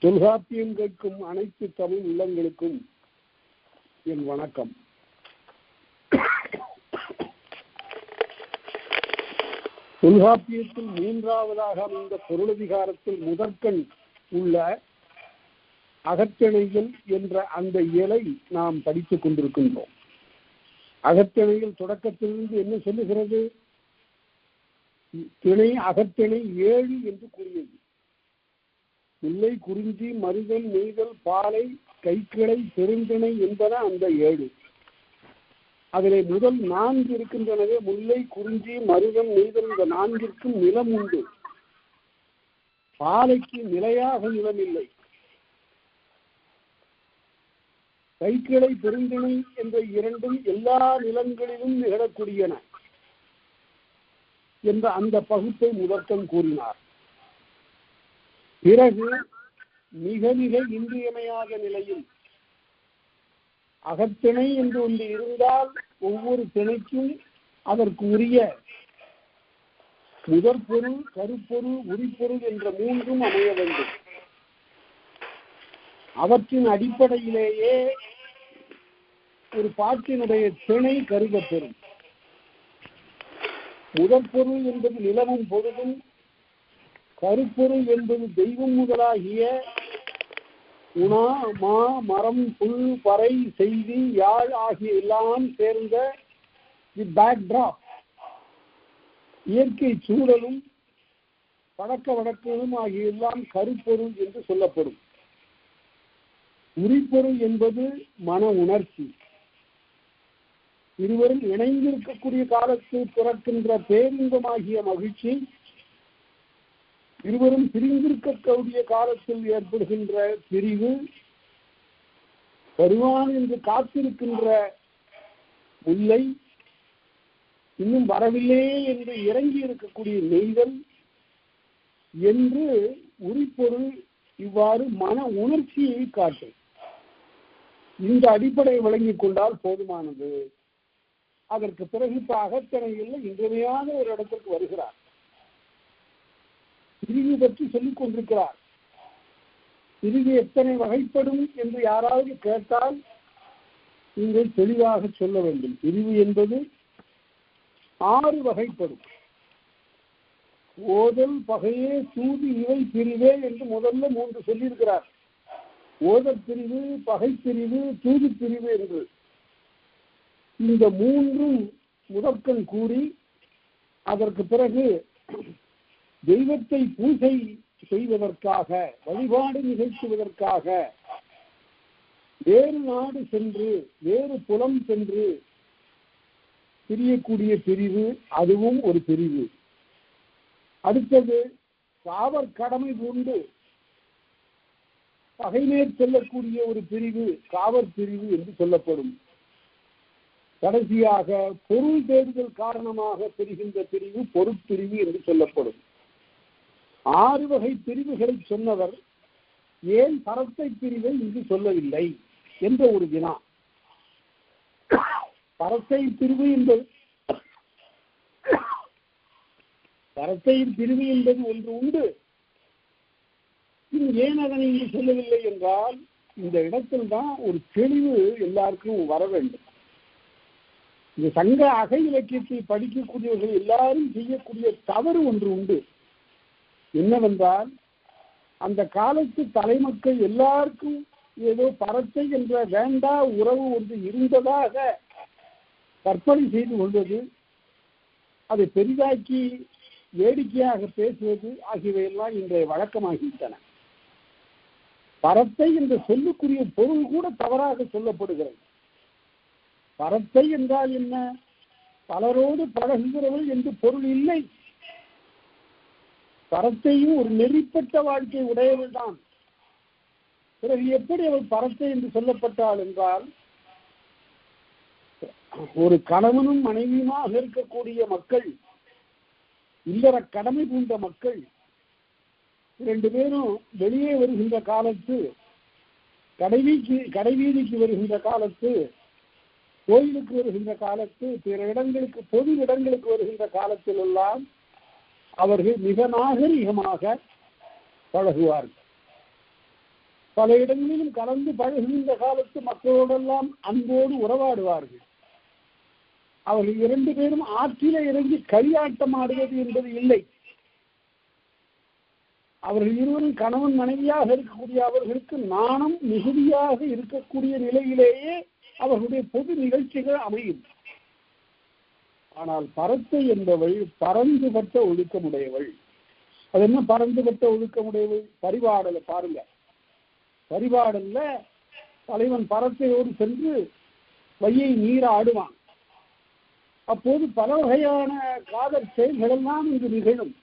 தொல்காப்பியம் கேட்கும் அனைத்து தமிழ் உள்ளங்களுக்கும் என் வணக்கம். தொல்காப்பியத்தில் மூன்றாவதாக அமைந்த பொருளதிகாரத்தில் முதற்கண் உள்ள அகத்திணைகள் என்ற அந்த இயலை நாம் படித்துக் கொண்டிருக்கின்றோம். அகத்திணையில் தொடக்கத்திலிருந்து என்ன சொல்லுகிறது? திணை அகத்திணை 7 என்று கூறியது. முல்லை, குறிஞ்சி, மருதல், நெய்தல், பாலை, கைக்கிளை, பெருந்திணை என்பன அந்த 7. அதிலே முதல் 4 இருக்கின்றனவே. முல்லை, குறிஞ்சி, மருதம், நெய்தல் இந்த 4ற்கும் நிலம் உண்டு. பாலைக்கு நிலையாக நிலம் இல்லை. கைக்கிளை, பெருந்திணை என்ற 2ம் எல்லா நிலங்களிலும் நிகழக்கூடியன என்ற அந்த பகுப்பை முதற்கண் கூறினார். பிறகு மிக மிக இன்றியமையாத நிலையில் அகத்திணை என்று ஒன்று இருந்தால் ஒவ்வொரு திணைக்கும் அதற்கு உரிய முதற்பொருள், கருப்பொருள், உரிப்பொருள் என்ற 3ம் அமைய வேண்டும். அவற்றின் அடிப்படையிலேயே ஒரு பாட்டினுடைய திணை கருதப்பெறும். முதற்பொருள் என்பது நிலவும் பொருளும், கருப்பொருள் என்பது தெய்வம் முதலாகிய உணா, மா, மரம், புல், பறை, செய்தி, யாழ் ஆகிய எல்லாம் சேர்ந்த பேக்டிராப், இயற்கை சூழலும் பழக்க வழக்கங்களும் ஆகிய எல்லாம் கருப்பொருள் என்று சொல்லப்படும். உரிப்பொருள் என்பது மன உணர்ச்சி. இருவரும் இணைந்திருக்கக்கூடிய காலத்தில் பிறக்கின்ற பேரின்பமாகிய மகிழ்ச்சி, இருவரும் பிரிந்திருக்கக்கூடிய காலத்தில் ஏற்படுகின்ற பிரிவு, வருவான் என்று காத்திருக்கின்ற முல்லை, இன்னும் வரவில்லையே என்று இறங்கி இருக்கக்கூடிய நெய்தல் என்று உரிப்பொருள் இவ்வாறு மன உணர்ச்சியை காட்டும். இந்த அடிப்படையை வழங்கிக் கொண்டால் போதுமானது. அதற்கு பிறகு இப்ப அகத்திணையில் இன்றியமையாத ஒரு இடத்திற்கு வருகிறார். பிரிவு பற்றி சொல்லிக் கொண்டிருக்கிறார். பிரிவு எத்தனை வகைப்படும் என்று யாராவது கேட்டால் நீங்கள் தெளிவாக சொல்ல வேண்டும். பிரிவு என்பது 6 வகைப்படும். ஓதல், பகையே, சூது, இவை பிரிவே என்று முதல்ல 3 சொல்லியிருக்கிறார். ஓதல் பிரிவு, பகை பிரிவு, தூது பிரிவு என்று இந்த 3ம் முதற்கண் கூறி அதற்கு பிறகு தெய்வத்தை பூஜை செய்வதற்காக, வழிபாடு நிகழ்த்துவதற்காக வேறு நாடு சென்று, வேறு புலம் சென்று பிரியக்கூடிய பிரிவு, அதுவும் ஒரு பிரிவு. அடுத்தது காவற் கடமை கொண்டு பகைமேற் செல்லக்கூடிய ஒரு பிரிவு காவற் பிரிவு என்று சொல்லப்படும். கடைசியாக பொருள் தேடுதல் காரணமாக பெறுகின்ற பிரிவு பொருட்பிரிவு என்று சொல்லப்படும். 6 வகை பிரிவுகளை சொன்னவர் ஏன் பரத்தை பிரிவை இங்கு சொல்லவில்லை என்ற ஒரு வினா. பரத்தை பிரிவு என்பது பரத்தையின் பிரிவு என்பது ஒன்று உண்டு. ஏன் அதனை இங்கு சொல்லவில்லை என்றால், இந்த இடத்தில் தான் ஒரு தெளிவு எல்லாருக்கும் வர வேண்டும். இந்த சங்க அக இலக்கியத்தை படிக்கக்கூடியவர்கள் எல்லாரும் செய்யக்கூடிய தவறு ஒன்று உண்டு. என்னவென்றால், அந்த காலத்து தலைமக்கள் எல்லாருக்கும் ஏதோ பரத்தை என்ற வேண்டா உறவு ஒன்று இருந்ததாக கற்பனை செய்து கொள்வது, அதை பெரிதாக்கி வேடிக்கையாக பேசுவது ஆகியவையெல்லாம் இன்றைய வழக்கமாகிவிட்டன. பரத்தை என்ற சொல்லுக்குரிய பொருள் கூட தவறாக சொல்லப்படுகிறது. பரத்தை என்றால் என்ன? பலரோடு பழகுகிறவள் என்று பொருள் இல்லை. பரத்தையும் ஒரு நெறிப்பட்ட வாழ்க்கை உடையவள் தான். பிறகு எப்படி அவள் பரத்தை என்று சொல்லப்பட்டாள் என்றால், ஒரு கணவனும் மனைவியுமாக இருக்கக்கூடிய மக்கள், இல்லற கடமை பூண்ட மக்கள் 2 பேரும் வெளியே வருகின்ற காலத்து, கடைவீதிக்கு வருகின்ற காலத்து, கோயிலுக்கு வருகின்ற காலத்து, பிற இடங்களுக்கு, பொது இடங்களுக்கு வருகின்ற காலத்தில் எல்லாம் அவர்கள் மிக நாகரிகமாக பழகுவார்கள். பல இடங்களிலும் கலந்து பழகுகின்ற காலத்து மக்களோடெல்லாம் அன்போடு உறவாடுவார்கள். அவர்கள் 2 பேரும் ஆற்றிலே இறங்கி களியாட்டம் ஆடுவது என்பது இல்லை. அவர்கள் இருவரும் கணவன் மனைவியாக இருக்கக்கூடிய அவர்களுக்கு நாணம் மிகுதியாக இருக்கக்கூடிய நிலையிலேயே அவர்களுடைய பொது நிகழ்ச்சிகள் அமையும். ஆனால் பரத்தை என்பவள் பரந்துபட்ட ஒழுக்கமுடையவள். அது என்ன பரந்துபட்ட ஒழுக்கமுடையவள்? பரிபாடலை பாருங்க. பரிபாடல்ல தலைவன் பரத்தையோடு சென்று வையை நீர ஆடுவான். அப்போது பல வகையான காதல் செயல்களெல்லாம் இங்கு நிகழும்.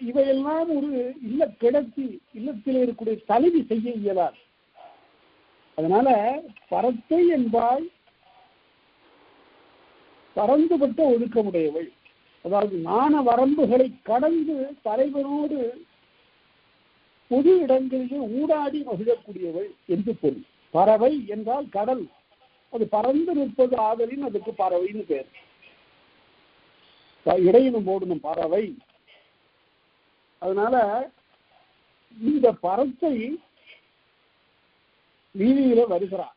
இவையெல்லாம் ஒரு இல்ல கிடத்தி இல்லத்தில் இருக்கக்கூடிய தலைவி செய்ய இயலாது. அதனால பரத்தை என்பால் பரந்துபட்ட ஒழுக்கமுடையவள். அதாவது நாண வரம்புகளை கடந்து தலைவனோடு பொது இடங்களிலே ஊடாடி மகிழக்கூடியவள் என்று பொருள். பறவை என்றால் கடல், அது பறந்து நிற்பது ஆதலின் அதுக்கு பறவைன்னு பேர். இடையினும் போடணும் பறவை. அதனால இந்த பரத்தை வீதியில வருகிறார்.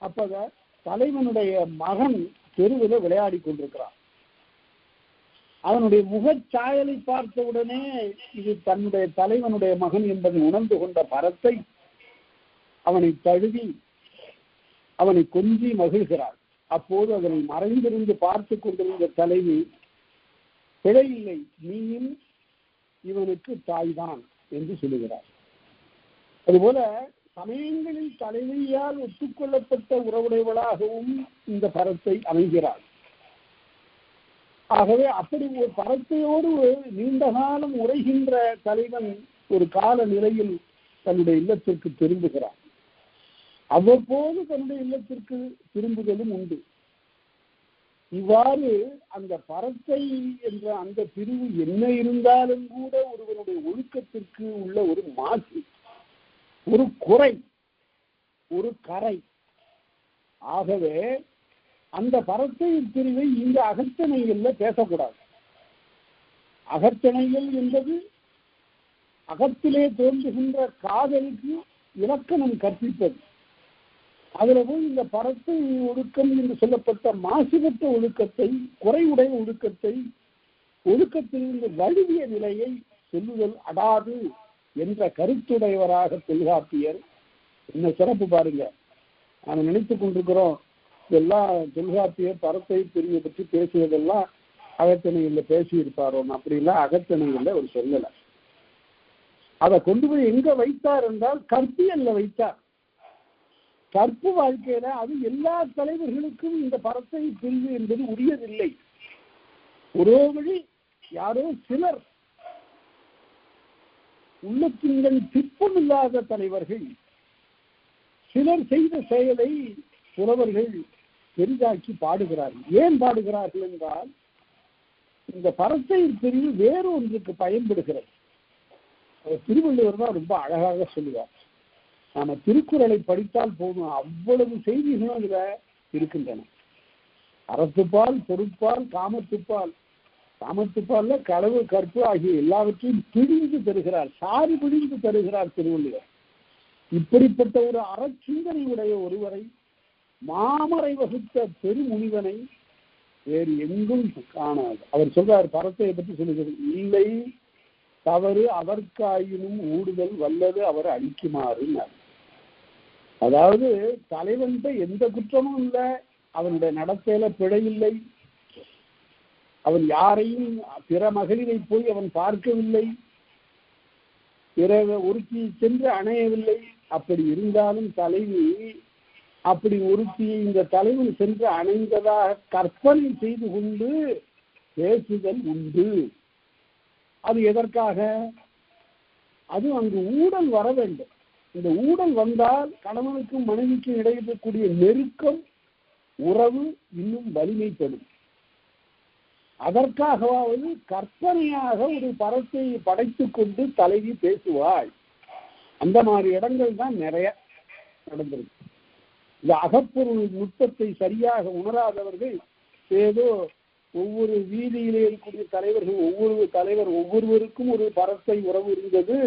அப்ப தலைவனுடைய மகன் தெருவில் விளையாடி கொண்டிருக்கிறார். அவனுடைய முகச்சாயலை பார்த்தவுடனே இது தன்னுடைய தலைவனுடைய மகன் என்பதை உணர்ந்து கொண்ட பரத்தை அவனை தழுவி அவனை கொஞ்சி மகிழ்கிறார். அப்போது அதனை மறைந்திருந்து பார்த்து கொண்டிருந்த தலைவி, பிழையில்லை, நீயும் இவனுக்கு தாய்தான் என்று சொல்லுகிறார். அதுபோல சமயங்களில் தலைவியால் ஒத்துக்கொள்ளப்பட்ட உறவுடையவளாகவும் இந்த பரத்தை அமைகிறார். ஆகவே அப்படி ஒரு பரத்தையோடு நீண்ட காலம் உரைகின்ற தலைவன் ஒரு கால நிலையில் தன்னுடைய இல்லத்திற்கு திரும்புகிறார். அவ்வப்போது தன்னுடைய இல்லத்திற்கு திரும்புதலும் உண்டு. இவ்வாறு அந்த பரத்தை என்ற அந்த பிரிவு என்ன இருந்தாலும் கூட ஒருவனுடைய ஒழுக்கத்திற்கு உள்ள ஒரு மாசு, ஒரு குறை, ஒரு கரை. ஆகவே அந்த பரத்தை பிரிவை இந்த அகத்திணைகள்ல பேசக்கூடாது. அகத்திணைகள் என்பது அகத்திலே தோன்றுகின்ற காதலுக்கு இலக்கணம் கற்பிப்பது. அதுல போய் இந்த பரத்தை ஒழுக்கம் என்று சொல்லப்பட்ட மாசுபட்ட ஒழுக்கத்தை, குறைவுடைய ஒழுக்கத்தை, ஒழுக்கத்திலிருந்து வழுவிய நிலையை சொல்லுதல் அடாது என்ற கருத்துடையவராக தொல்காப்பியர். என்ன சிறப்பு பாருங்க. நாம நினைத்துக் கொண்டிருக்கிறோம் இதெல்லாம் தொல்காப்பியர் பரத்தை பிரிவை பற்றி பேசுவதெல்லாம் அகத்திணைகள்ல பேசி இருப்பாரோ. அப்படிலாம் அகத்திணைகள்ல ஒரு சொல்லலை. அதை கொண்டு போய் எங்க வைத்தார் என்றால் கற்பியல்ல வைத்தார். கற்பு வாழ்க்கையில அது எல்லா தலைவர்களுக்கும் இந்த பரத்தை பிரிவு என்பது உரியதில்லை. ஒரே வழி யாரோ சிலர் உள்ளத்தின் திட்பம் இல்லாத தலைவர்கள் சிலர் செய்த செயலை புலவர்கள் பெரிதாக்கி பாடுகிறார்கள். ஏன் பாடுகிறார்கள் என்றால் இந்த பரத்தை பிரிவு வேறு ஒன்றுக்கு பயன்படுகிறது. திருவள்ளுவர் தான் ரொம்ப அழகாக சொல்லுவார். நாம திருக்குறளை படித்தால் போதும், அவ்வளவு செய்திகளும் அதுல இருக்கின்றன. அறத்துப்பால், பொருட்பால், காமத்துப்பால். காமத்துப்பால்ல களவு, கற்பு ஆகிய எல்லாவற்றையும் பிழிந்து தருகிறார், சாரி பிழிந்து தருகிறார் திருவள்ளுவர். இப்படிப்பட்ட ஒரு அறச்சிந்தனையுடைய ஒருவரை, மாமரை வகுத்த பெருமுனிவனை வேறு எங்கும் காணாது. அவர் சொல்றார், பரத்தையை பற்றி சொல்லுகிறது, இல்லை தவறு அவர்க்காயினும் ஊடுதல் வல்லது அவர் அழிக்குமாறுன்னார். அதாவது தலைவன்கிட்ட எந்த குற்றமும் இல்லை, அவனுடைய நடத்தையில பிழை இல்லை, அவன் யாரையும் பிற மகளிரை போய் அவன் பார்க்கவில்லை, பிற ஒருத்தி சென்று அணையவில்லை. அப்படி இருந்தாலும் தலைவி அப்படி ஒருத்தியை இந்த தலைவன் சென்று அணைந்ததாக கற்பனை செய்து கொண்டு பேசுதல் உண்டு. அது எதற்காக? அது அங்கு ஊடல் வர வேண்டும். இந்த ஊடல் வந்தால் கணவனுக்கும் மனைவிக்கும் இடையே இருக்கக்கூடிய நெருக்கம், உறவு இன்னும் வலிமைப்படும். அதற்காகவாவது கற்பனையாக ஒரு பரத்தை படைத்துக் கொண்டு தலைவி பேசுவாள். அந்த மாதிரி இடங்கள் தான் நிறைய நடந்திருக்கு. இந்த அகப்பொருள் நுட்பத்தை சரியாக உணராதவர்கள் ஏதோ ஒவ்வொரு வீதியிலே இருக்கக்கூடிய தலைவர்கள், ஒவ்வொரு தலைவர் ஒவ்வொருவருக்கும் ஒரு பரத்தை உறவு இருந்தது,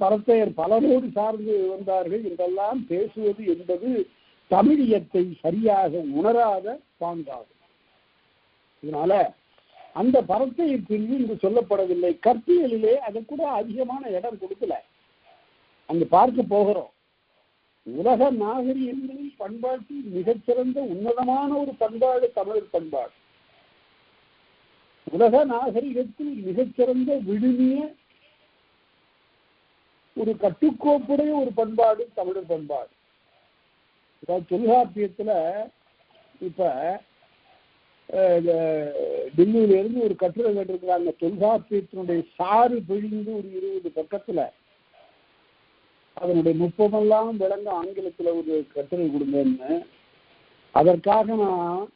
பரத்தையர் பலரோடு சார்ந்து வந்தார்கள் என்றெல்லாம் பேசுவது என்பது தமிழியத்தை சரியாக உணராத பாங்காகும். இதனால அந்த பரத்தையர் பிரிவு இங்கு சொல்லப்படவில்லை. கற்பியலிலே அது கூட அதிகமான இடம் கொடுக்கல. அங்கு பார்க்க போகிறோம். உலக நாகரிகங்களில் பண்பாட்டில் மிகச்சிறந்த உன்னதமான ஒரு பண்பாடு தமிழர் பண்பாடு. உலக நாகரிகத்தில் மிகச்சிறந்த விழுமிய ஒரு கட்டுக்கோப்புடைய ஒரு பண்பாடு தமிழர் பண்பாடு. தொல்காப்பியத்துல இப்ப டெல்லியில இருந்து ஒரு கட்டுரை கேட்டிருக்கிறாங்க. தொல்காப்பியத்தினுடைய சாறு பிழிந்து ஒரு 20 பக்கத்துல அதனுடைய நுட்பமெல்லாம் விளங்க ஆங்கிலத்துல ஒரு கட்டுரை கொடுங்கன்னு. அதற்காக நான்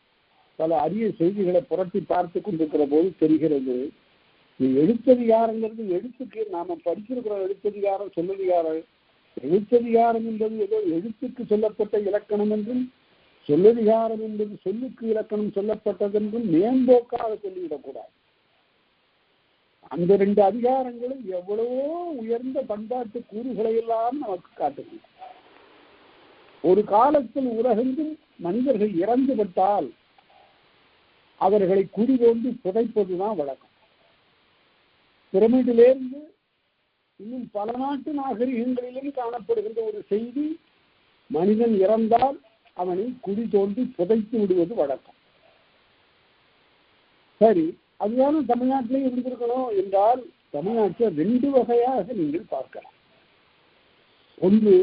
பல அரிய செய்திகளை புரட்டி பார்த்து கொண்டிருக்கிற போது தெரிகிறது, எழுத்ததிகாரங்கிறது எழுத்துக்கு நாம படிச்சிருக்கிற எழுத்ததிகாரம் சொல்லதிகாரம். எழுத்ததிகாரம் என்பது ஏதோ எழுத்துக்கு சொல்லப்பட்ட இலக்கணம் என்றும், சொல்லதிகாரம் என்பது சொல்லுக்கு இலக்கணம் சொல்லப்பட்டதென்றும் மேம்போக்காக சொல்லிவிடக்கூடாது. அந்த 2 அதிகாரங்களும் எவ்வளவோ உயர்ந்த பண்பாட்டு கூறுகளை எல்லாம் நமக்கு காட்டுது. ஒரு காலத்தில் உலகெங்கும் மனிதர்கள் இறந்து விட்டால் அவர்களை குடி தோண்டி புதைப்பதுதான் வழக்கம். பிரமிடிலிருந்து இன்னும் பல நாட்டு நாகரிகங்களிலும் காணப்படுகின்ற ஒரு செய்தி, மனிதன் இறந்தால் அவனை குடி தோண்டி புதைத்து விடுவது வழக்கம். சரி, அதுதானே தமிழ்நாட்டிலே இருந்திருக்கணும் என்றால் தமிழ்நாட்டில் 2 வகையாக நீங்கள் பார்க்கலாம். ஒன்று,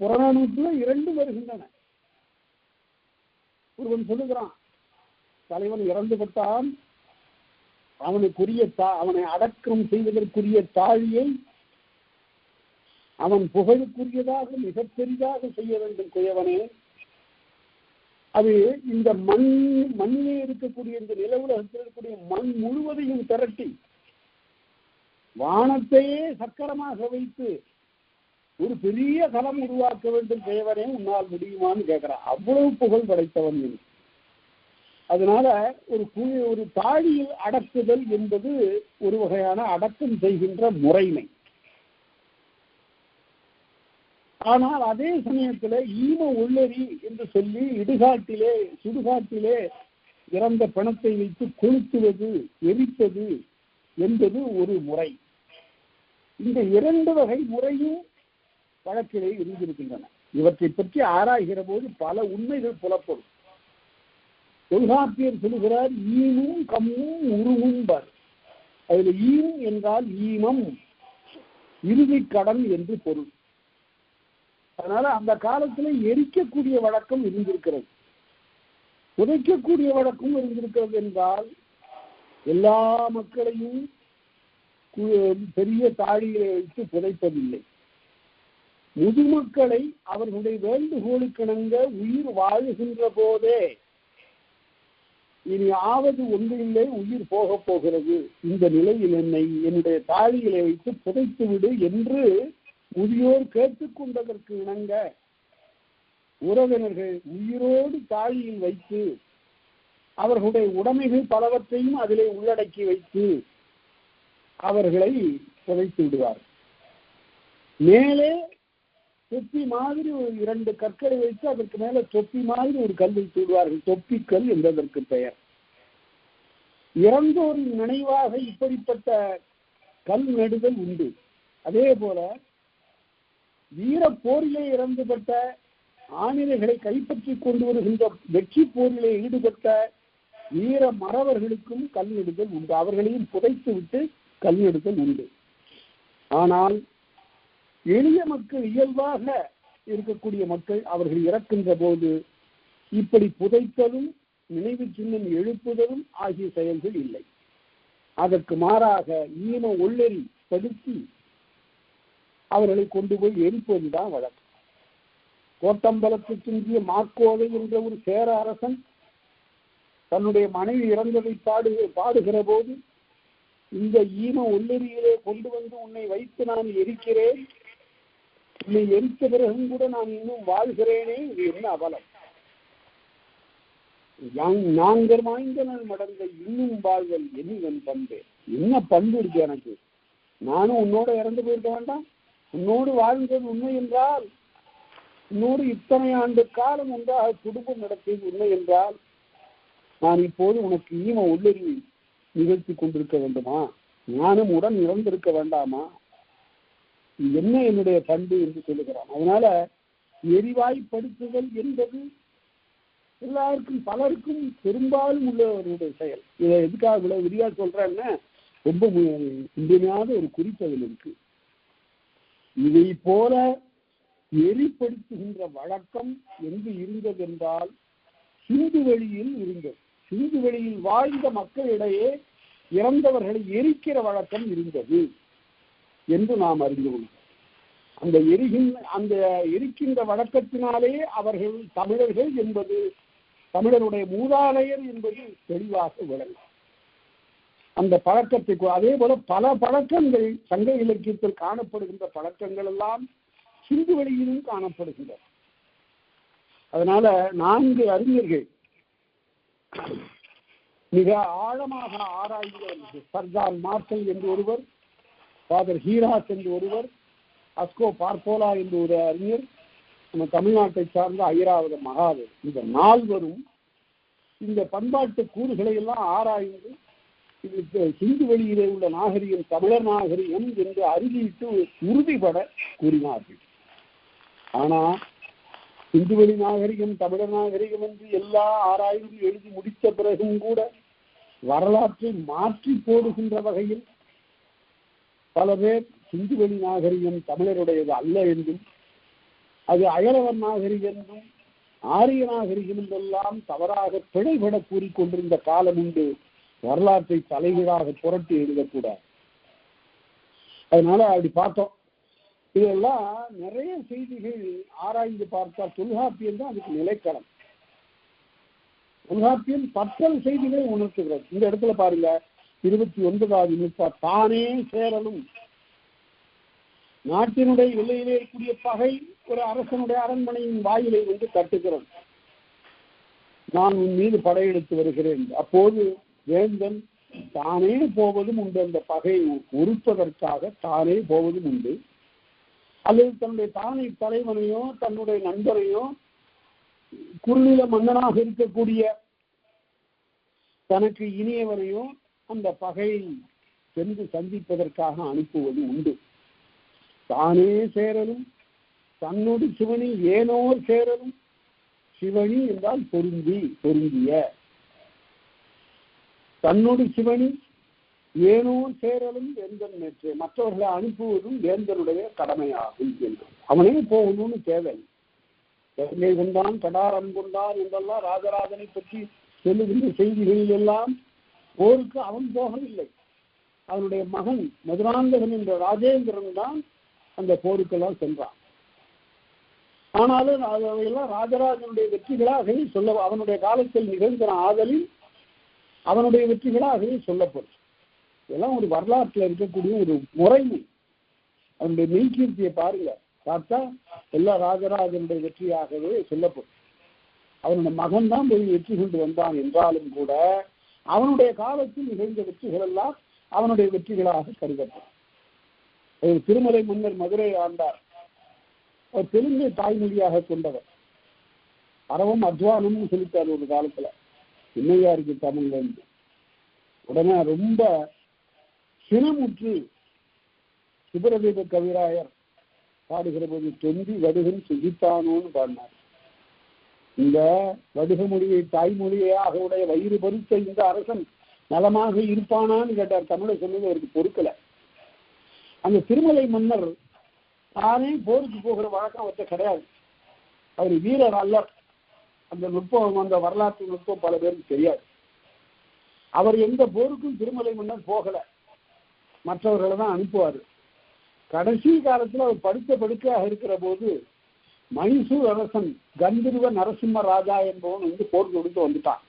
புறநானூற்றுல 2 வருகின்றன. ஒருவன் சொல்லுகிறான், தலைவன் இறந்து விட்டான், அவனை அடக்கம் செய்வதற்குரிய தாழியை அவன் புகழுக்குரியதாக மிக பெரிதாக செய்ய வேண்டும் குயவனே. அது இந்த மண்ணிலே இருக்கக்கூடிய இந்த நில உலகத்தில் இருக்கக்கூடிய மண் முழுவதையும் திரட்டி வானத்தையே சக்கரமாக வைத்து ஒரு பெரிய களம் உருவாக்க வேண்டும் குயவனே, உன்னால் முடியுமான்னு கேட்கிறான். அவ்வளவு புகழ் படைத்தவன் என்று. அதனால ஒரு தாழியில் அடக்குதல் என்பது ஒரு வகையான அடக்கம் செய்கின்ற முறைமை. ஆனால் அதே சமயத்துல ஈம உள்ளரி என்று சொல்லி சுடுகாட்டிலே இறந்த பிணத்தை வைத்து கொளுத்துவது, எரிப்பது என்பது ஒரு முறை. இந்த 2 வகை முறையும் வழக்கிலே இருந்திருக்கின்றன. இவற்றை பற்றி ஆராய்கிற போது பல உண்மைகள் புலப்படும். தொல்காப்பியர் சொல்லுகிறார், ஈமும் கம்மும் உருவும் பர். அதுல ஈம் என்றால் ஈமம், இறுதி கடன் என்று பொருள். அதனால அந்த காலத்துல எரிக்கக்கூடிய வழக்கம் இருந்திருக்கிறது, புதைக்கக்கூடிய வழக்கம் இருந்திருக்கிறது. என்றால் எல்லா மக்களையும் பெரிய தாழிகளை வைத்து புதைப்பதில்லை. முதுமக்களை அவர்களுடைய வேண்டுகோளுக்கிணங்க உயிர் வாழுகின்ற போதே இனி ஆவது ஒன்றில்லை, உயிர் போக போகிறது, இந்த நிலையில் என்னுடைய தாழிகளை வைத்து புதைத்து விடு என்று முதியோர் கேட்டுக்கொண்டதற்கு இணங்க உறவினர்கள் உயிரோடு தாழியில் வைத்து அவர்களுடைய உடைமைகள் பலவற்றையும் அதிலே உள்ளடக்கி வைத்து அவர்களை புதைத்து விடுவார். மேலே தொப்பி மாதிரி ஒரு 2 கற்களை வைத்து அதற்கு மேல தொப்பி மாதிரி ஒரு கல் வைத்து விடுவார்கள். தொப்பிக்கல் என்பதற்கு பெயர். இறந்தோரின் நினைவாக இப்படிப்பட்ட கல் நடுதல் உண்டு. அதே போல வீர போரிலே இறந்துபட்ட ஆணிரைகளை கைப்பற்றி கொண்டு வருகின்ற வெற்றி போரிலே ஈடுபட்ட வீர மறவர்களுக்கும் கல் நடுதல் உண்டு. அவர்களையும் புதைத்து விட்டு கல் நடுதல் உண்டு. ஆனால் எளிய மக்கள், இயல்பாக இருக்கக்கூடிய மக்கள், அவர்கள் இறக்கின்ற போது இப்படி புதைத்தலும் நினைவு சின்னம் எழுப்புதலும் ஆகிய செயல்கள் இல்லை. அதற்கு மாறாக ஈம ஒள்ளெறி படுத்தி அவர்களை கொண்டு போய் எரிப்பதுதான் வழக்கம். கோட்டம்பலத்துக்கு மாக்கோதை என்ற ஒரு சேர அரசன் தன்னுடைய மனைவி இறந்ததை பாடுகிற போது, இந்த ஈம ஒள்ளெறியிலே கொண்டு வந்து உன்னை வைத்து நான் எரிக்கிறேன், உன்னை எரித்த பிறகும் கூட நான் இன்னும் வாழ்கிறேனே, இது என்ன அவலம், நான்கர் வாய்ந்தனர் மடந்த இன்னும் வாழ்தல் என்னிவன் பண்பு. என்ன பண்பு இருக்கு எனக்கு? நானும் உன்னோட இறந்து போயிருக்க வேண்டாம்? உன்னோடு வாழ்ந்தது உண்மை என்றால், உன்னோடு இத்தனை ஆண்டு காலம் ஒன்றாக குடும்பம் நடத்தியது உண்மை என்றால், நான் இப்போது உனக்கு ஈம உள்ளறிவு நிகழ்த்தி கொண்டிருக்க வேண்டுமா? ஞானம் உடன் இறந்திருக்க வேண்டாமா? என்ன என்னுடைய பண்பு என்று சொல்லுகிறான். அதனால எரிவாய்ப்படுத்துதல் என்பது எல்லாருக்கும், பலருக்கும் பெரும்பாலும் உள்ளவருடைய செயல். இதை எதுக்காக இவ்வளவு விரிவா சொல்றேன்னா, ரொம்ப இன்றியமையாத ஒரு குறிப்பதில் இருக்கு. இதை போல எரிப்படுத்துகின்ற வழக்கம் எங்கு இருந்தது என்றால் சிந்து வெளியில் இருந்தது. சிந்து வெளியில் வாழ்ந்த மக்களிடையே இறந்தவர்களை எரிக்கிற வழக்கம் இருந்தது என்று நாம் அறிந்து கொள்வோம். அந்த எரிக்கின்ற வழக்கத்தினாலே அவர்கள் தமிழர்கள் என்பது, தமிழருடைய மூதாதையர் என்பது தெளிவாக விளங்கும். அந்த பழக்கத்தை, அதே போல பல பழக்கங்கள் சங்க இலக்கியத்தில் காணப்படுகின்ற பழக்கங்கள் எல்லாம் சிந்து வெளியிலும் காணப்படுகின்றன. அதனால 4 அறிஞர்கள் மிக ஆழமாக ஆராய்ந்தவர்கள். சர்தார் மார்ஷல் என்று ஒருவர், ஃபாதர் ஹீராஸ் என்று ஒருவர், அஸ்கோ பார்போலா என்று ஒரு அறிஞர், நம்ம தமிழ்நாட்டை சார்ந்த ஐராவத மகாதேவ், இந்த 4 இந்த பண்பாட்டு கூறுகளை எல்லாம் ஆராய்ந்து இது சிந்து வெளியிலே உள்ள நாகரிகம் தமிழர் நாகரிகம் என்று அறுதியிட்டு உறுதிபட கூறினார்கள். ஆனா சிந்துவெளி நாகரிகம் தமிழர் நாகரிகம் என்று எல்லா ஆராய்ந்து எழுதி முடித்த பிறகும் கூட வரலாற்றை மாற்றி போடுகின்ற வகையில் பல பேர் சிந்துவெளி நாகரிகம் தமிழருடையது அல்ல என்றும், அது அயலவர் நாகரிகம் என்றும், ஆரிய நாகரிகம் என்றெல்லாம் தவறாக பிழைபட கூறிக்கொண்டிருந்த காலம் உண்டு. வரலாற்றை தலைகீழாக புரட்டி எழுதக்கூடாது. அதனால அப்படி பார்த்தோம். இதெல்லாம் நிறைய செய்திகள் ஆராய்ந்து பார்த்தால் தொல்காப்பியம் தான் அதுக்கு நிலைக்களம். தொல்காப்பியம் பற்பல செய்திகளை உணர்த்துகிறது. இந்த இடத்துல பாருங்க, 29வது நூற்றாண்டு, தானே சேரலும், நாட்டினுடைய எல்லையிலே இருக்கக்கூடிய பகை ஒரு அரசனுடைய அரண்மனையின் வாயிலை வந்து தட்டுகிறது. நான் உன் மீது படையெடுத்து வருகிறேன். அப்போது வேந்தன் தானே போவதும் உண்டு. அந்த பகையை ஒருப்பதற்காக தானே போவதும் உண்டு. அல்லது தன்னுடைய தானை தலைவனையோ தன்னுடைய நண்பரையோ, குறுநில மன்னனாக இருக்கக்கூடிய தனக்கு இனியவனையோ அந்த பகையை சென்று சந்திப்பதற்காக அனுப்புவது உண்டு. தானே சேரலும் தன்னோடு சிவனி ஏனோர் சேரலும். சிவனி என்றால் பொருந்தி, பொருந்திய. தன்னோடு சிவனி ஏனோர் சேரலும் வேந்தன் நேற்று. மற்றவர்களை அனுப்புவதும் வேந்தனுடைய கடமையாகும் என்று. அவனே போகணும்னு தேவை. கங்கை கொண்டான் கடாரம் கொண்டான் என்றெல்லாம் ராஜராஜனை பற்றி சொல்லுகின்ற செய்திகளில் எல்லாம் போருக்கு அவன் போகவில்லை. அவனுடைய மகன் மதுராந்தகன் என்ற ராஜேந்திரன் தான் அந்த போருக்கெல்லாம் சென்றான். ஆனாலும் அவையெல்லாம் ராஜராஜனுடைய வெற்றிகளாகவே சொல்ல, அவனுடைய காலத்தில் நிகழ்ந்த ஆதலில் அவனுடைய வெற்றிகளாகவே சொல்லப்படும். இதெல்லாம் ஒரு வரலாற்றில் இருக்கக்கூடிய ஒரு முறைமை. அவனுடைய மெய்கீர்த்தியை பாருங்க, பார்த்தா எல்லா ராஜராஜனுடைய வெற்றியாகவே சொல்லப்படும். அவனுடைய மகன் தான் போய் வெற்றி கொண்டு வந்தான் என்றாலும் கூட அவனுடைய காலத்தில் நிகழ்ந்த வெற்றிகள் எல்லாம் அவனுடைய வெற்றிகளாக கருதப்படும். ஒரு திருமலை மன்னர் மதுரை ஆண்டார். அவர் தெலுங்கை தாய்மொழியாக கொண்டவர். அறவும் அத்வானம்னு சொல்லிட்டார் ஒரு காலத்துல. இன்னையா இருக்கு தமிழ்ல இருந்து. உடனே ரொம்ப சினமுற்று சுப்பிரதீப கவிராயர் பாடுகிற போது தொந்தி வடுகன் சுகித்தானோன்னு பாடினார். இந்த வடுக மொழியை தாய்மொழியாக உடைய வயிறு பறித்த இந்த அரசன் நலமாக இருப்பானான்னு கேட்டார். தமிழை சொன்னது அவருக்கு பொறுக்கல. அந்த திருமலை மன்னர் தானே போருக்கு போகிற வழக்கம் அவர்கிட்ட கிடையாது. அவர் வீரர் அல்லர். அந்த நுட்பம், அந்த வரலாற்று நுட்பம் பல பேருக்கு தெரியாது. அவர் எந்த போருக்கும் திருமலை மன்னர் போகல, மற்றவர்களை தான் அனுப்புவார். கடைசி காலத்தில் அவர் படுத்த படுக்கையாக இருக்கிற போது மைசூர் அரசன் கந்தர்வ நரசிம்ம ராஜா என்பவன் வந்து போர் கொடுத்து வந்துட்டான்.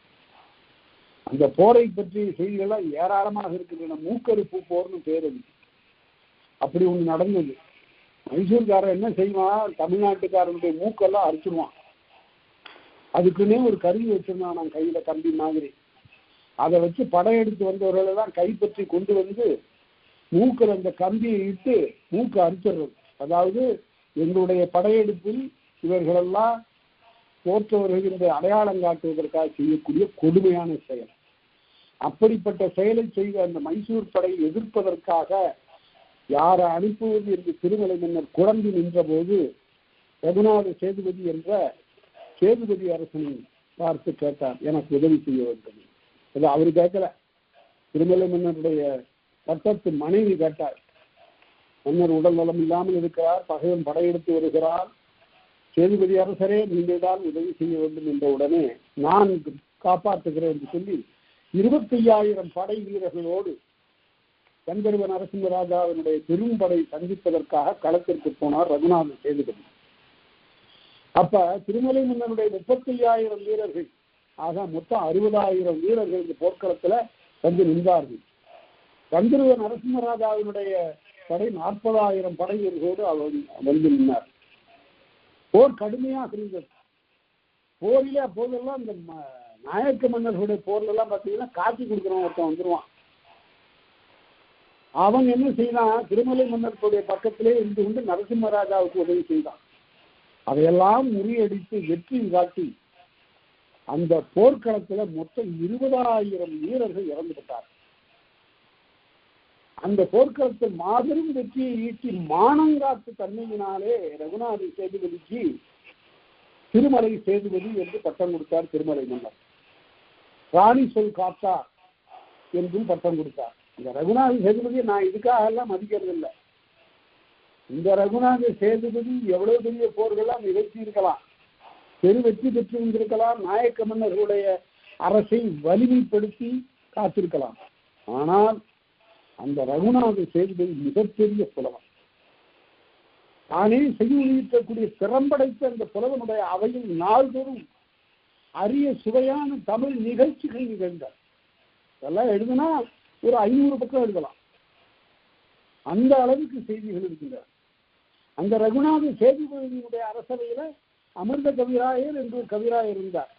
அந்த போரை பற்றிய செய்திகள்லாம் ஏராளமாக இருக்கின்றன. மூக்கறுப்பு போர்னு பேர் அது. அப்படி ஒன்று நடந்தது. மைசூர்காரன் என்ன செய்வான், தமிழ்நாட்டுக்காரனுடைய மூக்கெல்லாம் அரிச்சிடுவான். அதுக்குன்னே ஒரு கருவி வச்சிருந்தான், நான் கையில கம்பி மாதிரி. அதை வச்சு படையெடுத்து வந்தவர்களை தான் கைப்பற்றி கொண்டு வந்து மூக்கில் அந்த கம்பியை இட்டு மூக்கு அறுத்துறது. அதாவது எங்களுடைய படையெடுப்பில் இவர்களெல்லாம் தோற்றவர்கள் என்று அடையாளம் காட்டுவதற்காக செய்யக்கூடிய கொடுமையான செயல். அப்படிப்பட்ட செயலை செய்த அந்த மைசூர் படையை எதிர்ப்பதற்காக யாரை அனுப்புவது என்று திருமலை மன்னர் குழம்பி நின்ற போது ரகுநாத சேதுபதி என்ற சேதுபதி அரசனை பார்த்து கேட்டார், எனக்கு உதவி செய்ய வேண்டும். அது அவரு கேட்கல, திருமலை மன்னருடைய பட்டத்து மனைவி கேட்டார். மன்னர் உடல் நலம் இல்லாமல் இருக்கிறார், பகைவன் படையெடுத்து வருகிறார், சேதுபதி அரசரே நீங்கள் தான் உதவி செய்ய வேண்டும் என்ற உடனே நான் காப்பாற்றுகிறேன் என்று சொல்லி 25,000 படை வீரர்களோடு கந்தர்வ நரசிம்மராஜாவினுடைய பெரும்படை சந்திப்பதற்காக களத்திற்கு போனார் ரகுநாத சேதுபதி. அப்ப திருமலை மன்னனுடைய 35,000 வீரர்கள் ஆக மொத்தம் 60,000 வீரர்கள் இந்த போர்க்களத்துல வந்து நின்றார்கள். கந்தர்வ நரசிம்மராஜாவினுடைய படை 40,000 படை வீரர்களோடு அவர் வந்து நின்றார். போர் கடுமையாக இருந்தது. போரிலே அப்போதெல்லாம் இந்த நாயக்க மன்னர்களுடைய போர்ல எல்லாம் பார்த்தீங்கன்னா காட்சி கொடுக்குறவன் ஒருத்தன் வந்துருவான். அவன் என்ன செய்தான், திருமலை மன்னர்களுடைய பக்கத்திலே இருந்து கொண்டு நரசிம்மராஜாவுக்கு உதவி செய்தான். அதையெல்லாம் முறியடித்து வெற்றி காட்டி அந்த போர்க்களத்துல மொத்தம் 20,000 வீரர்கள் இறந்துவிட்டார். அந்த போர்க்களத்தில் மாபெரும் வெற்றியை ஈட்டி மானங்காத்து தன்மையினாலே ரகுநாத சேதுபதிக்கு திருமலை சேதுபதி என்று பட்டம் கொடுத்தார் திருமலை மன்னர். ராணி சொல் காத்தா என்றும் பட்டம் கொடுத்தார். இந்த ரகுநாத சேதுபதியை நான் இதுக்காக எல்லாம் மதிக்கிறது இல்லை. இந்த ரகுநாத சேதுபதி எவ்வளவு பெரிய போர்கள்லாம் நிகழ்ச்சி இருக்கலாம், பெரு வெற்றி பெற்று இருந்திருக்கலாம், நாயக்க மன்னர்களுடைய அரசை வலிமைப்படுத்தி காத்திருக்கலாம். ஆனால் அந்த ரகுநாத சேதுபதி மிகப்பெரிய புலவன். தானே செய்யக்கூடிய திறம்படைத்த அந்த புலவனுடைய அவையில் நாள்தோறும் அரிய சுவையான தமிழ் நிகழ்ச்சிகள் நிகழ்ந்தார். இதெல்லாம் எழுதுனா ஒரு 500 பக்கம் எழுதலாம், அந்த அளவுக்கு செய்திகள் இருக்கின்றன. அந்த ரகுநாத சேதுபதியினுடைய அரசவையில அமிர்த கவிராயர் என்று ஒரு கவிராயர் இருந்தார்.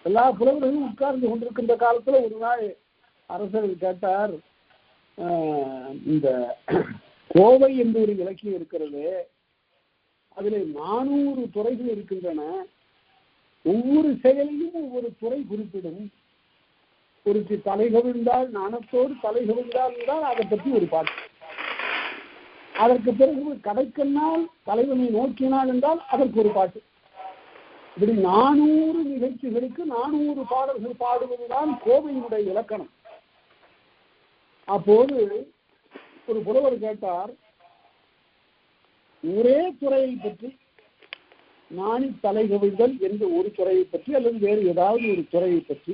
எல்லா புலவர்களும் உட்கார்ந்து கொண்டிருக்கின்ற காலத்துல ஒரு நாள் அரசர் கேட்டார், இந்த கோவை என்று ஒரு இலக்கியம் இருக்கிறது, அதில் 400 துறைகள் இருக்கின்றன, ஒவ்வொரு செயலையும் ஒவ்வொரு துறை குறிப்பிடும். ஒரு தலை கவிழ்ந்தால் நாணத்தோடு தலை கவிழ்ந்தால் என்றால் அதை பற்றி ஒரு பாட்டு, அதற்கு பிறகு கடைக்கண்ணால் தலைவனை நோக்கினாள் என்றால் அதற்கு ஒரு பாட்டு. இப்படி 400 நிகழ்ச்சிகளுக்கு 400 பாடல்கள் பாடுவதுதான் கோவையினுடைய இலக்கணம். அப்போது ஒரு புலவர் கேட்டார், ஒரே துறையை பற்றி நாணி தலைகவிழ்தல் என்ற ஒரு துறையை பற்றி அல்லது வேறு ஏதாவது ஒரு துறையை பற்றி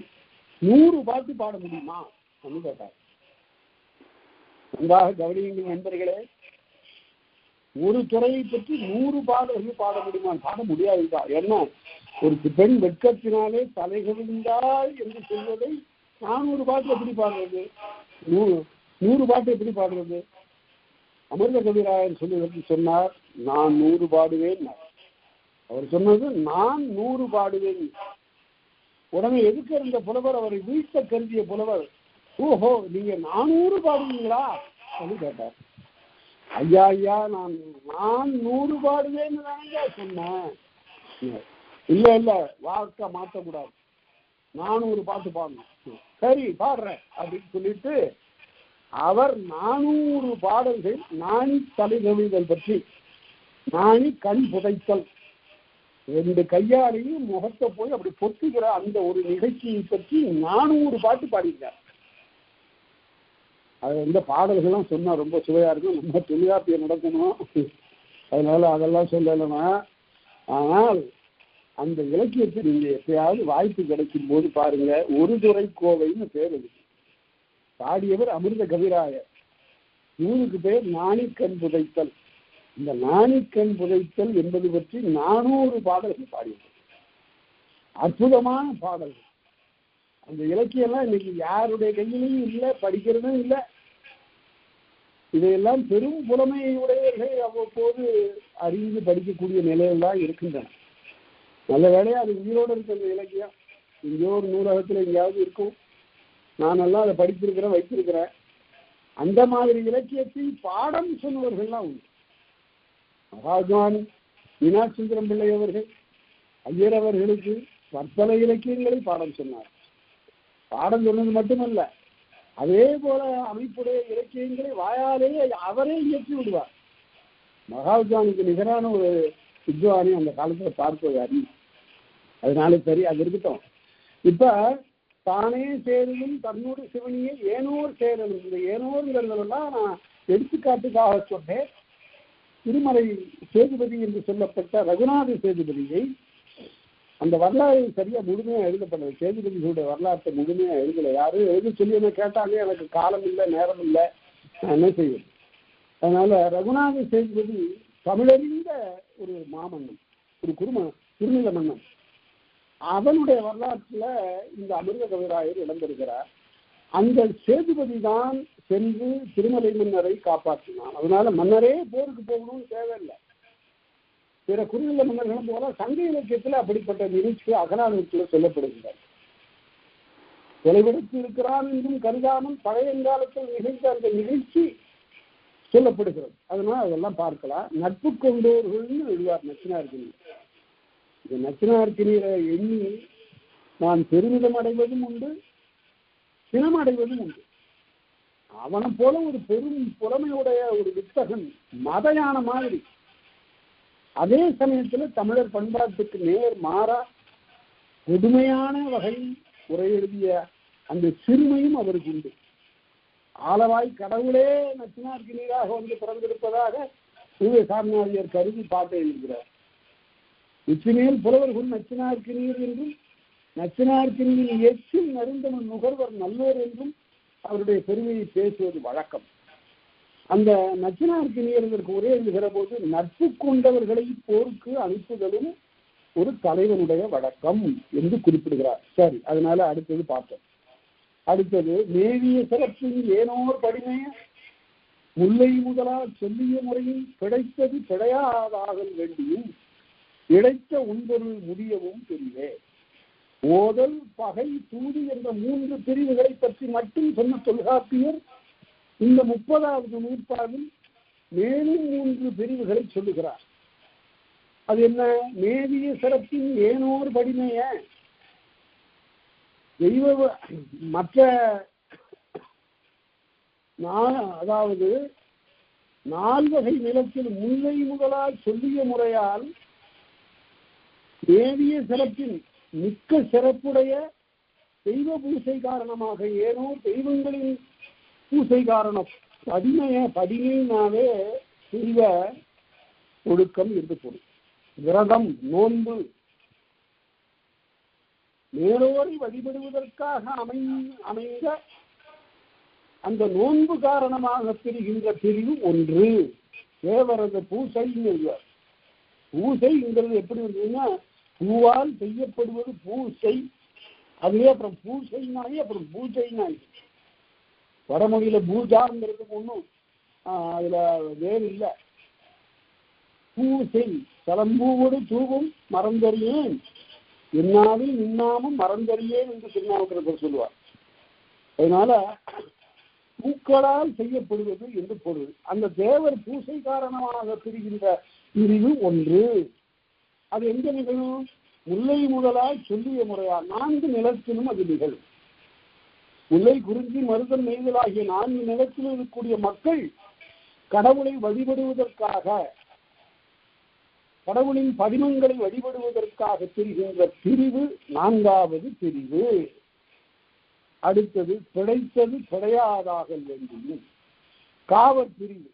100 பாட்டு பாட முடியுமா அப்படின்னு கேட்டார். நன்றாக கவனியுங்கள் நண்பர்களே, ஒரு துறையை பற்றி 100 பாடல்கள் பாட முடியுமா? பாட முடியாதுதான். என்ன, ஒரு பெண் வெட்கத்தினாலே தலைகவிழ்ந்தாள் என்று சொல்வதை 400 பாட்டு எப்படி பாடுறது? 100 பாட்டு எப்படி பாடுறது? அமிர்த கவிராயர் சொல்லுவதற்கு சொன்னார், நான் 100 பாடுவேன். அவர் சொன்னது நான் 100 பாடுவேன். உடனே எதுக்கு இருந்த புலவர், அவரை வீழ்த்த கருதிய புலவர், ஓஹோ நீங்க 400 பாடுவீங்களா அப்படின்னு கேட்டார். ஐயா ஐயா, நான் 100 பாடுவேன்னு தானே சொன்னேன். இல்ல இல்ல, வார்த்தை மாற்றக்கூடாது, 400 பாட்டு பாடணும். சரி பாடுறேன் அப்படின்னு சொல்லிட்டு அவர் 400 பாடல்கள் நாணி தலைகவிழ்தல் பற்றி, நாணி கண் புதைத்தல், 2 கையாலையும் முகத்தை போய் அப்படி பொத்துக்கிற அந்த ஒரு நிகழ்ச்சியை பற்றி 400 பாட்டு பாடியிருக்கார். அது இந்த பாடல்கள்லாம் சொன்னா ரொம்ப சுவையா இருக்கும். நம்ம தொல்காப்பியம் நடக்கணும், அதனால அதெல்லாம் சொல்லலைன்னா. ஆனால் அந்த இலக்கியத்தை நீங்க எப்பயாவது வாய்ப்பு கிடைக்கும் போது பாருங்க, ஒரு துறை கோவைன்னு பேர் இருக்கு. பாடியவர் அமிர்த கவிராயர். இவனுக்கு பேர் நாணிக்கண் புதைத்தல். இந்த நாணிக்கண் புதைத்தல் என்பது பற்றி 400 பாடல்கள் பாடியது. அற்புதமான பாடல்கள். அந்த இலக்கியம்லாம் இன்னைக்கு யாருடைய கையிலையும் இல்லை, படிக்கிறதும் இல்லை. இதையெல்லாம் பெரும் புலமையை உடையவர்கள் அவ்வப்போது அறிந்து படிக்கக்கூடிய நிலையெல்லாம் இருக்கின்றன. நல்ல வேலையா அது உயிரோடு இருக்க அந்த இலக்கியம் எங்கேயோ ஒரு நூலகத்தில் எங்கேயாவது இருக்கும். நானெல்லாம் அதை படித்திருக்கிறேன், வைத்திருக்கிறேன். அந்த மாதிரி இலக்கியத்தை பாடம் சொன்னவர்கள்லாம் உண்டு. மகாத்மானி மீனாட்சிசுந்தரம் பிள்ளை அவர்கள் ஐயர் அவர்களுக்கு பற்பல இலக்கியங்களை பாடம் சொன்னார். பாடம் சொன்னது மட்டுமல்ல, அதே போல அமைப்புடைய இலக்கியங்களை வாயாலேயே அவரே இயற்றி விடுவார். மகாத்மானிக்கு நிகரான ஒரு வித்வானி அந்த காலத்துல பார்ப்பது அறிவு. அதனால சரி, அது இருக்கட்டும். இப்ப தானே சேரலும் தன்னோடு சிவனியை ஏனோர் சேரலும், இந்த ஏனோருங்கிறதெல்லாம் நான் எடுத்துக்காட்டுக்காக சொன்னேன். திருமலை சேதுபதி என்று சொல்லப்பட்ட ரகுநாத சேதுபதியை அந்த வரலாறு சரியா முழுமையா எழுதப்பட்டது. சேதுபதிகளுடைய வரலாற்றை முழுமையா எழுதலை. யாரும் எழுத சொல்லி என்ன கேட்டாங்க, எனக்கு காலம் இல்லை, நேரம் இல்லை, நான் என்ன செய்வேன். அதனால ரகுநாத சேதுபதி தமிழறிந்த ஒரு மாமன்னன், ஒரு குறுநில மன்னன். அவனுடைய வரலாற்றுல இந்த அமிர்த கவிராயர் இடம்பெறுகிறார். அந்த சேதுபதி தான் சென்று திருமலை மன்னரை காப்பாற்றினான். அதனால மன்னரே போருக்கு போகணும்னு தேவையில்லை. பிற குறுநில மன்னர்களும் போல சங்க இலக்கியத்தில் அப்படிப்பட்ட நிகழ்ச்சி அகநானூற்றில் சொல்லப்படுகிறார். தொலைவிடத்து இருக்கிறான் என்றும் கருதாமல் பழையங்காலத்தில் நிகழ்ந்த அந்த நிகழ்ச்சி சொல்லப்படுகிறது. அதனால அதெல்லாம் பார்க்கலாம். நட்பு கொண்டோர்கள்னு எழுதுவார் நச்சினார்கினி. இந்த நச்சினார்கினியை எண்ணி நான் பெருமிதம் அடைவதும் உண்டு, சினம் அடைவதும் உண்டு. அவனை போல ஒரு பெரும் புலமையுடைய ஒரு வித்தகன், மதயான மாதிரி. அதே சமயத்துல தமிழர் பண்பாட்டுக்கு நேர் மாறா கொடுமையான வகையில் உரை எழுதிய அந்த சிறுமையும் அவருக்கு உண்டு. ஆளவாய் கடவுளே நச்சினார்கினியாக வந்து பிறந்திருப்பதாக சாமியார் கருதி பாட்டை எழுதுகிறார். உச்சிமேல் புலவர்கள் நச்சினார்கினியர் என்றும் நச்சினார்கினியின் எச்சில் நருந்தவன் நுகர்வர் நல்லோர் என்றும் அவருடைய பெருமையை பேசுவது வழக்கம். அந்த நச்சினார்கினியர்களுக்கு உரை எழுதுகிற போது நட்பு கொண்டவர்களை போருக்கு அனுப்புதலும் ஒரு தலைவனுடைய வழக்கம் என்று குறிப்பிடுகிறார். சரி, அதனால அடுத்தது பார்த்தோம். அடுத்தது மேவிய சிறப்பின் ஏனோர் படிமைய முல்லை முதலால் சொல்லிய முறையில் கிடைத்தது கிடையாதாகல் வேண்டியும் இழைத்த உண்பொருள் முடியவும் தெரியவே. ஓதல், பகை, தூது என்ற 3 பிரிவுகளை பற்றி மட்டும் சொன்ன தொல்காப்பியர் இந்த 30வது நூற்றாண்டில் மேலும் 3 பிரிவுகளை சொல்லுகிறார். அது என்ன? மேவிய சிறப்பின் ஏனோர் படிமைய, தெய்வ மற்ற அதாவது 4 வகை நிலத்தில் முல்லை முதலால் சொல்லிய முறையால் தேவிய சிறப்பின் மிக்க சிறப்புடைய தெய்வ பூசை காரணமாக, ஏனோ தெய்வங்களின் பூசை காரணம் படிமைனாவே தெய்வ ஒழுக்கம் என்று பொருள். விரதம், நோன்பு, மேலோரை வழிபடுவதற்காக அமைந்த அந்த நோன்பு காரணமாக பிரிகின்ற பிரிவு ஒன்று தேவரத பூசை. பூசைங்கிறது எப்படி வந்ததுன்னா, பூவால் செய்யப்படுவது பூசை. அதுவே அப்புறம் பூசைனாயே அப்புறம் பூஜைனாய். வடமொழியில பூஜாங்கிறதுக்கு ஒன்றும் அதுல வேறு இல்லை. பூசை தலம்பூவோடு தூவும் மறந்தறியேன் என்னாவில் நின்னாமும் மறந்தறியேன் என்று திருநாவுக்கரசர் சொல்லுவார். அதனால பூக்களால் செய்யப்படுவது என்று பொருள். அந்த தேவர் பூசை காரணமாக பிரிகின்ற பிரிவு ஒன்று. அது எங்க நிகழும்? முல்லை முதலால் சொல்லிய முறையால் 4 நிலத்திலும் அது நிகழும். முல்லை, குறிஞ்சி, மருதம், நெய்தல் ஆகிய 4 நிலத்தில் இருக்கக்கூடிய மக்கள் கடவுளை வழிபடுவதற்காக, கடவுளின் படிமங்களை வழிபடுவதற்காக பிரிகின்ற பிரிவு 4வது பிரிவு. அடுத்தது பிழைத்தது பிழையாதாகல் வேண்டியும் காவற் பிரிவு.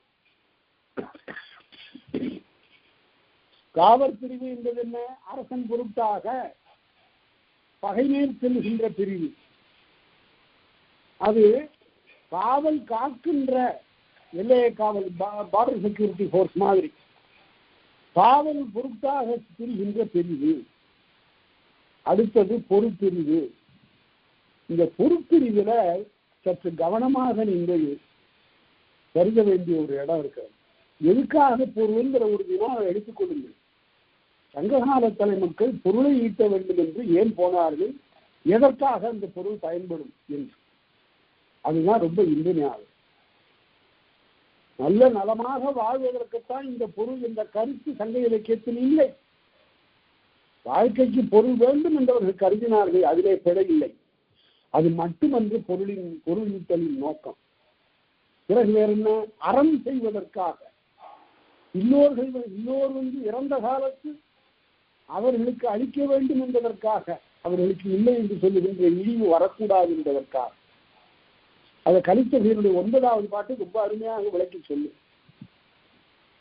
காவற் பிரிவு என்பது என்ன? அரசன் பொருட்டாக பகைமேல் செல்கின்ற பிரிவு. அது காவல் காக்கின்ற எல்லையை காவல், பார்டர் செக்யூரிட்டி போர்ஸ் மாதிரி காவல் பொருட்டாக பிரிகின்ற பிரிவு. அடுத்தது பொறுப்பிரிவு. இந்த பொறுப்பிரிவுல சற்று கவனமாக நீங்கள் கருத வேண்டிய ஒரு இடம் இருக்கிறது. எதுக்காக பொருள்ங்கிற ஒரு வினாவை எடுத்துக்கொள்ளுங்கள். சங்ககால தலைமக்கள் பொருளை ஈட்ட வேண்டும் என்று ஏன் போனார்கள், எதற்காக அந்த பொருள் பயன்படும் என்று. அதுதான் ரொம்ப இன்றியமையாதது. நல்ல நலமாக வாழ்வதற்குத்தான் இந்த பொருள் என்ற கருத்து சங்க இலக்கியத்தில் இல்லை. வாழ்க்கைக்கு பொருள் வேண்டும் என்றவர்கள் கருதினார்கள், அதிலே பிழை இல்லை. அது மட்டுமன்று பொருளீட்டலின் நோக்கம். பிறகு வேற என்ன? அறம் செய்வதற்காக. எல்லோர் இறந்த காலத்து அவர்களுக்கு அளிக்க வேண்டும் என்பதற்காக, அவர்களுக்கு இல்லை என்று சொல்லுகின்ற இழிவு வரக்கூடாது என்பதற்காக. அதை கலித்தவர்களுடைய 9வது பாட்டு ரொம்ப அருமையாக விளக்கி சொல்லு.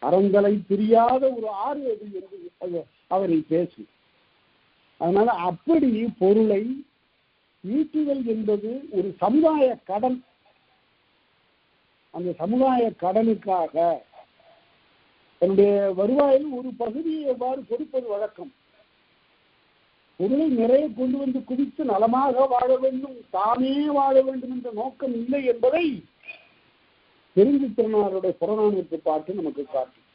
அறங்களை பிரியாத ஒரு ஆறு அது என்று அவரை பேசு. அதனால அப்படி பொருளை ஈட்டுதல் என்பது ஒரு சமுதாய கடன். அந்த சமுதாய கடனுக்காக தன்னுடைய வருவாயில் ஒரு பகுதியை எவ்வாறு கொடுப்பது வழக்கம். பொருளை நிறைய கொண்டு வந்து குவித்து நலமாக வாழ வேண்டும், தானே வாழ வேண்டும் என்ற நோக்கம் இல்லை என்பதை பெருஞ்சித்திரனாருடைய புறநானூற்று பாட்டு நமக்கு காட்டும்.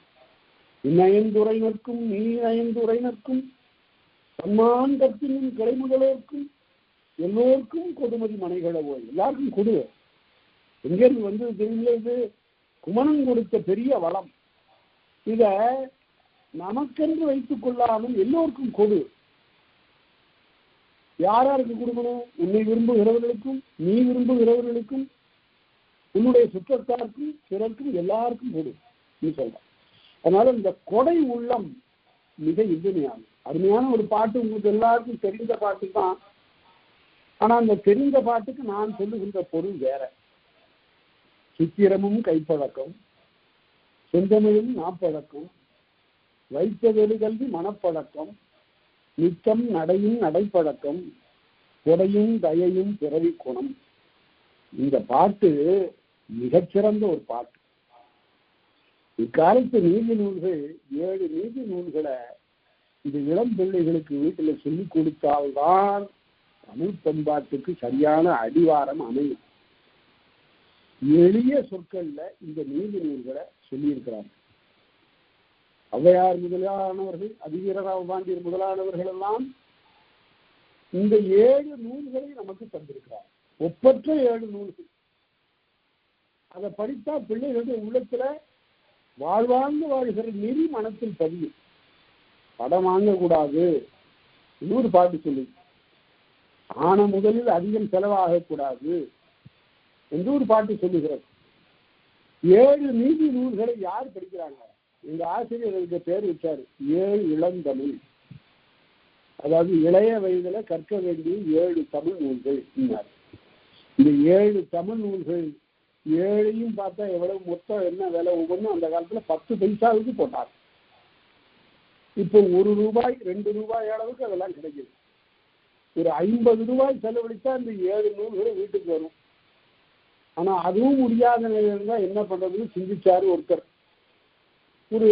இன்னயந்துரைனர்க்கும் நீ அயந்துரைனர்க்கும் சன்மான் கற்பின் கிளைமுதலோர்க்கும் எல்லோருக்கும் கொடுமதி மனைகளவோ. எல்லாருக்கும் கொடு. எங்கிருந்து வந்து தெரியல, இது குமணன் கொடுத்த பெரிய வளம். இத நமக்கென்று வைத்துக் கொள்ளாமல் எல்லோருக்கும் கொடு. யாராருக்கு கொடுக்கணும்? உன்னை விரும்புகிறவர்களுக்கும், நீ விரும்புகிறவர்களுக்கும், உன்னுடைய சுற்றத்தாருக்கும், பிறர்க்கும், எல்லாருக்கும் கொடு நீ சொல்ற. அதனால இந்த கொடை உள்ளம் மிக இனிமையானது. அருமையான ஒரு பாட்டு, உங்களுக்கு எல்லாருக்கும் தெரிந்த பாட்டு தான். ஆனா அந்த தெரிந்த பாட்டுக்கு நான் சொல்லுகின்ற பொருள் வேற. சித்திரமும் கைப்பழக்கம், செந்தமிழும் நாப்பழக்கம், வைத்ததொரு கல்வி மனப்பழக்கம், நித்தம் நடையும் நடைப்பழக்கம், கொடையும் தயையும் பிறவி குணம். இந்த பாட்டு மிகச்சிறந்த ஒரு பாட்டு. இக்காலத்து நீதி நூல்கள் 7 நீதி நூல்களை இந்த இளம் பிள்ளைகளுக்கு வீட்டில் சொல்லிக் கொடுத்தால்தான் தமிழ் பண்பாட்டுக்கு சரியான அடிவாரம் அமையும். எளிய சொற்கள்ல இந்த நீதி நூல்களை சொல்லியிருக்கிறார்கள். ஔவையார் முதலானவர்கள், அதிவீரராவ பாண்டியர் முதலானவர்கள் எல்லாம் இந்த 7 நூல்களை நமக்கு தந்திருக்கிறார். ஒப்பற்ற 7 நூல்கள். அதை படித்தா பிள்ளைகளுடைய உள்ளத்துல வாழ்வாழ்ந்து வாழ்கிற நெறி மனத்தில் பதியும். படம் வாங்கக்கூடாது, இன்னொரு பாட்டு சொல்லு. ஆன முதலில் அதிகம் செலவாகக்கூடாது என்று ஒரு பாட்டு சொல்லுகிறது. 7 நீதி நூல்களை யார் படிக்கிறாங்க? எங்க ஆசிரியர்களுக்கு பேர் வச்சாரு 7 இளந்தமிழ். அதாவது இளைய வயதுல கற்க வேண்டிய 7 தமிழ் நூல்கள். இந்த 7 தமிழ் நூல்கள் 7ஐயும் பார்த்தா எவ்வளவு மொத்தம் என்ன விலை? ஒவ்வொன்றும் அந்த காலத்துல 10 பைசாவுக்கு போட்டார். இப்போ 1 ரூபாய் 2 ரூபாய் அளவுக்கு அதெல்லாம் கிடைக்குது. ஒரு 50 ரூபாய் செலவழித்தா இந்த 7 நூல்களை வீட்டுக்கு வரும். ஆனா அதுவும் முடியாத நிலையில என்ன பண்றதுன்னு சிந்திச்சாரு ஒருத்தர். ஒரு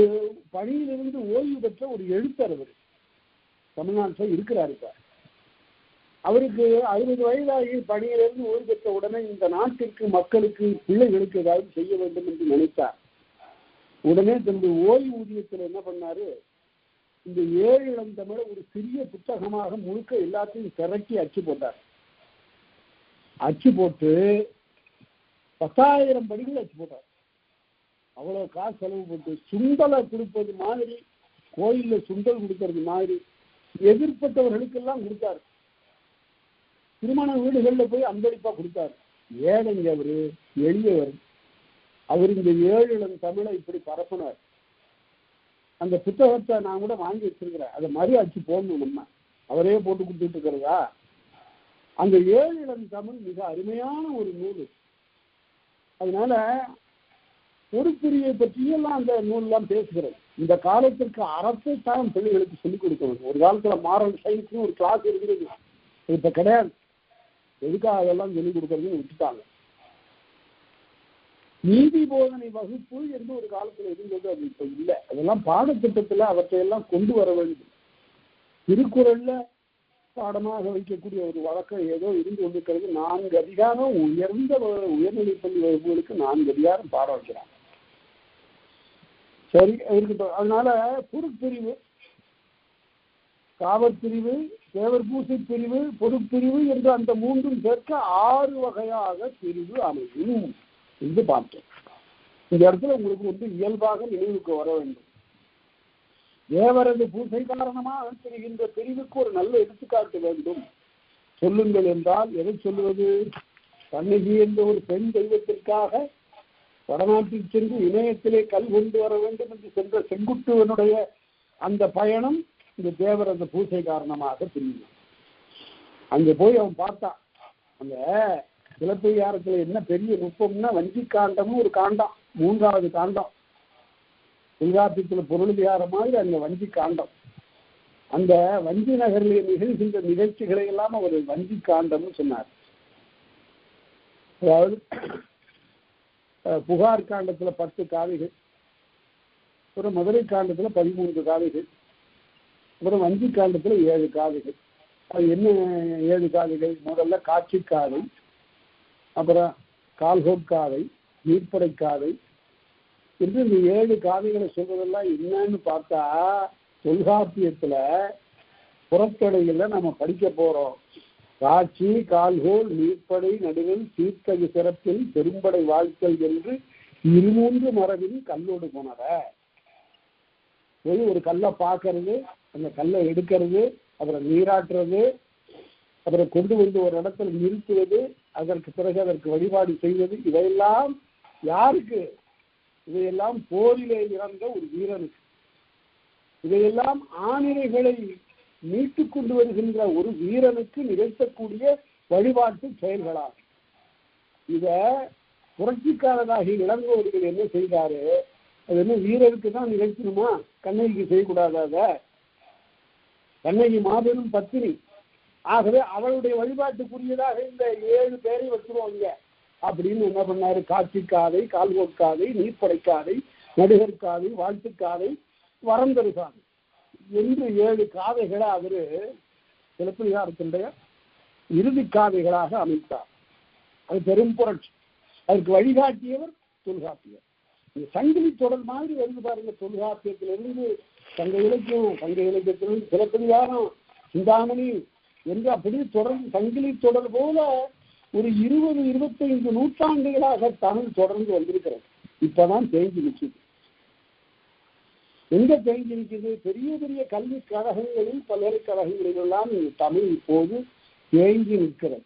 பணியிலிருந்து ஓய்வு பெற்ற ஒரு எழுத்தர், அவர் தமிழ்நாட்டில் இருக்கிறார். இப்ப அவருக்கு 60 வயதாகி பணியிலிருந்து ஓய்வு பெற்ற உடனே இந்த நாட்டிற்கு, மக்களுக்கு, பிள்ளைகளுக்கு ஏதாவது செய்ய வேண்டும் என்று நினைத்தார். உடனே தன்னுடைய ஓய்வூதியத்தில் என்ன பண்ணாரு, இந்த 7 இளந்தமிழை ஒரு சிறிய புத்தகமாக முழுக்க எல்லாத்தையும் திரட்டி அச்சு போட்டார். அச்சு போட்டு 10,000 படிகள் அச்சு போட்டார். அவ்வளவு காசு செலவு போட்டு சுண்டலை கொடுப்பது மாதிரி, கோயில்ல சுண்டல் கொடுக்கறது மாதிரி எதிர்ப்பட்டவர்களுக்கெல்லாம் கொடுத்தாரு. திருமண வீடுகள்ல போய் அன்பளிப்பா கொடுத்தாரு. ஏழைங்க அவரு, எளியவர். அவர் இந்த 7 இளந்தமிழை இப்படி பரப்பினார். அந்த புத்தகத்தை நான் கூட வாங்கி வச்சிருக்கிறேன். அதை மறு அச்சு போடணும். நம்ம அவரே போட்டு கொடுத்துட்டு இருக்கிறதா? அந்த 7 இளந்தமிழ் மிக அருமையான ஒரு நூல். அதனால பொறுப்பிரியை பற்றியெல்லாம் அந்த நூல்லாம் பேசுகிறது. இந்த காலத்திற்கு அறத்தை தான் பிள்ளைகளுக்கு சொல்லிக் கொடுக்கணும். ஒரு காலத்துல மாரல் சயின்ஸ்னு ஒரு கிளாஸ் இருக்கிறது, இப்ப கிடையாது. எதுக்காக அதெல்லாம் சொல்லிக் கொடுக்கறதுன்னு விட்டுட்டாங்க. நீதி போதனை வகுப்பு என்று ஒரு காலத்துல இருந்தது, அது இப்ப இல்லை. அதெல்லாம் பாடத்திட்டத்துல அவற்றையெல்லாம் கொண்டு வர வேண்டும். திருக்குறள்ல பாடமாக வைக்கக்கூடிய ஒரு வழக்கம் ஏதோ இருந்து கொண்டிருக்கிறது. 4 அதிகாரம் உயர்ந்த உயர்நிலைப்பள்ளி வகுப்புகளுக்கு 4 அதிகாரம் பாடம் வைக்கிறாங்க. சரி இருக்கட்டும். அதனால பொறுப்பிரிவு, காவற்பிரிவு, தேவர் பூசை பிரிவு, பொறுப்பிரிவு என்று அந்த 3ம் சேர்க்க 6 வகையாக பிரிவு அமையும் என்று பார்த்தோம். இந்த இடத்துல உங்களுக்கு இயல்பாக நினைவுக்கு வர வேண்டும். தேவரது பூசை காரணமாக தெரிகின்ற பிரிவுக்கு ஒரு நல்ல எடுத்துக்காட்டு வேண்டும். சொல்லுங்கள் என்றால் எதை சொல்லுவது? கண்ணகி என்ற ஒரு பெண் தெய்வத்திற்காக வடநாட்டில் சென்று இணையத்திலே கல் கொண்டு வர வேண்டும் என்று சென்ற செங்குட்டுவனுடைய அந்த பயணம் இந்த தேவரது பூசை காரணமாக பிரிவு. அங்கே போய் அவன் பார்த்தான். அந்த சிலப்பதிகாரத்தில் என்ன பெரிய நுட்பம்னா, வஞ்சி காண்டம்னு ஒரு காண்டம், 3வது காண்டம். தொல்காப்பியத்தில் பொருளிகாரம் மாதிரி அந்த வஞ்சி காண்டம். அந்த வஞ்சி நகரில் நிகழ்கின்ற நிகழ்ச்சிகளை எல்லாம் அவர் வஞ்சி காண்டம்னு சொன்னார். அதாவது புகார் காண்டத்துல 10 காவிகள், அப்புறம் மதுரை காண்டத்துல 13 காவிகள், அப்புறம் வஞ்சி காண்டத்துல 7 காவிகள். அது என்ன 7 காவிகள்? முதல்ல காட்சி காதை, அப்புறம் கால்கோட்காதை, நீர்ப்படை காதை என்று இந்த 7 காதைகளை சொல்றதெல்லாம் என்னன்னு பார்த்தா, தொல்காப்பியத்துல புறத்தடையில நம்ம படிக்க போறோம். காட்சி, கால்கோல், நீர்ப்படை, நடுவில், சீர்த்தகு சிறப்பில், பெரும்படை வாழ்த்தல் என்று 3 மரபில் கல்லோடு போனத. போய் ஒரு கல்லை பார்க்கறது, அந்த கல்லை எடுக்கிறது, அப்புறம் நீராட்டுறது, அப்புறம் கொண்டு வந்து ஒரு இடத்துல நிறுத்துவது, அதற்கு பிறகு அதற்கு வழிபாடு செய்வது, இதையெல்லாம் யாருக்கு? இதையெல்லாம் போரிலே இறந்த ஒரு வீரனுக்கு. இதையெல்லாம் ஆணிரைகளை மீட்டு கொண்டு வருகின்ற ஒரு வீரனுக்கு நிகழ்த்தக்கூடிய வழிபாட்டு செயல்களாகும். இத புரட்சிக்காரராகி இளங்கோவர்கள் என்ன செய்தாரு? அது என்ன வீரருக்கு தான் நிகழ்த்தணுமா? கண்ணகிக்கு செய்யக்கூடாத? கண்ணகி மாபெரும் பத்தினி. ஆகவே அவளுடைய வழிபாட்டுக்குரியதாக இந்த 7 பேரை வச்சுருவாங்க அப்படின்னு என்ன பண்ணாரு? காட்சிக்காதை, கால்கோட்காதை, நீர்ப்படைக்காதை, நடுகற்காதை, வாழ்த்துக்காதை, வரந்தருகாதை என்று 7 காதைகளை அவரு சிலப்பதிகாரத்தினுடைய இறுதி காதைகளாக அமைத்தார். அது பெரும் புரட்சி. அதற்கு வழிகாட்டியவர் தொல்காப்பியர். சங்கிலி தொடர் மாதிரி வருது பாருங்க. தொல்காப்பியத்திலிருந்து சங்க இலக்கியம், சங்க இலக்கியத்திலிருந்து சிலப்பதிகாரம், சிந்தாமணி என்று அப்படியே தொடர்ந்து சங்கிலி தொடர் போல ஒரு 20-25 நூற்றாண்டுகளாக தமிழ் தொடர்ந்து வந்திருக்கிறது. இப்பதான் தேங்கி நிற்குது. எங்க தேங்கி நிற்குது? பெரிய பெரிய கல்வி கழகங்களில், பல்கலைக்கழகங்களிலெல்லாம் தமிழ் இப்போது தேங்கி நிற்கிறது.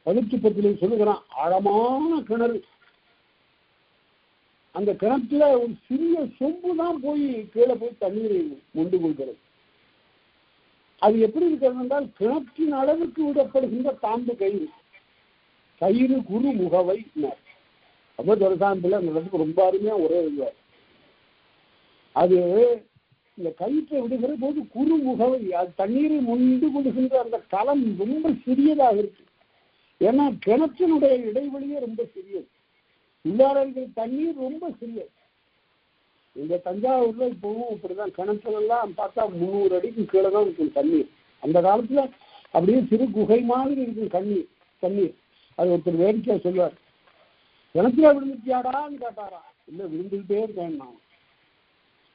11 சொல்லுகிறான், ஆழமான கிணறு. அந்த கிணத்துல ஒரு சிறிய சொம்பு தான் போய் கீழே போய் தண்ணீரை கொண்டு கொள்கிறது. அது எப்படி இருக்கிறது என்றால், கிணற்றின் அளவுக்கு விடப்படுகின்ற தாம்பு கயிறு, கயிறு குறு முகவை. ரொம்ப தொலைசாம்பில் அந்த இடத்துக்கு ரொம்ப அருமையா ஒரே இல்லை. அது இந்த கயிற்றை விடுகிற போது குறு முகவை, அது தண்ணீரை முண்டு கொள்கின்ற அந்த களம் ரொம்ப சிறியதாக இருக்கு. ஏன்னா கிணற்றினுடைய இடைவெளியே ரொம்ப சிறியது. உள்ளார இருக்கிற தண்ணீர் ரொம்ப சிறியது. இந்த தஞ்சாவூர்ல இப்பவும் இப்படிதான். கிணற்றுலாம் பார்த்தா 300 அடிக்கு கீழே தான் இருக்கும் தண்ணீர். அந்த காலத்துல அப்படியே சிறு குகை மாதிரி இருக்கும் தண்ணீர். அது ஒருத்தர் வேடிக்கையா சொல்லுவார், கிணத்துல விழுந்துட்டியாடான்னு கேட்டாரா? இல்லை, விழுந்துகிட்டே இருக்கேன் நான்.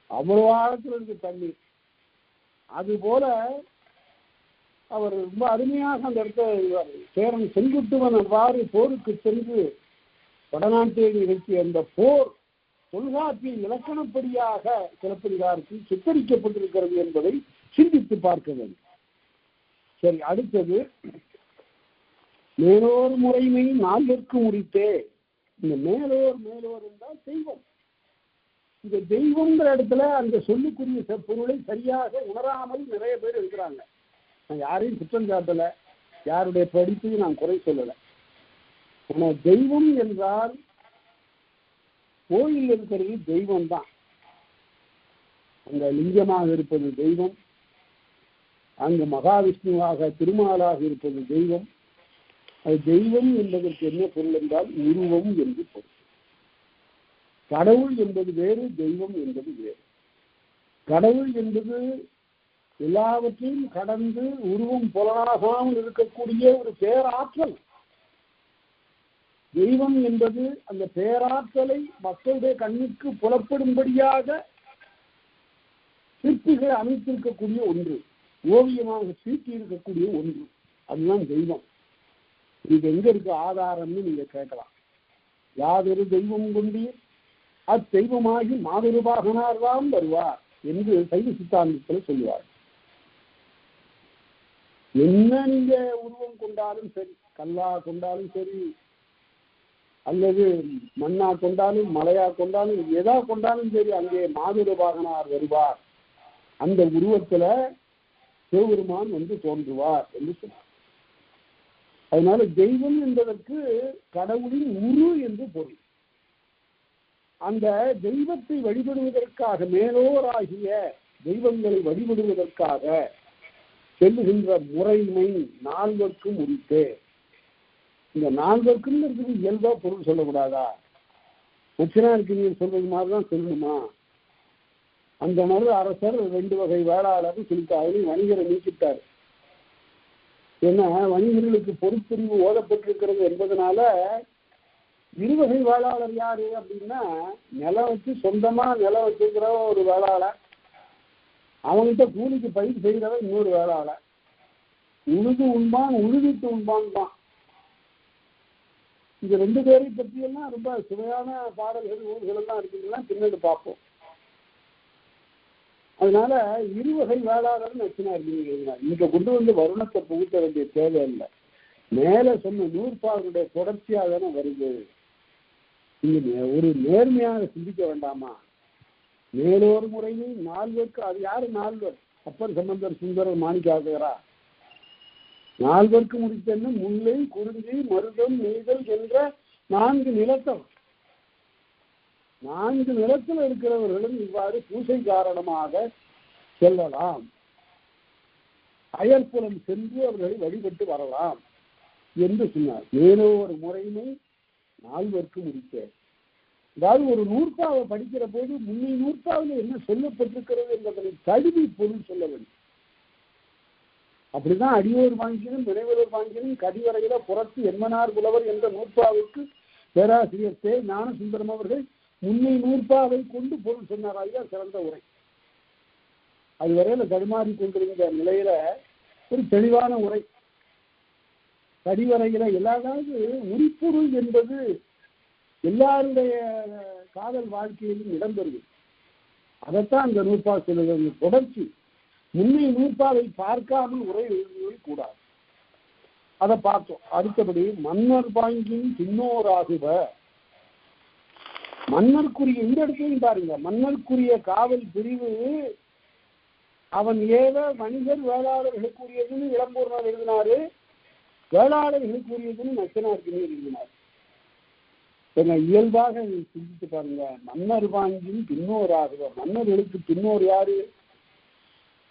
அவ்வளவு ஆழத்துல இருக்கு தண்ணீர். அது போல அவர் ரொம்ப அருமையாக அந்த இடத்த சேரன் செங்குட்டுவன் அவ்வாறு போருக்கு சென்று வடநாட்டை நிகழ்த்திய அந்த போர் தொல்காப்பிய இலக்கணப்படியாக சிலப்பதிகாரத்தில் சித்தரிக்கப்பட்டிருக்கிறது என்பதை சிந்தித்து பார்க்க வேண்டும். சரி, அடுத்தது மேலோர் முறைமை நால்வர்க்கு உரித்தே. இந்த மேலோர் என்றால் தெய்வம். இந்த தெய்வங்கிற இடத்துல அந்த சொல்லுக்குரிய பொருளை சரியாக உணராமல் நிறைய பேர் இருக்கிறாங்க. நான் யாரையும் குற்றம் சாட்டல, யாருடைய படிப்பையும் நான் குறை சொல்லலை. ஆனால் தெய்வம் என்றால் கோயில் இருக்கிறது தெய்வம் தான். அங்க லிங்கமாக இருப்பது தெய்வம், அங்கு மகாவிஷ்ணுவாக திருமாலாக இருப்பது தெய்வம். அது தெய்வம் என்பதற்கு என்ன பொருள் என்றால் உருவம் என்று பொருள். கடவுள் என்பது வேறு, தெய்வம் என்பது வேறு. கடவுள் என்பது எல்லாவற்றையும் கடந்து உருவம் புலனாகாமல் இருக்கக்கூடிய ஒரு பேராற்றல். தெய்வம் என்பது அந்த பேராற்றலை மக்களுடைய கண்ணுக்கு புலப்படும்படியாக சிற்பிகளை அமைத்திருக்கக்கூடிய ஒன்று, ஓவியமாக தீட்டி இருக்கக்கூடிய ஒன்று. அதுதான் தெய்வம். இது எங்க இருக்கு ஆதாரம்னு நீங்க கேட்கலாம். யாதொரு தெய்வம் கொண்டீர் அத்தெய்வமாகி மாதுருபாகனார்தான் வருவார் என்று சைவ சித்தாந்தத்தில் சொல்லுவார். என்ன நீங்க உருவம் கொண்டாலும் சரி, கல்லா கொண்டாலும் சரி, அல்லது மண்ணா கொண்டாலும் மலையா கொண்டாலும் எதா கொண்டாலும் சரி, அங்கே மாதுருபாகனார் வருவார், அந்த உருவத்துல சிவபெருமான் வந்து தோன்றுவார் என்று சொன்னார். அதனால தெய்வம் என்பதற்கு கடவுளின் உரு என்று பொருள். அந்த தெய்வத்தை வழிபடுவதற்காக, மேலோராகிய தெய்வங்களை வழிபடுவதற்காக செல்லுகின்ற முறைமை நால்வர்க்கும் உரித்தே. இந்த நால்வர்க்கும் இருக்குது இயல்பா பொருள் சொல்லக்கூடாதா? நச்சினாருக்கு நீர் சொல்றது மாதிரிதான் சொல்லணுமா? அந்த மாதிரி அரசர் 2 வகை வேளாளர் சொல்லிட்டாரு, வணிகரை நீக்கிட்டார். ஏன்னா வணிகர்களுக்கு பொறுப்பிரிவு ஓதப்பட்டிருக்கிறது என்பதனால 2 வகை வேளாளர் யாரு அப்படின்னா, நிலம் வச்சு சொந்தமா நிலம் வச்சிருக்கிற ஒரு வேளாளர், அவன்கிட்ட கூலிக்கு பயிர் செய்கிறவன் இன்னொரு வேளாளர். உழுது உண்பான் உழுதித்து உண்பான் தான். இந்த 2 பேரை பற்றியெல்லாம் ரொம்ப சுவையான பாடல்கள் நூல்கள் எல்லாம் இருக்குதுன்னா பின்னாடி பார்ப்போம். அதனால 2 வகை வேளாளர் நச்சினார். இங்க கொண்டு வந்து வருணத்தை புகுத்த வேண்டிய தேவை இல்லை. மேல சொன்ன நூற்பாவுடைய தொடர்ச்சியாக தானே வருது. இங்க ஒரு நேர்மையாக சிந்திக்க வேண்டாமா? மேலோர் முறையில் 4 அது யாரு 4? அப்பர் சம்பந்தர் சுந்தரர் மாணிக்காதரா? 4 முடித்தன்னு முல்லை குறிஞ்சி மருதம் நெய்தல் என்ற 4 நிலத்தம். 4 நிலத்தில் இருக்கிறவர்களும் இவ்வாறு பூசை காரணமாக செல்லலாம், அயற்புலம் சென்று அவர்களை வழிபட்டு வரலாம் என்று சொன்னார். மேலோர் முறைமை 4 முடித்தேன். அதாவது ஒரு நூற்பாவை படிக்கிற போது முன்னே நூற்பாவில் என்ன சொல்லப்பட்டிருக்கிறது என்பதனை தழுவி பொருள் சொல்ல வேண்டும். அப்படிதான் அடியோர் வாங்கினும் விரைவலர் வாங்கினும் கடிவரையில புறத்து என்மனார் புலவர் என்ற நூற்பாவுக்கு பேராசிரியர் தே ஞானசுந்தரம் அவர்கள் முன்னே நூற்பாவை கொண்டு பொருள் சொன்னார். அதுதான் சிறந்த உரை. அதுவரையில தடுமாறி கொண்டிருந்த நிலையில ஒரு தெளிவான உரை. கடிவரையில எல்லாதாவது உரிப்பொருள் என்பது எல்லாருடைய காதல் வாழ்க்கையிலும் இடம்பெறுது. அதைத்தான் அந்த நூற்பா சொல்லுவது. தொடர்ச்சி முன்னே நூற்பாவை பார்க்காமல் உரை எழுதுவது கூடாது. அதை பார்த்தோம். அடுத்தபடி மன்னர் பாங்கின் பின்னோராகுவ. மன்னருக்குரிய இந்த இடத்தையும் பாருங்க, மன்னருக்குரிய காவல் பிரிவு அவன் ஏவ வணிகர் வேளாளர்களுக்குரியதுன்னு இளம்பூர்ணர் எழுதினாரு, வேளாளர்களுக்குரியதுன்னு நச்சனாருக்கு நீர் எழுதினார். இயல்பாக சிந்தித்து பாருங்க. மன்னர் வாங்கின் பின்னோராகுவ. மன்னர்களுக்கு பின்னோர் யாரு?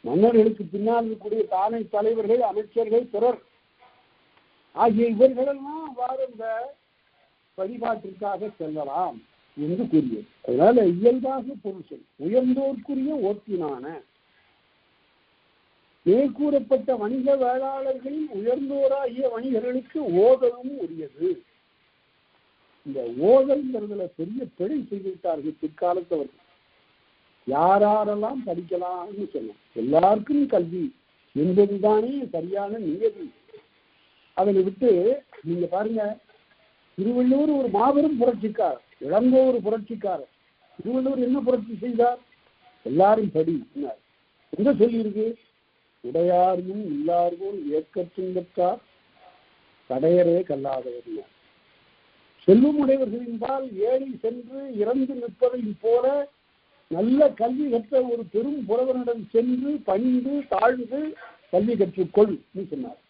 மன்னர்களுக்கு பின்னால் இருக்கக்கூடிய தானை தலைவர்கள், அமைச்சர்கள், பிறர் ஆகிய இவர்களெல்லாம் அவ்வாறு இந்த வழிபாட்டிற்காக செல்லலாம் என்று கூறியது. அதனால இயல்பாக பொருள் சொல். உயர்ந்தோர்க்குரிய ஓட்டினான. மேற்கூறப்பட்ட வணிக வேளாளர்களில் உயர்ந்தோராகிய வணிகர்களுக்கு ஓதலும் உரியது. இந்த ஓதல்ங்கிறதுல பெரிய பிழை செய்துவிட்டார்கள் பிற்காலத்தவர்கள். யாரெல்லாம் படிக்கலாம்னு சொன்னோம். எல்லாருக்கும் கல்வி என்பதுதானே சரியான நியதி. அதனை விட்டு நீங்க பாருங்க, திருவள்ளுவர் ஒரு மாபெரும் புரட்சிக்காரர், இளங்கோ ஒரு புரட்சிக்காரர். திருவள்ளுவர் என்ன புரட்சி செய்தார்? எல்லாரும் படி என்ன சொல்லியிருக்கு? உடையாரும் இல்லார்வும் ஏற்கற்றும் பெற்றார் கடையரே கல்லாதவர். செல்வம் உடையவர்களின்பால் ஏறி சென்று இறந்து நிற்பதை போல நல்ல கல்வி கற்ற ஒரு பெரும் புலவனிடம் சென்று பணிந்து தாழ்ந்து கல்வி கற்றுக்கொள் சொன்னார்.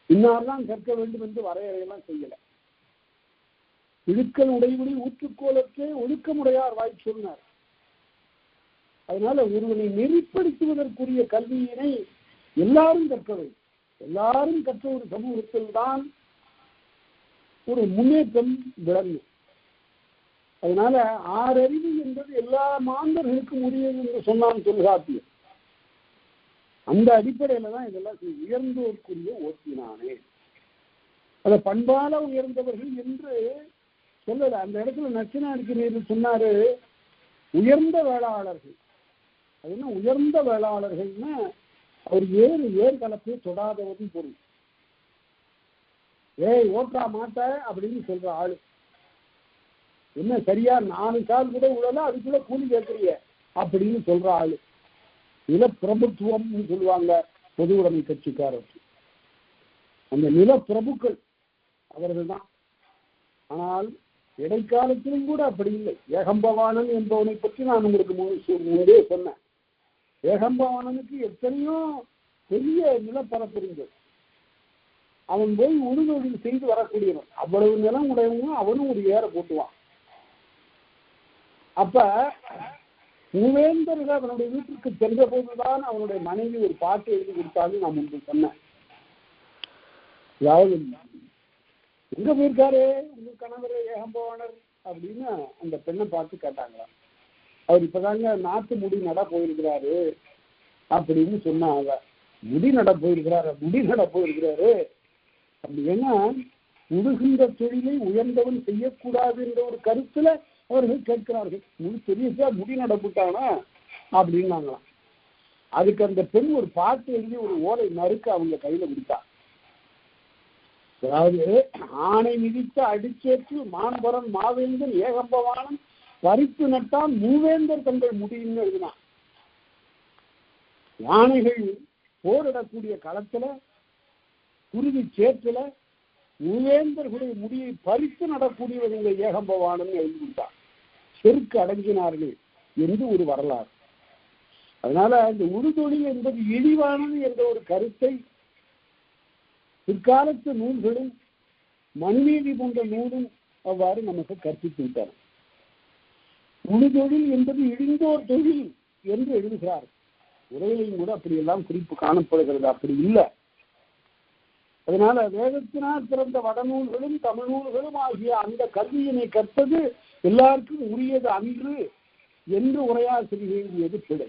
இன்னார்தான் கற்க வேண்டும் என்று வரையறையெல்லாம் செய்யல. இழுக்கல் உடையபடி ஊற்றுக்கோலத்தே ஒழுக்கமுடையார் வாய் சொன்னார். அதனால ஒருவனை நெறிப்படுத்துவதற்குரிய கல்வியினை எல்லாரும் கற்க வேண்டும். எல்லாரும் கற்ற ஒரு சமூகத்தில் தான் ஒரு முன்னேற்றம் விளங்கும். அதனால 6 அறிவு என்பது எல்லா மாந்தர்களுக்கும் உரியது என்று சொன்னான் தொல்காப்பியம். அந்த அடிப்படையில தான் இதெல்லாம் உயர்ந்தோர்க்குரிய ஓட்டினானே. அத பண்பால உயர்ந்தவர்கள் என்று சொல்லல. அந்த இடத்துல நச்சினாருக்கு சொன்னாரு உயர்ந்த வேளாளர்கள். அது என்ன உயர்ந்த வேளாளர்கள்னா அவர் ஏற்கலப்பே தொடாதவரும் பொருள். ஓட்டா மாட்ட அப்படின்னு சொல்ற ஆளு. என்ன சரியா 4 கால் கூட விடல, அதுக்குள்ள கூலி கேட்கறிய அப்படின்னு சொல்ற ஆளு. நிலப்பிரபுத்துவம் சொல்லுவாங்க பொது உடைமை கட்சிக்காரர். அந்த நிலப்பிரபுக்கள் அவர்கள் தான். ஆனால் இடைக்காலத்திலும் கூட அப்படி இல்லை. ஏகம்பவாணன் என்பவனை பற்றி நான் உங்களுக்கு முன்பே சொன்னேன். ஏகம்பவாணனுக்கு எத்தனையோ பெரிய நிலப்பரப்பு இருந்தது. அவன் போய் உழுதொழில் செய்து வரக்கூடியவன். அவ்வளவு நிலம் உடையவங்க அவனும் ஒரு ஏற போட்டுவான். அப்ப மூவேந்தர்கள் அவனுடைய வீட்டிற்கு சென்ற போதுதான் அவனுடைய மனைவி ஒரு பாட்டு எழுதி கொடுத்தாலும் நான் முன்பு சொன்னேன். அதாவது எங்க போயிருக்காரு உங்க கணவர் ஏகம்பவாணர் அப்படின்னு அந்த பெண்ணை பார்த்து கேட்டாங்களா. அவர் இப்பதாங்க நாட்டு முடி நட போயிருக்கிறாரு அப்படின்னு சொன்னாங்க. முடி நட போயிருக்கிறாரு அப்படின்னா உடுகின்ற தொழிலை உயர்ந்தவன் செய்யக்கூடாது என்ற ஒரு கருத்துல அவர்கள் கேட்கிறார்கள். பெரியசா முடி நடப்புட்டானா அப்படின்னாங்களாம். அதுக்கு அந்த பெண் ஒரு பாட்டு எழுதி ஒரு ஓலை நறுக்க அவங்க கையில கொடுத்தா. அதாவது ஆணை மிதித்த அடிச்சேற்று மான்பரன் மாவேந்தன் ஏகம்பவானன் பறித்து நட்டால் மூவேந்தர் தங்கள் முடியும்னு எழுதினான். யானைகள் போரிடக்கூடிய களத்துல குருவி சேற்றுல மூவேந்தர்களுடைய முடியை பறித்து நடக்கூடியவர் இந்த ஏகம்பவானன் எழுதி கொடுத்தார். செருக்கு அடங்கினார்கள் என்று ஒரு வரலாறு. அதனால இந்த உறுதொழில் என்பது இழிவானது என்ற ஒரு கருத்தை பிற்காலத்து நூல்களும் மனுநீதி போன்ற நூலும் அவ்வாறு நமக்கு கற்பித்து விட்டார். உழுதொழில் என்பது இழிந்தோர் தொழில் என்று எழுதுகிறார். உரையிலையும் கூட அப்படியெல்லாம் குறிப்பு காணப்படுகிறது. அப்படி இல்லை. அதனால வேதத்தினால் பிறந்த வடநூல்களும் தமிழ் நூல்களும் ஆகிய அந்த கல்வியினை கற்பது எல்லாருக்கும் உரியது அன்று என்று உரையாசிரியர் எழுதியது பிழை.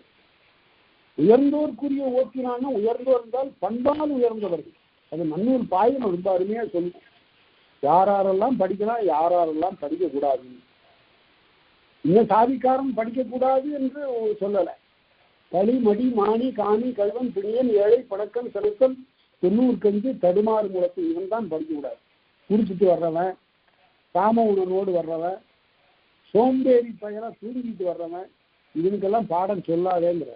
உயர்ந்தோர்க்குரிய ஓக்கினான உயர்ந்தோர் என்றால் பண்பால் உயர்ந்தவர்கள். அது மண்ணூர் பாயம் ரொம்ப அருமையா சொல்லும். யாரெல்லாம் படிக்கலாம், யாரெல்லாம் படிக்கக்கூடாது. இன்னும் சாதிக்காரன் படிக்கக்கூடாது என்று சொல்லலை. களி மடி மாணி காணி கல்வன் பிணியன் ஏழை பழக்கம் செலுத்தம் 90 கஞ்சு தடுமாறு முழத்து இவன் தான் படிக்கக்கூடாது. குடிச்சிட்டு வர்றவன், காம உணர்வோடு வர்றவன், சோம்பேறி பயலா தூங்கிட்டு வர்றவன், இவனுக்கெல்லாம் பாடம் சொல்லாதேங்கிற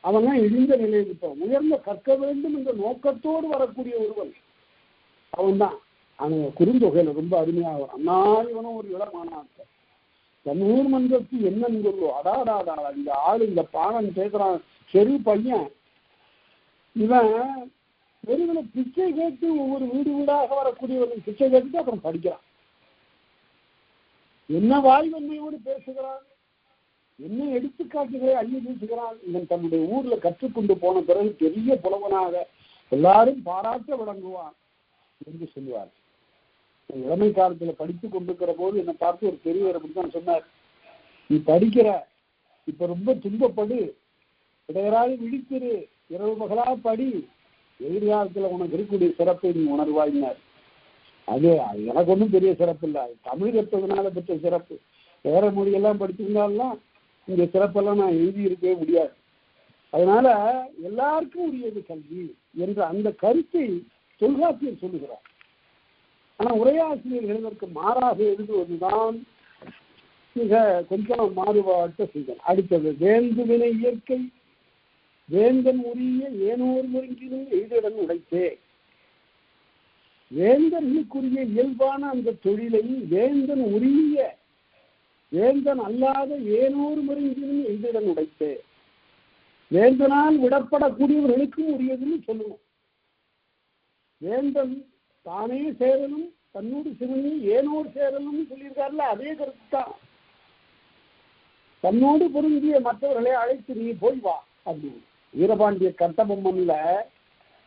அவன் தான் இழிந்த நிலையில் இருப்பான். உயர்ந்த கற்க வேண்டும் என்ற நோக்கத்தோடு வரக்கூடிய ஒருவன் அவன் தான். அவன் குறுந்தொகையில ரொம்ப அருமையாக அண்ணாதிவனும் ஒரு இளமானாக்க தன் ஊர் மன்றத்து என்னன்னு சொல்லுவோம். அடாடாடா இந்த ஆள் இந்த பாடம் கேட்கிறான், செரு பையன் இவன் வெறுவனை பிச்சை கேட்டு ஒவ்வொரு வீடு வீடாக வரக்கூடியவர்கள் பிச்சை கேட்டு அப்புறம் படிக்கிறான். என்ன வாய்வன்மையோடு பேசுகிறான், என்ன எடுத்துக்காட்டுகளை அள்ளி வீசுகிறான். இவன் தன்னுடைய ஊர்ல கற்றுக்கொண்டு போன பிறகு பெரிய புலவனாக எல்லாரும் பாராட்ட விளங்குவான் என்று சொல்லுவார். இளமை காலத்துல படித்துக் கொண்டிருக்கிற போது என்னை பார்த்து ஒரு பெரியவர் அப்படித்தான் சொன்னார். நீ படிக்கிற இப்ப ரொம்ப துன்பப்படு, இடையராக விழித்திரு, இரவு பகலா படி, எதிர்காலத்துல உனக்கு இருக்கக்கூடிய சிறப்பை நீ உணர்வாயினார். அது எனக்கு ஒன்றும் பெரிய சிறப்பு இல்லை. தமிழ் கற்பதனால பெற்ற சிறப்பு. வேற மொழியெல்லாம் படிச்சிருந்தாலும் இந்த சிறப்பெல்லாம் நான் எழுதியிருக்கவே முடியாது. அதனால எல்லாருக்கும் உரியது கல்வி என்ற அந்த கருத்தை தொல்காப்பியர் சொல்லுகிறார். ஆனா உரையாசிரியர்கள் இதற்கு மாறாக எழுதுவதுதான் மிக கொஞ்சம் மாறுபாட்ட செய்தல். அடுத்தது வேந்துவினை இயற்கை வேந்தன் உரிய ஏனோர் முருங்கினும் எய்திடன் உடைத்தே. வேந்தர்களுக்குரிய இயல்பான அந்த தொழிலை வேந்தன் உரிய வேந்தன் அல்லாத ஏனோர் முருங்கினும் எய்திடன் உடைத்தே. வேந்தனால் விடப்படக்கூடியவர்களுக்கும் உரியதுன்னு சொல்லணும். வேந்தன் தானே சேரலும் தன்னோடு சிவனி ஏனோர் சேரலும் சொல்லியிருக்காருல, அதே கருத்து தான். தன்னோடு பொருந்திய மற்றவர்களை அழைத்து நீ போய் வா அப்படின்னு வீரபாண்டிய கட்டபொம்மன்ல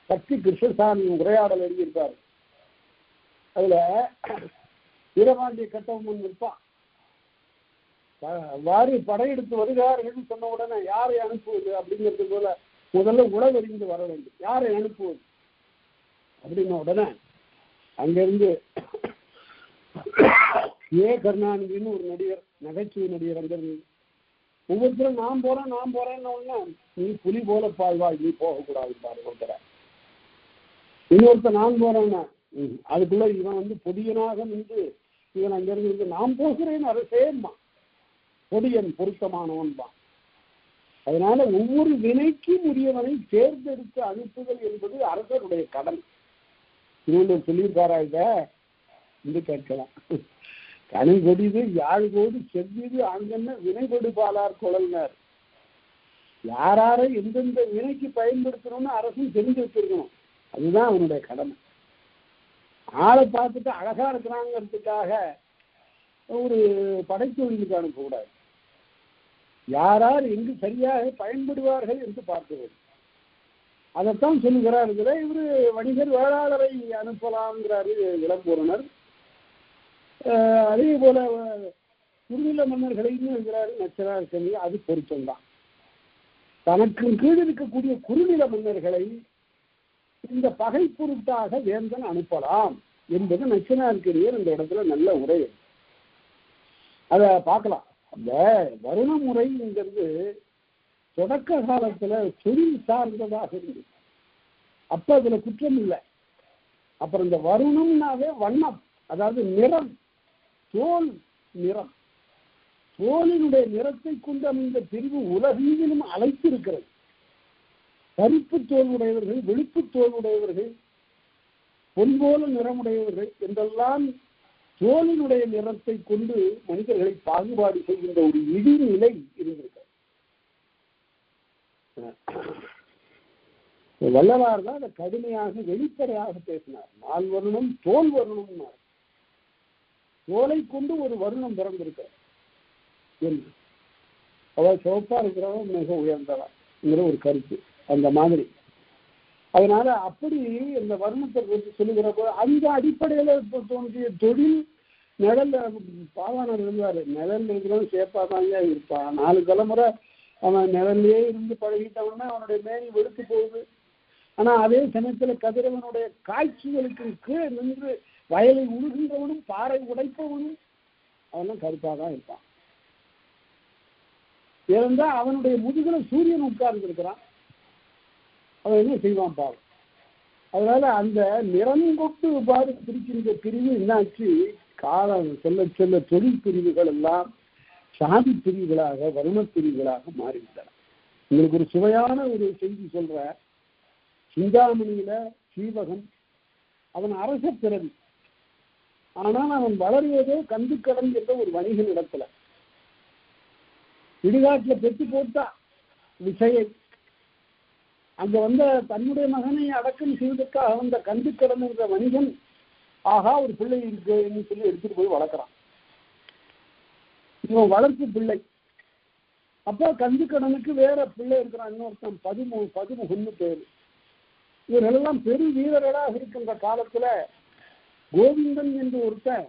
சக்தி கிருஷ்ணசாமி உரையாடல் எழுதியிருப்பாரு. அதுல வீரபாண்டிய கட்டபொம்மன் இருப்பான். வாரி படையெடுத்து வருகிறார்கள் சொன்ன உடனே யாரை அனுப்புவது அப்படிங்கிறது போல முதல்ல உளவறிந்து வர வேண்டும். யாரை அனுப்புவது அப்படின்ன உடனே அங்கிருந்து கருணாநிதினு ஒரு நடிகர், நகைச்சுவை நடிகர் அங்கிருந்து ஒவ்வொருத்தரும் நான் போறேன்னு ஒண்ணு நீ புலி போல பாய்வாய், நீ போகக்கூடாது பாரு ஒருத்தர. இன்னொருத்தர் நான் போறேன்னா அதுக்குள்ள இவன் பொதியனாக நின்று இவன் அங்கிருந்து நான் போகிறேன் அரசேம்மா, கொடியன் பொருத்தமானவன்பா. அதனால ஒவ்வொரு வினைக்கும் உரியவனை தேர்ந்தெடுத்து அனுப்புதல் என்பது அரசருடைய கடன். இவங்க சொல்லியிருக்காரா இத என்று கேட்கலாம். கனங்கொடிது யாழ்கோடு செவ்விது அங்கன்னு வினைபடு பாலார் குழல்னார். யாரை எந்தெந்த வினைக்கு பயன்படுத்தணும்னு அரசும் தெரிஞ்சு வச்சிருக்கணும். அதுதான் அவனுடைய கடமை. ஆளை பார்த்துட்டு அழகா இருக்கிறாங்கிறதுக்காக ஒரு படைத்தொழிலுக்கு அனுப்பக்கூடாது. யார் எங்கு சரியாக பயன்படுவார்கள் என்று பார்க்கிறது. அதைத்தான் சொல்லுகிறார். இவரு வணிகர் வேளாளரை அனுப்பலாம்ங்கிறாரு இளம்பூரணர். அதே போல குறுநில மன்னர்களையும் இருக்கிறாரு நச்சனார் கவி. அது பொருத்தம்தான். தனக்கு கீழ் இருக்கக்கூடிய குறுநில மன்னர்களை இந்த பகை பொருட்டாக வேந்தன் அனுப்பலாம் என்பது நச்சினார்கரியர் இந்த இடத்துல நல்ல உரை. அதை பார்க்கலாம். அந்த வருண முறைங்கிறது தொடக்க காலத்துல தொழில் சார்ந்ததாக இருந்தது. அப்ப அதுல குற்றம் இல்லை. அப்புறம் இந்த வருணம்னாவே வண்ணம், அதாவது நிறம், தோல் நிறம், தோலினுடைய நிறத்தை கொண்டு அமைந்த பிரிவு உலகெங்கிலும் அழைத்திருக்கிறது. கருப்பு தோல் உடையவர்கள், வெளுப்பு தோல் உடையவர்கள், பொன்போல நிறமுடையவர்கள் என்றெல்லாம் தோலினுடைய நிறத்தை கொண்டு மனிதர்களை பாகுபாடு செய்கின்ற ஒரு இடிநிலை இருந்திருக்கிறது. வள்ளலார் தான் அதை கடுமையாக வெளிப்படையாக பேசினார். நால் வருணம் தோல் வருணம், தோலை கொண்டு ஒரு வருணம் பிறந்திருக்க என்று. அவள் சிவப்பா இருக்கிறவன் மிக உயர்ந்தவங்கிற ஒரு கருத்து அந்த மாதிரி. அதனால அப்படி இந்த வருணத்தை குறித்து சொல்லுகிற போது அந்த அடிப்படையில தோன்றிய தொழில் நிழல் பாவாணர் இருந்தாரு. நிழல் இருக்கிறவன் சேப்பாதாங்க இருப்பான். 4 தலைமுறை அவன் நிழல்லையே இருந்து பழகிட்டவன்னா அவனுடைய மேனி வெளுத்து போகுது. ஆனா அதே சமயத்துல கதிரவனுடைய காட்சிகளுக்கு கீழே நின்று வயலை உழுகின்றவனும் பாறை உடைப்பவனும் அவனும் கருப்பாதான் இருப்பான். இருந்தா அவனுடைய முதுகுல சூரியன் உட்கார்ந்து இருக்கிறான். அவன் என்ன செய்வான் பாவம். அதனால அந்த நிறம் கொண்டு பாரு பிரிக்கின்ற பிரிவு என்னாச்சு, காலம் செல்ல செல்ல தொழில் பிரிவுகள் எல்லாம் சாதி பிரிவுகளாக வருண பிரிவுகளாக மாறிவிட்டன. உங்களுக்கு ஒரு சுவையான ஒரு செய்தி சொல்ற. சிந்தாமணியில சீவகன் அவன் அரச பிறவி. ஆனால் அவன் வளருவதோ கந்துக்கடன் என்ற ஒரு வணிகன் இடத்துல. இடுகாட்டுல பெற்று போட்டா விசையை அங்க வந்த தன்னுடைய மகனை அடக்கம் செய்வதற்காக வந்த கந்துக்கடன் என்ற வணிகன் ஆகா ஒரு பிள்ளை இருக்குன்னு சொல்லி எடுத்துட்டு போய் வளர்க்குறான். இவன் வளர்ப்பு பிள்ளை. அப்போ கந்துக்கடனுக்கு வேற பிள்ளை இருக்கிறான் இன்னொருத்தன் பதுமுகன்னு பேரு. இவரெல்லாம் பெரு வீரர்களாக இருக்கின்ற காலத்துல கோவிந்தன் என்று ஒருத்தன்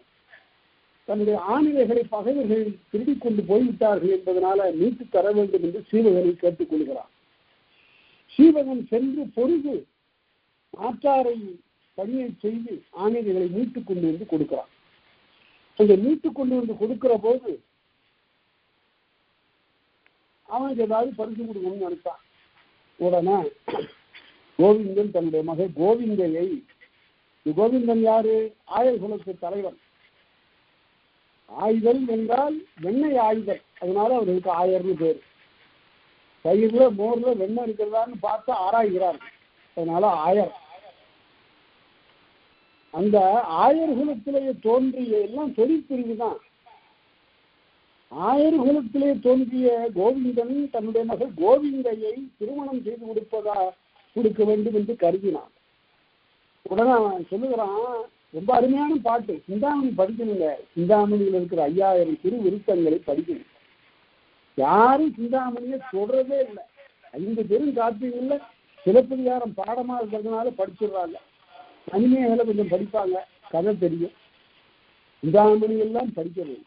தன்னுடைய ஆணிலைகளை பகைவர்கள் திருடிக் கொண்டு போய்விட்டார்கள் என்பதனால மீட்டு தர வேண்டும் என்று சீவகனை கேட்டுக் கொள்கிறான். சீவகன் சென்று பொருது ஆற்றாரை பணியை செய்து ஆணிலைகளை மீட்டுக் கொண்டு வந்து கொடுக்கிறான். அந்த மீட்டுக் கொண்டு வந்து கொடுக்கிற போது அவனுக்கு ஏதாவது பரிசு கொடுக்கணும்னு நினைப்பான். உடனே கோவிந்தன் தன்னுடைய மகன் கோவிந்தையை, கோவிந்தன் யாரு? ஆயர் குலத்து தலைவன். ஆயுதல் என்றால் வெண்ணெய் ஆயுதல், அதனால அவர்களுக்கு ஆயர்னு பேரு. தயிர்ல மோர்ல வெண்ணெய் இருக்கிறதான்னு பார்த்து ஆராய்கிறார்கள், அதனால ஆயர். அந்த ஆயர் குலத்திலேயே தோன்றிய எல்லாம் தொழிற்பிரிவு தான். ஆயர் குலத்திலே தோன்றிய கோவிந்தன் தன்னுடைய மகள் கோவிந்தையை திருமணம் செய்து கொடுக்க வேண்டும் என்று கருதினான். உடனே அவன் சொல்லுகிறான், ரொம்ப அருமையான பாட்டு, சிந்தாமணி படிக்கணுங்க. சிந்தாமணியில் இருக்கிற 5000 திரு விருத்தங்களை படிக்கணும். யாரும் சிந்தாமணியை சொல்றதே இல்லை. 5 பெரும் காப்பியங்கள்ல சிலப்பதிகாரம் பாடமா இருக்கிறதுனால படிச்சிடுறாங்க. தனிமையில கொஞ்சம் படிப்பாங்க, கதை தெரியும். சிந்தாமணி எல்லாம் படிக்கிறது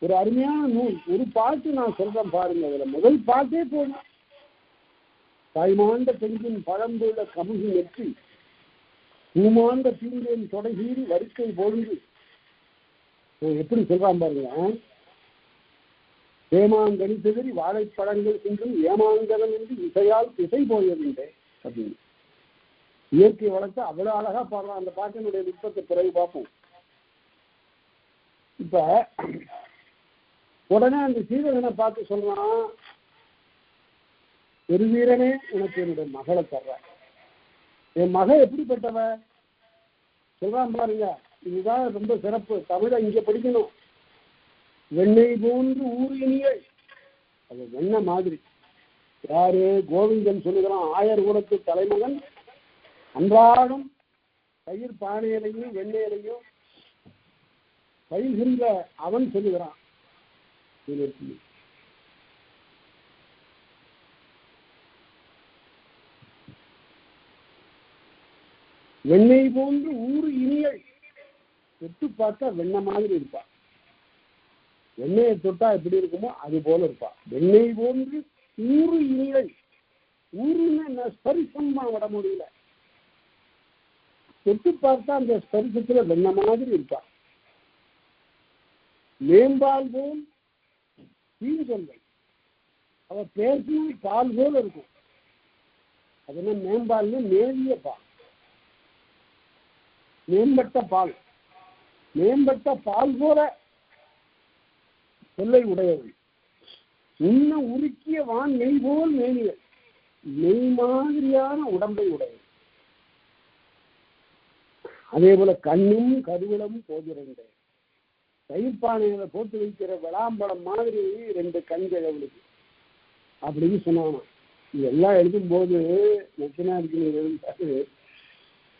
ஒரு அருமையான நூல். ஒரு பாட்டு நான் சொல்றேன் பாருங்க. அதுல முதல் பாட்டே போதும். தாய்மாண்ட பெண்ணின் பழம்புள்ள கமுகி நெற்றி பூமாண்ட தீங்கேன் தொடகீறி வரிக்கை பொழுது எப்படி சொல்றான் பாருங்க. ஏமாங்கனி சிதறி வாழைப்பழங்கள் சென்றும் ஏமாங்கதம் என்று இசையால் திசை போயதுண்டே அப்படின்னு இயற்கை வளர்த்து அவ்வளவு அழகா பாடுறான். அந்த பாட்டினுடைய நுட்பத்தை பிறகு பார்ப்போம். இப்ப உடனே அந்த சீவகனை பார்த்து சொல்றான், பெருவீரனே உனக்கு என்னுடைய மகளை தர்ற. என் மகள் எப்படிப்பட்டவ சொல்றான் பாருங்க. இதுதான் ரொம்ப சிறப்பு. தமிழை இங்க படிக்கணும். வெண்ணெய் போன்று ஊரியணிகள், அது வெண்ணெய் மாதிரி. யாரு? கோவிந்தன் சொல்லுகிறான், ஆயர் குலத்து தலைமகன் அன்றாடம் தயிர் பானையிலையும் வெண்ணெயிலையும் பயில்கின்ற அவன் சொல்லுகிறான். வெண்ணெய் போன்று ஊறு இனியல், தொட்டு பார்த்தா வெண்ணெய் மாதிரி இருப்பா. வெண்ணெயை தொட்டா எப்படி இருக்குமோ அது போல இருப்பா. வெண்ணெய் போன்று ஊறு இனியல். ஊருன்னு ஸ்பரிசமா விட முடியல. தொட்டு பார்த்தா அந்த ஸ்பரிசத்துல வெண்ணெய் மாதிரி இருப்பா. மேம்பால் போல் தீன் சொல்லை, அவ பேசின பால் போல இருக்கும். அது என்ன மேம்பால்னு? மேலிய பால், மேம்பட்ட பால். மேம்பட்ட பால் போல சொல்லை உடையவள். உன்ன உருக்கிய வான் நெய் போல் மேனியல், நெய் மாதிரியான உடம்பை உடையவள். அதே போல கண்ணும் கருவிளமும் போதிருந்தேன். தயிர்பானையில போட்டு வைக்கிற விளாம்பழம் மாதிரி 2 கண்கள் அவளுக்கு அப்படின்னு சொன்னானா. இதெல்லாம் எழுதும் போது நச்சினா இருக்கு,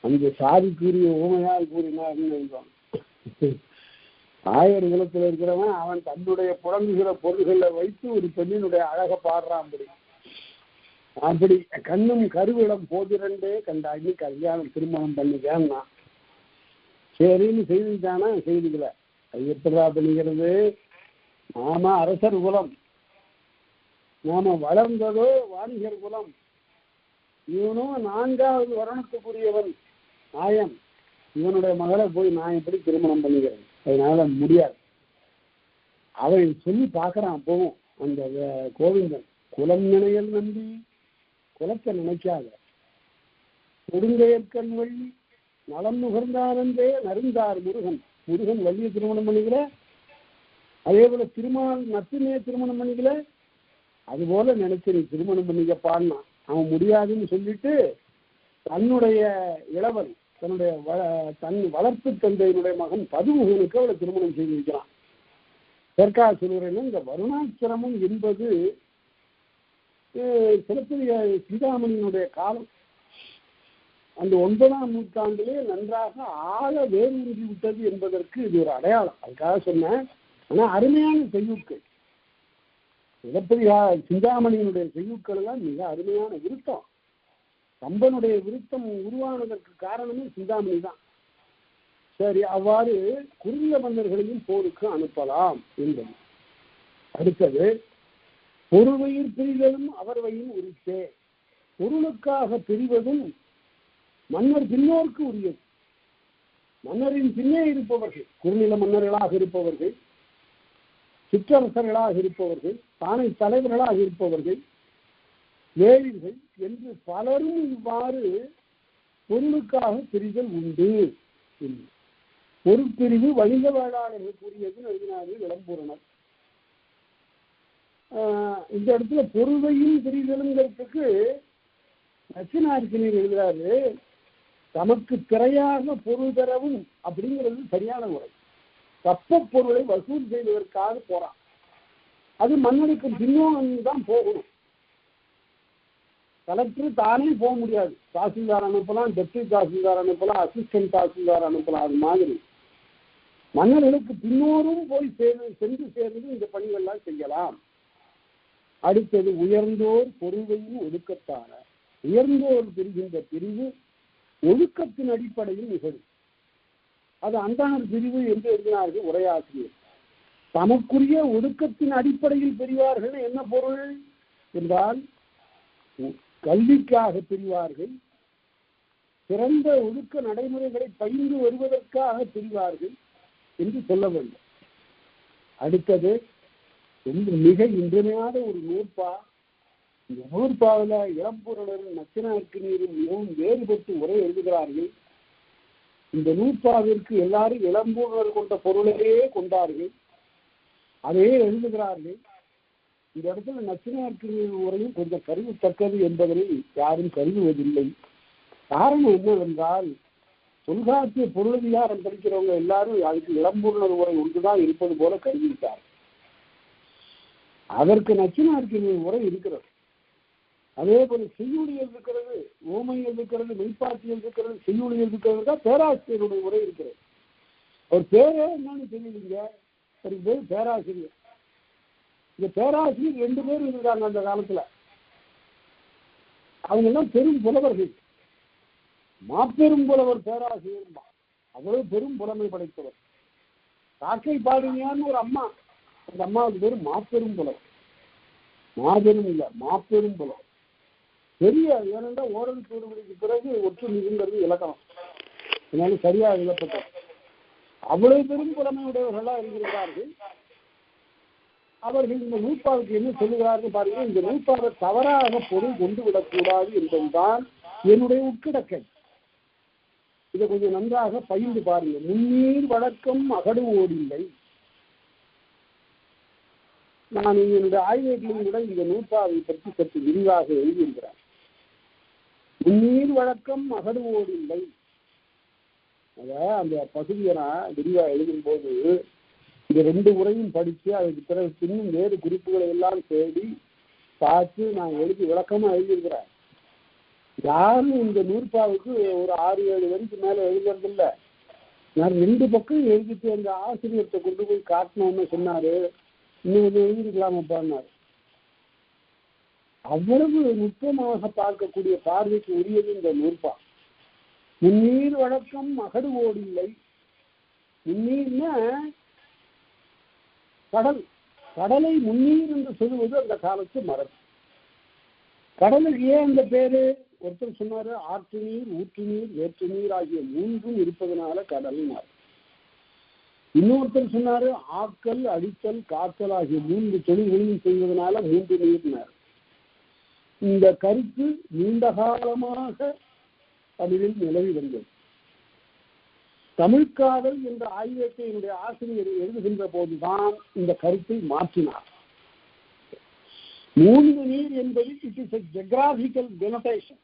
அந்த சாதி கூறிய ஊமையால் கூறினார்னு எழுதுவான். ஆயர் குலத்தில் இருக்கிறவன் அவன் தன்னுடைய புழங்குகிற பொருள்களை வைத்து ஒரு பெண்ணினுடைய அழக பாடுறான். அப்படி கண்ணும் கருவிடம் போதிரண்டே கண்டாங்கி கல்யாணம் திருமணம் பண்ணிக்கான்னா சரின்னு செய்திட்டானா? செய்திக்கல. அது எப்படா பண்ணிக்கிறது? நாம அரசர் குலம், நாம வளர்ந்ததோ வாணிகர் குலம். இவனும் 4வது வருணத்துக்குரியவன் ஆயன். இவனுடைய மகளை போய் நான் எப்படி திருமணம் பண்ணிக்கிறேன்? அதனால முடியாது. அவன் சொல்லி பார்க்கறான். அப்பவும் அந்த கோவிந்தன், குலம் நினையல் நம்பி குலத்தை நினைக்காத, கொடுங்கையற்கண் வள்ளி நலம் நுகர்ந்தானந்தே நருந்தார் முருகன். முருகன் வள்ளியை திருமணம் பண்ணிக்கல, அதே போல திருமால் நத்தினையை திருமணம் பண்ணிக்கல. அது போல நினைச்சு நீ திருமணம் பண்ணிக்கப்பான்னா அவன் முடியாதுன்னு சொல்லிட்டு தன்னுடைய இளவல், தன்னுடைய தன் வளர்ப்பு தந்தையினுடைய மகன் பதுமுகனுக்கு அவளை திருமணம் செய்து வைக்கிறான். இதற்காக சொல்கிறேன்னா, இந்த வருணாசிரமம் என்பது சிலப்பதிக சிந்தாமணியினுடைய காலம். அந்த 9ஆம் நூற்றாண்டிலே நன்றாக ஆழ வேரூன்றி விட்டது என்பதற்கு இது ஒரு அடையாளம். அதுக்காக சொன்னேன். ஆனா அருமையான செய்யுட்கள், சிலப்பதிக சிந்தாமணியினுடைய செய்யுட்கள் எல்லாம் மிக அருமையான விருத்தம். கம்பனுடைய விருத்தம் உருவானதற்கு காரணமே சிந்தாமணி தான். சரி, அவ்வாறு குறுநில மன்னர்களையும் போருக்கு அனுப்பலாம் என்பது. அடுத்தது, பொருள்வயிர் பிரிதலும் அவர்வையும் உரித்தே. பொருளுக்காக பிரிவதும் மன்னர் பின்னோருக்கு உரியது. மன்னரின் பின்னே இருப்பவர்கள், குறுநில மன்னர்களாக இருப்பவர்கள், சிற்றரசர்களாக இருப்பவர்கள், தானை தலைவர்களாக இருப்பவர்கள், வேளிர்கள் என்று பலரும் இவ்வாறு பொருளுக்காக பிரிதல் உண்டு. பொருட்பிரிவு வணிக வேளாளர்கள் கூறியது எழுதினார்கள் இளம்பூரணர். இந்த இடத்துல பொருளையும் பிரிதலுங்கிறதுக்கு நச்சினார்க்கினியர் எழுதுறாரு, தமக்கு திரையாக பொருள் தரவும் அப்படிங்கிறது சரியான முறை. தப்ப பொருளை வசூல் செய்வதற்காக போறான். அது மன்னனுக்கு பின்னோன் தான் போகணும். கலெக்டர் தானே போக முடியாது. தாசில்தார் அனுப்பலாம், டெப்டி தாசில்தார் அனுப்பலாம், அசிஸ்டன்ட் தாசில்தார் அனுப்பலாம். அது மாதிரி மன்னர்களுக்கு பின்னோரும் போய் சென்று சேர்ந்து இந்த பணிகள்லாம் செய்யலாம். அடுத்தது, உயர்ந்தோர் பொருளையும் ஒழுக்கத்தான. உயர்ந்தோர் பிரிகின்ற பிரிவு ஒழுக்கத்தின் அடிப்படையில் நிகழும். அது அந்தணர் பிரிவு என்று எழுதினார்கள் உரையாசிரியர். தமக்குரிய ஒழுக்கத்தின் அடிப்படையில் பிரிவார்கள். என்ன பொருள் என்றால், கல்விக்காக பிரிவார்கள், சிறந்த ஒழுக்க நடைமுறைகளை பயின்று வருவதற்காக பிரிவார்கள் என்று சொல்ல வேண்டும். அடுத்தது, மிக இன்றியமையாத ஒரு நூற்பா. இந்த நூற்பாவில் இளம்பூரணரும் நச்சினார்க்கினியரும் மிகவும் வேறுபட்டு உரை எழுதுகிறார்கள். இந்த நூற்பாவிற்கு எல்லாரும் இளம்பூணர் கொண்ட பொருளையே கொண்டார்கள், அதையே எழுதுகிறார்கள். இந்த இடத்துல நச்சினார்க்கு உரையும் கொஞ்சம் கருதத்தக்கது என்பதனை யாரும் கருதுவதில்லை. காரணம் என்னவென்றால், தொல்காப்பிய பொருளதிகாரம் படிக்கிறவங்க எல்லாரும் அதுக்கு இளம்பூணர் உரை ஒன்றுதான் இருப்பது போல கருதிவிட்டார். அதற்கு நச்சினார்க்கு உரை இருக்கிறது. அதே போல செய்யுளியல் இருக்கிறது, ஓமையல் இருக்கிறது, மெய்ப்பாட்டியல் இருக்கிறது, செய்யுளியல் இருக்கிறது தான் பேராசிரியருடைய உரை இருக்கிறது. அவர் பேரே என்னன்னு தெரியலீங்க, அவருக்கு பேர் பேராசிரியர். இந்த பேராசிரியர் 2 பேர் இருக்காங்க அந்த காலத்துல. அவங்க எல்லாம் பெரும் புலவர்கள், மாபெரும் புலவர் பேராசிரியர் தான். அவ்வளவு பெரும் புலமை படைத்தவர். காக்கை பாடினியான்னு ஒரு அம்மா, அந்த அம்மாவுக்கு பேர் மாபெரும் புலவர். மாபெரும் இல்ல, மாபெரும் புலவர். பெரிய, ஏனென்றால் ஓரல் கூறுகளுக்கு பிறகு ஒற்று மிகுங்கிறது இலக்கணம், அதனால சரியா எழுதப்பட்டது. அவ்வளவு பெரும் புலமையுடையவர்களா இருந்திருக்கிறார்கள். அவர்கள் இந்த நூற்பாவுக்கு என்ன சொல்லுகிறார்கள் பாருங்க. இந்த நூற்பாவை தவறாக பொருள் கொண்டு விடக்கூடாது என்பதுதான் என்னுடைய உட்கிடக்கை. இதை கொஞ்சம் நன்றாக பகிர்ந்து பாருங்க. முன்னீர் வழக்கம் அகடுவோடில்லை. நான் என்னுடைய ஆய்வேட்டிலும் கூட இந்த நூற்பாவை பற்றி சற்று விரிவாக எழுதியிருக்கிறேன். முன்னீர் வழக்கம் அகடுவோடில்லை. அத அந்த பகுதியை நான் விரிவா எழுதும் போது இந்த 2 உரையும் படித்து அதுக்கு பிறகு இன்னும் வேறு குறிப்புகளை எல்லாம் தேடி பார்த்து நான் எழுதி விளக்கமா எழுதியிருக்கிறேன். யாரும் இந்த நூற்பாவுக்கு ஒரு 6-7 வரைக்கு மேல எழுதுறதில்லை. நான் 2 பக்கம் எழுதிட்டு அந்த ஆசிரியர்கிட்ட கொண்டு போய் காட்டணும்னு சொன்னாரு. இன்னும் கொஞ்சம் எழுதிருக்கலாமப்பான்னாரு. அவ்வளவு நுட்பமாக பார்க்கக்கூடிய பார்வைக்கு உரியது இந்த நூற்பா. முன்னீர் வழக்கம் அகடுவோடில்லை. முன்னீர்னா கடல். கடலை முன்னீர் என்று சொல்லுவது அந்த காலத்து மரபு. கடலுக்கு ஏன் அந்த பேரு? ஒருத்தர் சொன்னாரு, ஆற்று நீர், ஊற்று நீர், வேற்று நீர் ஆகிய 3ம் இருப்பதனால கடல். இன்னொருத்தர் சொன்னாரு, ஆக்கல், அடித்தல், காத்தல் ஆகிய 3 தொழில்களையும் செய்வதனால 3 நீர்னார். இந்த கருத்து நீண்ட காலமாக தமிழில் நிலவி வந்தது. தமிழ்காதல் என்ற ஆய்வத்தை என்னுடைய ஆசிரியர் எழுதுகின்ற போதுதான் இந்த கருத்தை மாற்றினார். 3 நீர் என்பது இட் இஸ் எ ஜியோகிராபிக்கல் டெனோடேஷன்.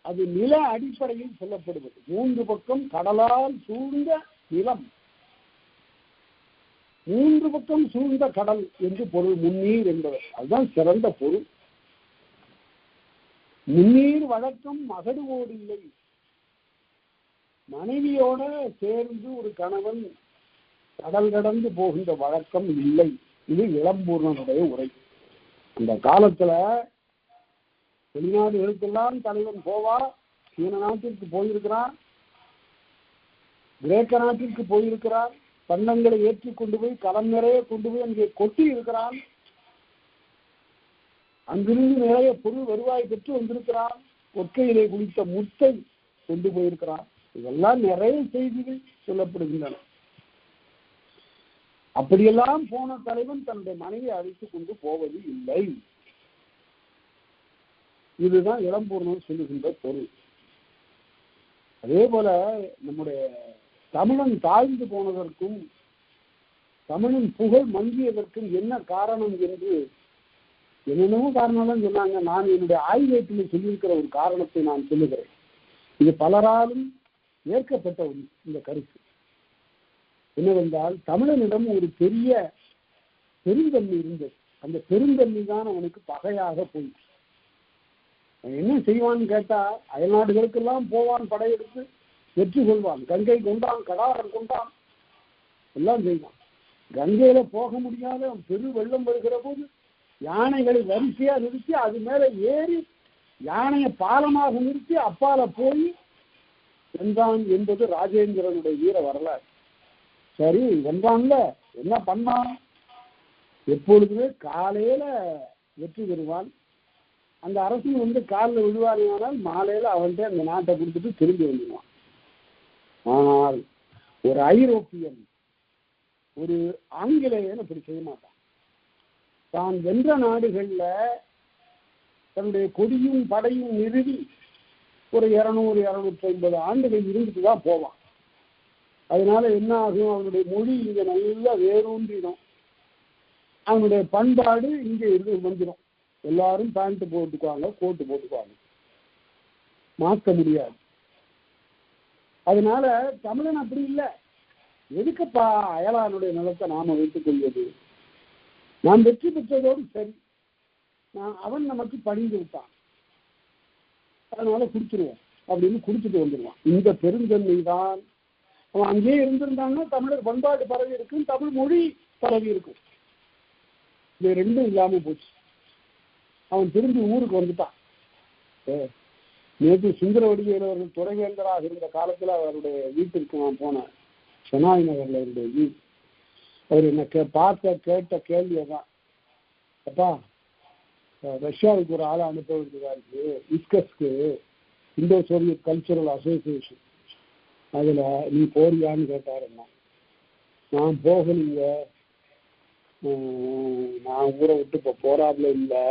அது நில அடிப்படையில் சொல்லப்படுவது. 3 பக்கம் கடலால் சூழ்ந்த நிலம், 3 பக்கம் சூழ்ந்த கடல் என்று பொருள் முன்னீர் என்பவர். அதுதான் சிறந்த பொருள். முன்னீர் வழக்கம் அகடுவோடில்லை. மனைவியோட சேர்ந்து ஒரு கணவன் கடல் கடந்து போகின்ற வழக்கம் இல்லை. இது இளம்பூர்ணனுடைய உரை. அந்த காலத்துல வெளிநாடுகளுக்கெல்லாம் தலைவன் போவா. சீன நாட்டிற்கு போயிருக்கிறான், கிரேக்க நாட்டிற்கு போயிருக்கிறான். பண்டங்களை ஏற்றி கொண்டு போய் களம் நிறைய கொண்டு போய் அங்கே கொட்டி இருக்கிறான். அங்கிருந்து நிறைய பொருள் வருவாய் பெற்று வந்திருக்கிறான். கொற்கையிலே குளித்த முத்தை கொண்டு போயிருக்கிறான். இதெல்லாம் நிறைய செய்திகள் சொல்லப்படுகின்றன. அப்படியெல்லாம் போன தலைவன் தன்னுடைய மனைவியை அழைத்துக் கொண்டு போவது இல்லை. இதுதான் இளம்பூர்ணம் சொல்லுகின்ற பொருள். அதே போல நம்முடைய தமிழன் தாழ்ந்து போனதற்கும் தமிழின் புகழ் மங்கியதற்கும் என்ன காரணம் என்று என்னென்னவோ காரணம் சொன்னாங்க. நான் என்னுடைய ஆய்வேட்டில் சொல்லியிருக்கிற ஒரு காரணத்தை நான் சொல்லுகிறேன். இது பலராலும் ஏற்கப்பட்ட இந்த கருத்து என்னவென்றால், தமிழனிடம் ஒரு பெரிய பெருந்தன்மை இருந்தது. அந்த பெருந்தன்மை தான் அவனுக்கு பகையாக போயிடுச்சு. என்ன செய்வான்னு கேட்டா, அயல்நாடுகளுக்கெல்லாம் போவான், படையெடுத்து வெற்றி கொள்வான். கங்கை கொண்டான், கடாரம் கொண்டான், எல்லாம் செய்வான். கங்கையில போக முடியாத பெரு வெள்ளம் வருகிற போது யானைகளை வரிசையா நிறுத்தி அது மேல ஏறி யானையை பாலமாக நிறுத்தி அப்பால போய் வென்றான் என்பது ராஜேந்திரனுடைய வீர வரலாறு. சரி, வென்றான்ல, என்ன பண்ணான்? எப்பொழுதுமே காலையில வெற்றி பெறுவான். அந்த அரசன் காலில் விழுவானால் மாலையில அவன்கிட்ட அந்த நாட்டை கொடுத்துட்டு திரும்பி வந்துடுவான். ஆனால் ஒரு ஐரோப்பியன், ஒரு ஆங்கிலேயன் அப்படி செய்ய மாட்டான். தான் வென்ற நாடுகள்ல தன்னுடைய கொடியும் படையும் நிறுவி ஒரு 200-250 ஆண்டுகள் இருந்துட்டு தான் போவான். அதனால என்ன ஆகும், அவனுடைய மொழி இங்க நல்லா வேரூன்றிடும், அவனுடைய பண்பாடு இங்க இருந்து வந்துடும். எல்லாரும் பேண்ட் போட்டுக்குவாங்க, கோட்டு போட்டுக்குவாங்க, மாற்ற முடியாது. அதனால தமிழன் அப்படி இல்லை. எதுக்குப்பா அயலானுடைய நிலத்தை நாம வைத்துக் கொள்வது? நாம் வெற்றி பெற்றதோடு சரி, அவன் நமக்கு பணிந்து விட்டான், அதனால குடிச்சிருவோம் அப்படின்னு குடிச்சிட்டு வந்துடுவான். இந்த பெருந்தன்மை தான். அவன் அங்கேயே இருந்திருந்தான்னா தமிழர் பண்பாடு பரவி இருக்கும், தமிழ் மொழி பரவி இருக்கும். இது ரெண்டும் இல்லாம போச்சு. அவன் திரும்பி ஊருக்கு வந்துட்டான். நேற்று சுந்தரவடிவேலு அவர்கள் துணைவேந்தராக இருந்த காலத்துல அவருடைய வீட்டிற்கு நான் போனேன், செனாய் நகர்ல இருந்த வீடு. அவர் என்ன பார்த்த கேட்ட கேள்வியதான், அப்பா ரஷ்யாவுக்கு ஒரு ஆளை அனுப்ப வேண்டியதா இருக்கு, இஸ்கஸ்க்கு, இந்தோ சோவியத் கல்ச்சரல் அசோசியேஷன், அதுல நீ போறியான்னு கேட்டாரு. நான் போகலீங்க, நான் ஊரை விட்டு இப்போ போறாப்புல இல்லை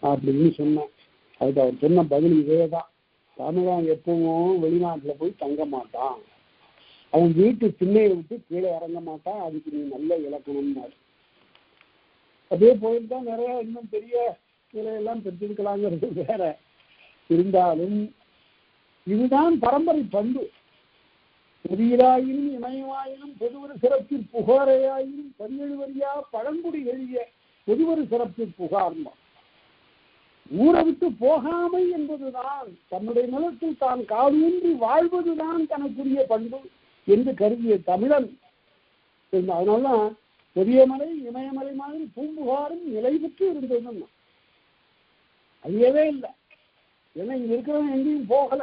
அப்படின்னு சொன்னேன். அதுக்கு அவர் சொன்ன பதில் இதே தான், தமிழன் எப்பவும் வெளிநாட்டுல போய் தங்க மாட்டான், அவன் வீட்டு திண்ணையை விட்டு கீழே இறங்க மாட்டான், அதுக்கு நீ நல்ல இலக்கணம்னாரு. அதே போயிட்டு தான் நிறைய இன்னும் பெரிய நிலையெல்லாம் பெற்றிருக்கலாங்கிறது வேற. இருந்தாலும் இதுதான் பரம்பரை பண்பு. புதியராயினும் இமயமாயினும் பொதுவொரு சிறப்பில் புகாரையாயினும் பரியழுவரியா பழங்குடி எழுதிய பொதுவொரு சிறப்பில் புகார்மா. ஊரை விட்டு போகாமை என்பதுதான், தன்னுடைய நிலத்தில் தான் காலூன்றி வாழ்வதுதான் தனக்குரிய பண்பு என்று கருதிய தமிழன். அதனால்தான் பொதியமலை இமயமலை மாதிரி பூம்புகாரும் நிலை பெற்று இருந்ததுன்னா அழியவே இல்லை. ஏன்னா இங்க இருக்கிறவங்க எங்கேயும் போகல.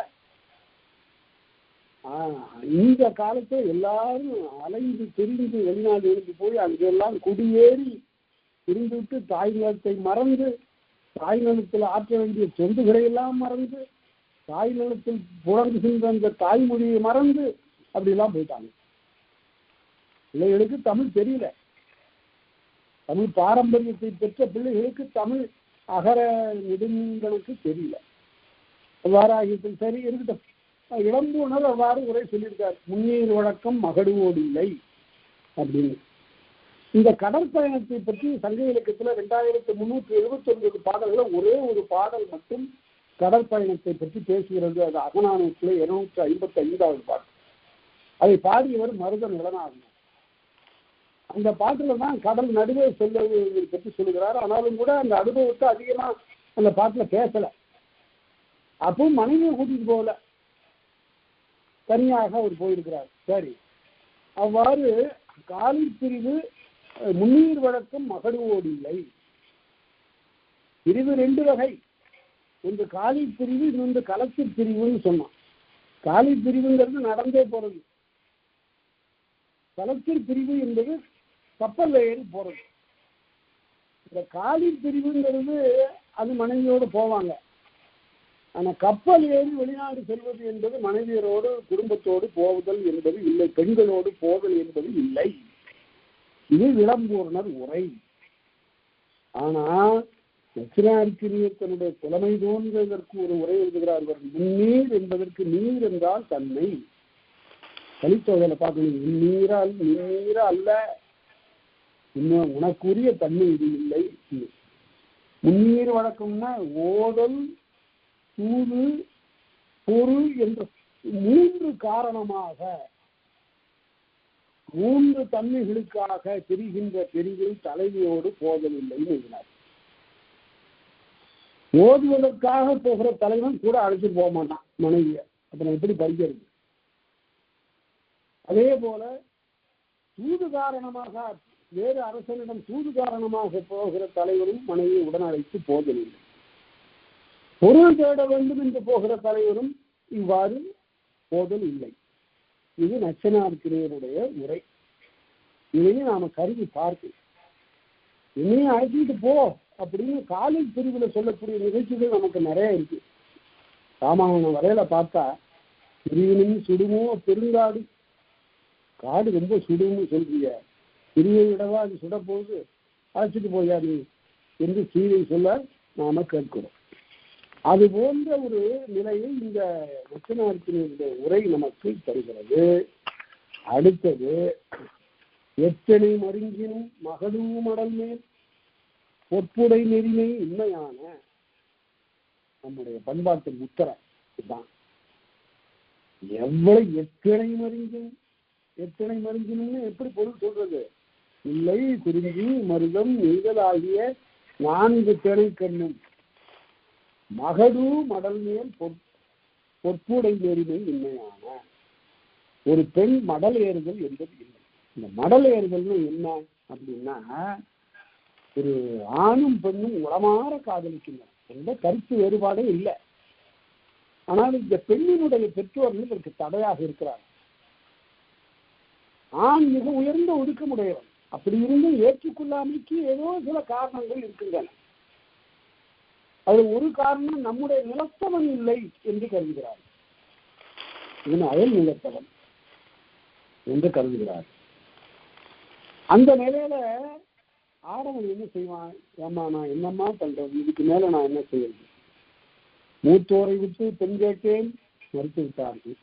இந்த காலத்தை எல்லாரும் அலைந்து திரிந்து வெளிநாடு இருந்து போய் அங்கெல்லாம் குடியேறி இருந்துவிட்டு தாய் நிலத்தை மறந்து, தாய் நிலத்தில் ஆற்ற வேண்டிய சொந்துகளை எல்லாம் மறந்து, தாய் நிலத்தில் புழங்குகின்ற அந்த தாய்மொழியை மறந்து அப்படிலாம் போயிட்டாங்க. பிள்ளைகளுக்கு தமிழ் தெரியல. தமிழ் பாரம்பரியத்தை பெற்ற பிள்ளைகளுக்கு தமிழ் அகர நெடுங்களுக்கு தெரியல. வாராகியத்தில் சரி இருக்கட்டும். இளம்பூணர் அவ்வாறு உரை சொல்லியிருக்கார், முன்னீர் வழக்கம் மகடுவோடு இல்லை அப்படின்னு. இந்த கடற்பயணத்தை பற்றி சங்க இலக்கியத்துல 2379 பாடல்கள் ஒரே ஒரு பாடல் மட்டும் கடற்பயணத்தை பற்றி பேசுகிறது. அது அகநானூற்றில் 255வது பாட்டு. அதை பாடியவர் மருதன் இளநாகனார். அந்த பாட்டுல தான் கடல் நடுவே செல்வது பற்றி சொல்லுகிறார். ஆனாலும் கூட அந்த அனுபவத்தை அதிகமா அந்த பாட்டுல பேசல. அப்பவும் மனைவியை கூட்டிட்டு போகல, தனியாக அவர் போயிருக்கிறார். சரி, அவ்வாறு காலி பிரிவு முன்னீர் வழக்கம் மகடுவோடு இல்லை. பிரிவு 2 வகை, ஒன்று காலி பிரிவு, இன்னொன்று கலத்திற் பிரிவுன்னு சொன்னான். காலி பிரிவுங்கிறது நடந்தே போறது, கலத்திற் பிரிவு என்பது கப்பல்ல ஏறி போறது. இந்த காலி பிரிவுங்கிறது அது மனைவியோடு போவாங்க. ஆனா கப்பல் ஏறி வெளிநாடு செல்வது என்பது மனைவியரோடு குடும்பத்தோடு போவதல் என்பது இல்லை, பெண்களோடு போதல் என்பது இல்லை. இது இளம்பூர்ணர் உரை. ஆனா தட்சிணார்க்கினியர் தன்னுடைய புலமை தோன்றுவதற்கு ஒரு உரை எழுதுகிறார். முன்னீர் என்பதற்கு நீர் என்றால் தன்மை. கலித்தொகையில பார்க்கணும், நீரால் நீர அல்ல, இன்னும் உனக்குரிய தன்மை இது இல்லை. முன்னீர் வழக்கம்னா ஓதல், சூது, பொருள் என்ற 3 காரணமாக 3 தன்மைகளுக்காக பிரிகின்ற பிரிவில் தலைவியோடு போதல் இல்லை என்கிறார். ஓதுவதற்காக போகிற தலைவன் கூட அழைச்சிட்டு போக மாட்டான் மனைவிய, அப்புறம் எப்படி படிக்கிறது? அதே போல சூது காரணமாக வேறு அரசனிடம் சூது காரணமாக போகிற தலைவரும் மனைவியை உடன் அழைத்து போதலில்லை. பொருள் தேட வேண்டும் என்று போகிற தலைவரும் இவ்வாறு போதல் இல்லை. இது நச்சினார்க்கினியருடைய உரை. இதையும் நாம கருதி பார்க்கணும். என்னையும் அழைச்சிட்டு போ அப்படின்னு காலேஜ் பிரிவுல சொல்லக்கூடிய நிகழ்ச்சிகள் நமக்கு நிறைய இருக்கு. ராமாயணம் வரையில பார்த்தா பிரிவினும் சுடுமோ பெருங்காடு, காடு ரொம்ப சுடுன்னு சொல்றீங்க, பிரிவை விடவா அது சுட போது, அழைச்சிட்டு போயா நீ என்று சீதை சொல்ல நாம கேட்கிறோம். அது போன்ற ஒரு நிலையை இந்த தட்சிணார்த்தினுடைய உரை நமக்கு தருகிறது. அடுத்தது, எத்தனை மருங்கினும் மகடூ மடல் மேல் பொற்புடை நெறிமை உண்மையான நம்முடைய பண்பாட்டு முத்திரை இதுதான். எவ்வளவு எத்தனை மருங்கினும்னு எப்படி பொருள் சொல்றது? இல்லை, குறிஞ்சி, மருதம், நெய்தல் ஆகிய 4 திணை கண்ணும் மகடு மடல் மேல் பொற்புடை நெறிமை உண்மையான. ஒரு பெண் மடல் ஏறுதல் என்பது இல்லை. இந்த மடல் ஏறுதல்னு என்ன அப்படின்னா, ஒரு ஆணும் பெண்ணும் உளமாற காதலிக்கின்றன என்ற கருத்து வேறுபாடே இல்லை. ஆனால் இந்த பெண்ணினுடைய பெற்றோர்கள் இதற்கு தடையாக இருக்கிறார். ஆண் மிக உயர்ந்த ஒடுக்கமுடையவன், அப்படி இருந்து ஏற்றுக்கொள்ளாமைக்கு ஏதோ சில காரணங்கள் இருக்கின்றன. அது ஒரு காரணம், நம்முடைய நிலத்தவன் இல்லை என்று கருதுகிறார். இவன் அயல் நிலத்தவன் என்று கருதுகிறார். அந்த நிலையில ஆடவன் என்ன செய்வான்? ஏமா நான் என்னம்மா பண்றது, இதுக்கு மேல நான் என்ன செய்யறது? மூத்தோரை விட்டு பெண் கேட்டேன், மறுத்து விட்டார்கள்.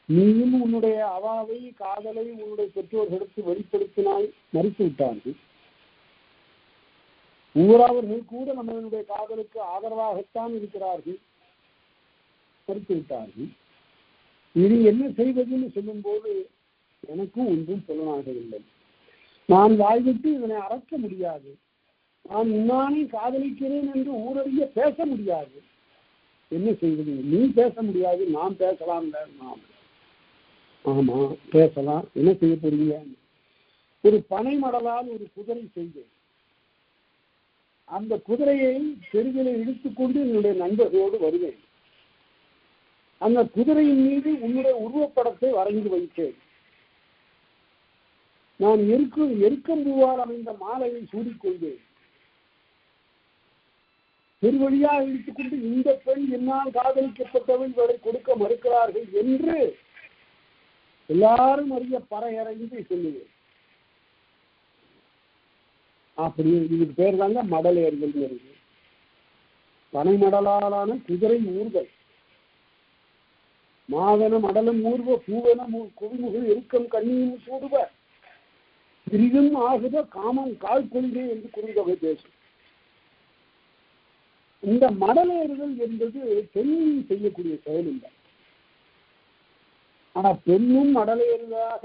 நீயும் உன்னுடைய அவாவை காதலை உன்னுடைய பெற்றோர்களுக்கு வெளிப்படுத்தினாய், மறுத்து விட்டார்கள். ஊராவர்கள் கூட நம்மளுடைய காதலுக்கு ஆதரவாகத்தான் இருக்கிறார்கள், மறுத்து விட்டார்கள். இனி என்ன செய்வதுன்னு சொல்லும் போது எனக்கும் ஒன்றும் புலனாக இல்லை. நான் வாய்விட்டு இதனை அறக்க முடியாது. நான் இன்னானே காதலிக்கிறேன் என்று ஊரறிய பேச முடியாது. என்ன செய்வது? நீ பேச முடியாது, நான் பேசலாம். ஆமா பேசலாம். என்ன செய்ய போறீங்க? ஒரு பனை மடலால் ஒரு குதிரை செய்தேன். அந்த குதிரையை தெருவிலை இழுத்துக்கொண்டு என்னுடைய நண்பர்களோடு வருவேன். அந்த குதிரையின் மீது உன்னுடைய உருவப்படத்தை வரைந்து வைத்தேன். நான் எருக்கம்பூவால் அமைந்த மாலையை சூடிக்கொள்வேன். பெருவழியாக இழுத்துக்கொண்டு இந்த பெண் என்னால் காதலிக்கப்பட்டவள் இவரை கொடுக்க மறுக்கிறார்கள் என்று எல்லாரும் அறிய பறையறைந்து சொல்லுவேன். அப்படி இதுக்கு பேர் தாங்க மடல் ஏறுதல். பனை மடலாலான குதிரை ஊர்தல். மாதன மடலும் ஊர்வ பூவன குவிமுகள் எருக்கம் கண்ணியும் சூடுவ பிரிதும் ஆகுத காமம் கால் கொள்கை என்று குறுந்தொகை பேசும். இந்த மடலேறுதல் என்பது பெண்ணும் செய்யக்கூடிய செயல் இல்லை. ஆனா பெண்ணும் மடலேறுவதாக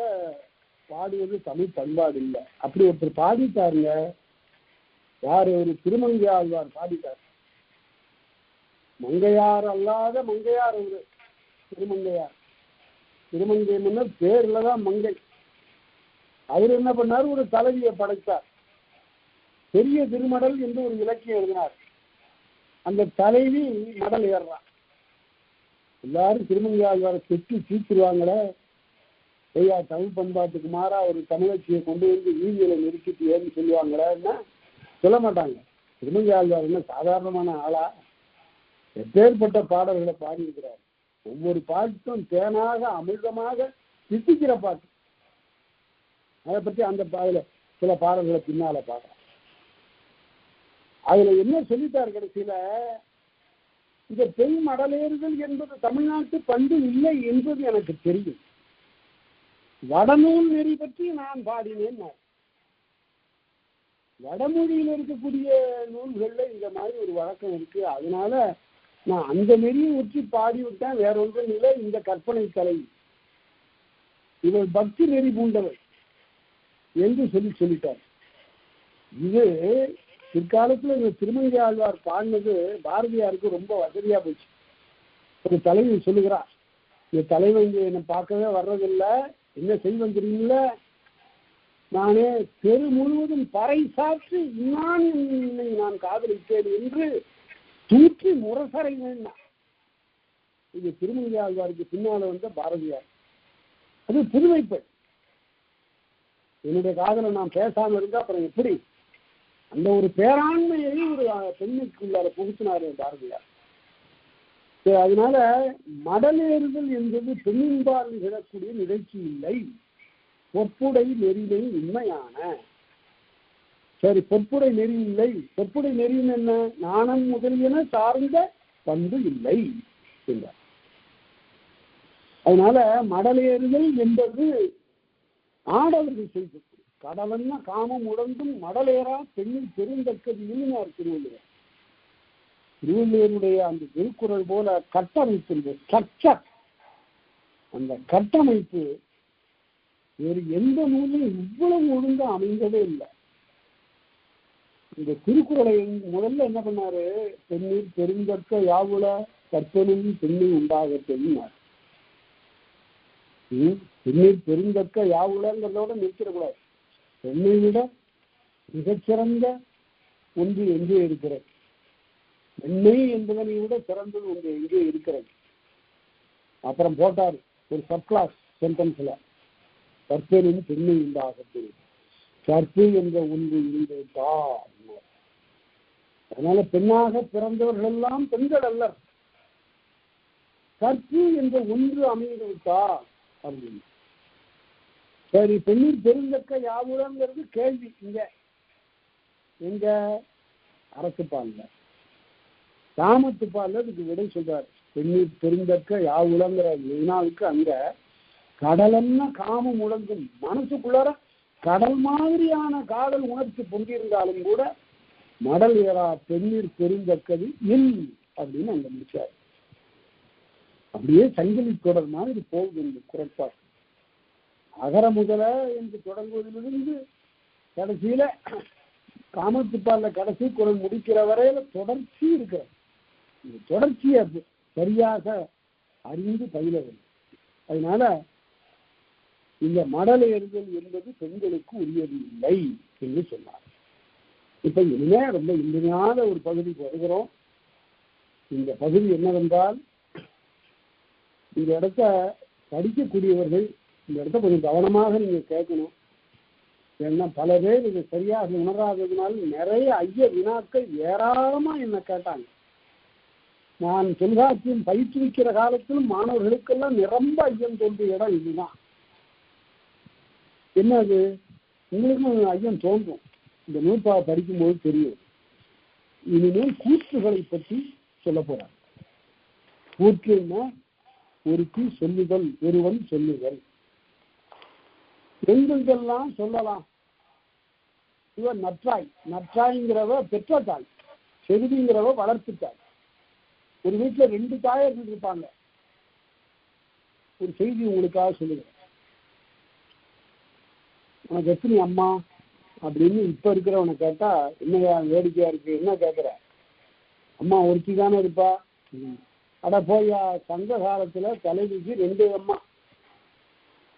பாடுவது தமிழ் பண்பாடு இல்லை. அப்படி ஒருத்தர் பாடிட்டாருங்க. யாரு? ஒரு திருமங்கை ஆழ்வார் பாடிட்டார். மங்கையார் அல்லாத மங்கையார் ஒரு திருமங்கையார். திருமங்கை மன்னர் பேர்லதான் மங்கை. அவர் என்ன பண்ணார்? ஒரு தலைவியை படைத்தார். பெரிய திருமடல் என்று ஒரு இலக்கியம் எழுதினார். அந்த தலைவி மடல் ஏறுறான். எல்லாரும் திருமங்கை ஆழ்வாரை செட்டி சீச்சிருவாங்களே, ஐயா தமிழ் பண்பாட்டுக்கு மாறா ஒரு தமிழச்சியை கொண்டு வந்து வீதியில நிறுத்திட்டு ஏன்னு சொல்லுவாங்களேன்னா சொல்ல மாட்டாங்க. திருமங்கை ஆழ்வார் என்ன சாதாரணமான ஆளா? எப்பேற்பட்ட பாடல்களை பாடியிருக்கிறார். ஒவ்வொரு பாட்டும் தேனாக அமிர்தமாக சித்திக்கிற பாட்டு. அதை பற்றி அந்த அதுல சில பாடல்களை பின்னால பாடுறேன். அதுல என்ன சொல்லிட்டார் கடைசியில? இந்த பெண் மடலேறுதல் என்பது தமிழ்நாட்டு பண்பு இல்லை என்பது எனக்கு தெரியும். வடநூல் நெறி பற்றி நான் பாடினேன். வடமொழியில் இருக்கக்கூடிய நூல்கள்ல இந்த மாதிரி ஒரு வழக்கம் இருக்கு. அதனால நான் அந்த நெறியை ஒற்றி பாடிவிட்டேன். வேற ஒன்றும் இல்லை. இந்த கற்பனை கலை இவர் பக்தி நெறி பூண்டவர் என்று சொல்லிட்டார். இது பிற்காலத்தில் இந்த திருமங்கை ஆழ்வார் பாடினது பாரதியாருக்கு ரொம்ப வசதியா போச்சு. ஒரு தலைவி சொல்லுகிறார், இந்த தலைவன் இங்க என்னை பார்க்கவே வர்றதில்லை, என்ன செய்வன் தெரியுமில்ல, நானே தெரு முழுவதும் பறை சாற்றி நான் காதலித்தேன் என்று தூக்கி முரசறை வேண்டாம். இது திருமங்கை ஆழ்வாருக்கு பின்னால வந்த பாரதியார். அது புதுமைப்பெண். என்னுடைய காதலை நான் பேசாம இருந்தா அப்புறம் எப்படி? அந்த ஒரு பேராண்மையை ஒரு பெண்ணுக்குள்ளார புகுத்தினார் பாரதியார். அதனால மடலேறுதல் என்பது பெண்ணின்பால் நிகழக்கூடிய நிகழ்ச்சி இல்லை. பொற்புடை நெறிமை உண்மையான சரி, பொற்புடை நெறி இல்லை. பொற்புடை நெறின்னு என்ன? நாணம் முதலியன சார்ந்த பண்பு இல்லை என்றார். அதனால மடலேறுதல் என்பது ஆடவர்கள் செய்வது. கடலன்னா காமம் உடந்தும் மடலேறா பெண்ணில் பெருந்தக்கது இல்லைனார் திருவள்ளுவர். திருவள்ளுவருடைய அந்த திருக்குறள் போல கட்டமைப்பு, ஸ்ட்ரக்சர், அந்த கட்டமைப்பு வேறு எந்த நூலும் இவ்வளவு ஒழுங்கா அமைந்ததே இல்லை. இந்த திருக்குறளை முதல்ல என்ன பண்ணாரு? பெண்ணீர் பெருந்தக்க யாவுல கற்பனும் பெண்ணை உண்டாகட்டும். பெண்ணீர் பெருந்தக்க யாவுலங்கிறதோட நிற்கிறக்கூடாது. பெண்ணை விட மிகச்சிறந்த ஒன்று எங்கே இருக்கிறது? பெண்ணை என்பதனை விட சிறந்தது ஒன்று எங்கே இருக்கிறது? அப்புறம் போட்டார் ஒரு சப்கிளாஸ் சென்டென்ஸ்ல, கற்பனும் பெண்ணை உண்டாகட்டும். கற்பு என்ற ஒன்று இருந்ததா? அதனால பெண்ணாக பிறந்தவர்கள் எல்லாம் பெண்கள் அல்ல. கற்பு என்ற ஒன்று அமைந்து விட்டா அப்படின்னு. சரி, பெண்ணில் பெருந்தக்க யாவுலங்கிறது கேள்வி. எங்க அரசுப்பால்ல, காமத்துப்பால்ல இதுக்கு விடை சொல்றாரு. பெண்ணில் பெருந்தக்க யாவுலங்கிற வினாவுக்கு அங்க கடலன்னா காமம் உழங்கும், மனசுக்குள்ளார கடல் மாதிரியான காதல் உணர்ச்சி பொங்கியிருந்தாலும் கூட மடல் ஏறா பெண்ணீர் பெருந்தக்கது இல் அப்படின்னு அங்க முடிச்சாரு. அப்படியே சங்கிலி தொடர் மாதிரி போகுது இந்த குரட்பாடு. அகர முதல என்று தொடங்குவதிலிருந்து கடைசியில காமத்துப்பால்ல கடைசி குரல் முடிக்கிற வரையில தொடர்ச்சி இருக்கிற. இந்த தொடர்ச்சியை சரியாக அறிந்து பயில வேண்டும். அதனால இந்த மடல் ஏறுதல் என்பது பெண்களுக்கு உரியது இல்லை என்று சொன்னார். இப்ப இனிமே ரொம்ப இனிமையான ஒரு பகுதிக்கு வருகிறோம். இந்த பகுதி என்னவென்றால், இந்த இடத்த படிக்கக்கூடியவர்கள் இந்த இடத்த கொஞ்சம் கவனமாக நீங்க கேட்கணும். ஏன்னா பல பேர் இது சரியாக உணராததுனால நிறைய ஐய வினாக்கள் ஏராளமா என்ன கேட்டாங்க. நான் தொல்காப்பியம் பயிற்றுவிக்கிற காலத்திலும் மாணவர்களுக்கெல்லாம் நிரம்ப ஐயம் தோன்றிய இடம் இதுதான். என்ன அது? உங்களுக்கும் ஐயம் தோன்றும். இந்த நூற்பாவை படிக்கும்போது தெரியும். இனிமேல் கூற்றுகளை பற்றி சொல்ல போறார். கூற்றுன்னா ஒருத்தி சொல்லுதல், ஒருவன் சொல்லுதல். பெண்களெல்லாம் சொல்லலாம். இவர் நற்றாய், நற்றாய்ங்கிறவ பெற்ற தாய், செவிதிங்கிறவ வளர்ப்பு தாய். ஒரு வீட்டுல 2 தாயர்கள் இருப்பாங்க. ஒரு செய்தி உங்களுக்காக சொல்லுகிறேன். உனக்கு எத்தனை அம்மா அப்படின்னு இப்ப இருக்கிறவனை கேட்டா என்னையா வேடிக்கையா இருக்கு, என்ன கேட்கிற? அம்மா ஒருத்தி தானே இருப்பா. அட போயா, சங்க காலத்துல தலைவிக்கு 2 அம்மா,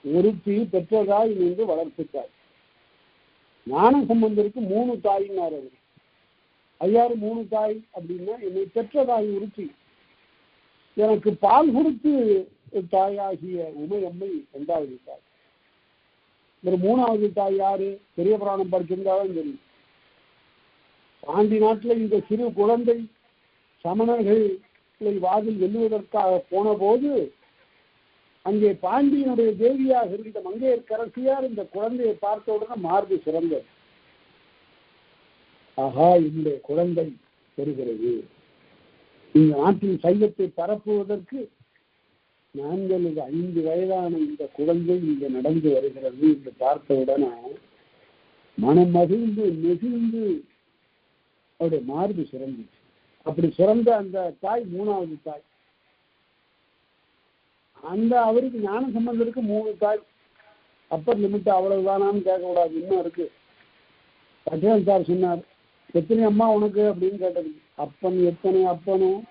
ஒருத்தி பெற்றதாய் நின்று வளர்ப்புத்தாய். ஞான சம்பந்தருக்கு 3 தாயின்னாரு. ஐயாறு 3 தாய் அப்படின்னா என்னை பெற்றதாய் ஒருத்தி, எனக்கு பால் கொடுத்து தாயாகிய உமையம்மை 2வது தாய். ஒரு 3வது தாய் யாரு? பெரிய புராணம் படிச்சிருந்தாலும் தெரியும். பாண்டி நாட்டில் இந்த சிறு குழந்தை சமணர்களை வாதில் வெல்லுவதற்காக போன போது அங்கே பாண்டியனுடைய தேவியாக இருந்த மங்கையர்க்கரசியார் இந்த குழந்தையை பார்த்த உடனே மார்பு சிறந்தது. ஆகா, என்னுடைய குழந்தை பெறுகிறது. இந்த நாட்டின் சைவத்தை பரப்புவதற்கு 4-5 வயதான இந்த குழந்தை இங்க நடந்து வருகிறது என்று பார்த்தவுடனே மனம் மகிழ்ந்து நெகிழ்ந்து அவருடைய மார்பு சிறந்துச்சு. அப்படி சிறந்த அந்த தாய் 3வது தாய். அந்த அவருக்கு ஞான சம்பந்தருக்கு 3 தாய். அப்பர் லிமிட் அவ்வளவுதானான்னு கேட்கக்கூடாது, இன்னும் இருக்கு. பட்டேல் சார் சொன்னார், எத்தனை அம்மா உனக்கு அப்படின்னு கேட்டது. அப்பன் எத்தனை அப்பனும்,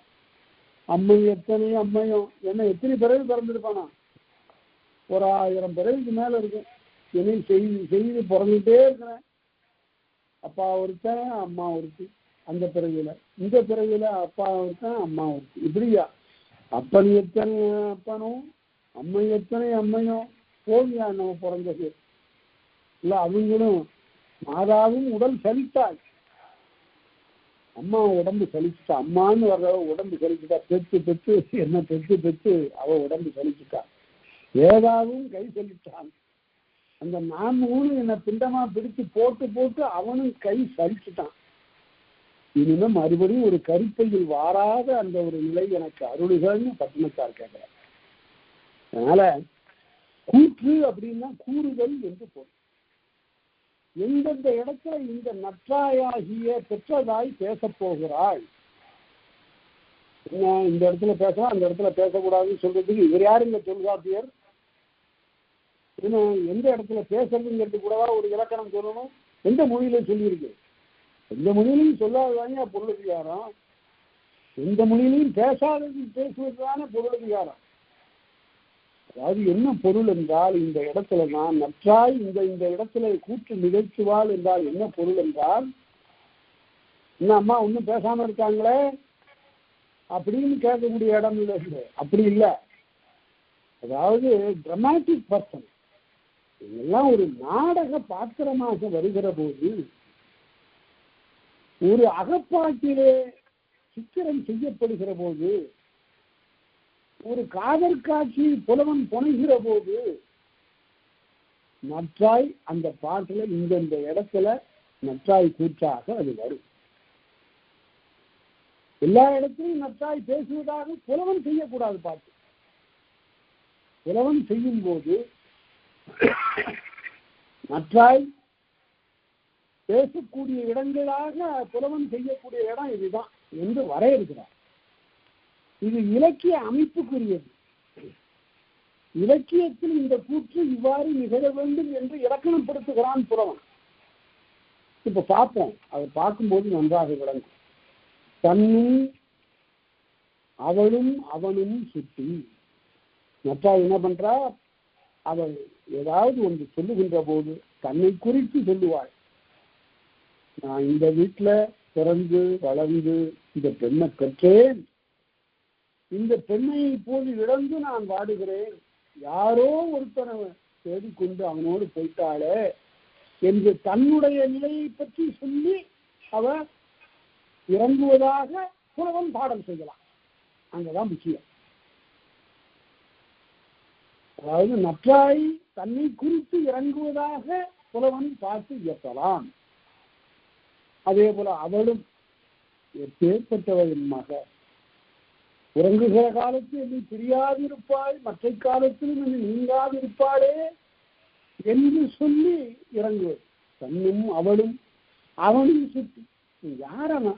அம்மை எத்தனை அம்மையும். என்ன எத்தனை பிறகு பிறந்திருப்பானா? ஒரு 1000 பிறகுக்கு மேல இருக்கும். என்னை செய்து பிறந்துட்டே இருக்கிறேன். அப்பா ஒருத்தன், அம்மா ஒருத்தி. அந்த பிறகுல இந்த பிறகுல அப்பா ஒருத்தன், அம்மா ஒருத்தி. இப்படியா அப்பன் எத்தனை அப்பனும், அம்மை எத்தனை அம்மையும். போகியா நம்ம பிறந்தது இல்ல. அவங்களும் மாதாவும் உடல் சலித்தாள். அம்மா உடம்பு சலிச்சுட்டா. அம்மான்னு வர்றவ உடம்பு சலிச்சுட்டா. பெற்று என்ன பெற்று அவ உடம்பு சலிச்சுட்டா. வேதாவும் கை சலித்தான். அந்த நாமூன்னு என்னை பிண்டமா பிடிச்சு போட்டு போட்டு அவனும் கை சரிச்சுட்டான். இனிமே மறுபடியும் ஒரு கருப்பையில் வாராத அந்த ஒரு நிலை எனக்கு அருளுகள்னு பட்டினத்தார் கேட்கிறார். அதனால கூற்று அப்படின்னா கூறுதல் என்று பொருள். எந்தெந்த இடத்துல இந்த நற்றாயாகிய பெற்றதாய் பேசப் போகிறாள், என்ன இந்த இடத்துல பேசலாம் அந்த இடத்துல பேசக்கூடாதுன்னு சொல்றதுக்கு இவர் யாரு இந்த தொல்காப்பியர்? எந்த இடத்துல பேசுறதுங்கிறது கூடவா ஒரு இலக்கணம் சொல்லணும்? எந்த மொழியில சொல்லியிருக்கு? எந்த மொழியிலையும் சொல்லாததாங்க பொருளதிகாரம். எந்த மொழியிலையும் பேசாதது பேசுவதுதானே பொருளதிகாரம். அதாவது என்ன பொருள் என்றால், இந்த இடத்துல நான் நற்றாய் இந்த இடத்துல கூற்று நிகழ்த்துவாள் என்றால் என்ன பொருள் என்றால், என்ன அம்மா ஒன்றும் பேசாம இருக்காங்களே அப்படின்னு கேட்கக்கூடிய இடம் இல்லை. அப்படி இல்லை. அதாவது டிராமாட்டிக் பர்சன் இதெல்லாம் ஒரு நாடக பாத்திரமாக வருகிற போது, ஒரு அகப்பாட்டிலே சித்திரம் செய்யப்படுகிற போது, ஒரு காதல் காட்சி புலவன் புனைகிற போது, நற்றாய் அந்த பாட்டுல இந்த இடத்துல நற்றாய் கூற்றாக அது வரும். எல்லா இடத்திலும் நற்றாய் பேசுவதாக புலவன் செய்யக்கூடாது. பாட்டு புலவன் செய்யும் போது நற்றாய் பேசக்கூடிய இடங்களாக புலவன் செய்யக்கூடிய இடம் இதுதான் என்று வரையறுக்கிறார். இது இலக்கிய அமைப்புக்குரியது. இலக்கியத்தில் இந்த கூற்று இவ்வாறு நிகழ வேண்டும் என்று இலக்கணப்படுத்துகிறான் புலவன். இப்ப பார்ப்போம், அதை பார்க்கும்போது நன்றாக விளங்கும். தன்னும் அவளும் அவனும் சுட்டி. நற்றாய் என்ன பண்றா? அவள் ஏதாவது ஒன்று சொல்லுகின்ற போது தன்னை குறித்து சொல்லுவாள். நான் இந்த வீட்டுல பிறந்து வளர்ந்து இந்த பெண்ணை பெற்றேன், இந்த பெண்ணை இப்போது இழந்து நான் வாடுகிறேன், யாரோ ஒருத்தனை தேடிக்கொண்டு அவனோடு போயிட்டாளே என்று தன்னுடைய நிலையை பற்றி சொல்லி அவ இறங்குவதாக புலவன் பாடல் செய்யலாம். அங்கதான் முக்கியம். அதாவது நற்றாய் தன்னை குறித்து இறங்குவதாக புலவன் பார்த்து இயக்கலாம். அதே போல அவளும் எப்பேற்பட்டவளின் மக, உறங்குகிற காலத்தில் என்னை பிரியாதிருப்பாள், மற்ற காலத்திலும் என்னை நீங்காதிருப்பாளே என்று சொல்லி இறங்குவது. தன்னும் அவளும் அவனும் சுற்றி. யாரனா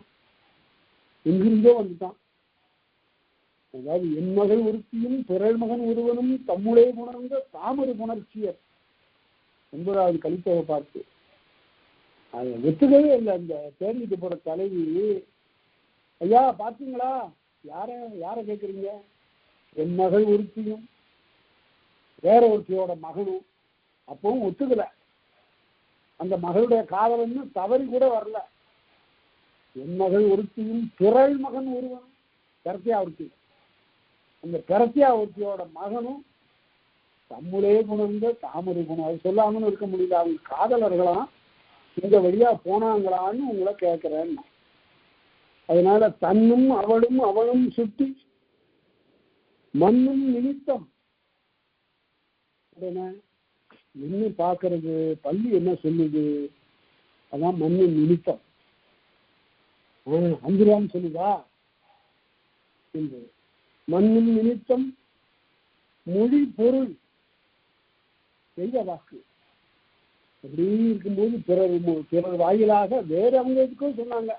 எங்கிருந்தோ வந்துட்டான். அதாவது என் மகள் ஒருத்தியும் பிறர் மகன் ஒருவனும் தம்முளே உணர்ந்த தாமரை புணர்ச்சியர் 9வது கலித்தொகை பார்த்து அதை ஒத்துக்கவே இல்லை. அந்த தேர்ந்துட்டு போற தலைவி, ஐயா பார்த்தீங்களா, யார கேட்குறீங்க? என் மகள் ஒருத்தியும் வேற ஒருத்தியோட மகனும். அப்பவும் ஒத்துக்கல. அந்த மகளுடைய காதலன்னு தவறி கூட வரல. என் மகள் ஒருத்தியும் பிறள் மகன் ஒருவனும், கரத்தியா ஒருத்தி, அந்த கரத்தியா ஒருத்தியோட மகனும் தம்முளே குணர்ந்த தாமரை குணம். அது சொல்லாமன்னு இருக்க முடியல. அவங்க காதலர்களாம் இந்த வழியா போனாங்களான்னு உங்களை கேட்கிறேன். அதனால தன்னும் அவளும் அவளும் சுட்டி மண்ணும் நிமித்தம். என்ன பார்க்கறது, பள்ளி என்ன சொல்லுது, அதான் மண்ணும் நிமித்தம். 5 ரூபான்னு சொல்லுதா என்று. மண்ணும் நிமித்தம் மொழி பொருள் செய்த வாக்கு. அப்படி இருக்கும்போது பிறர் வாயிலாக வேற அவங்க எதுக்கும் சொன்னாங்க.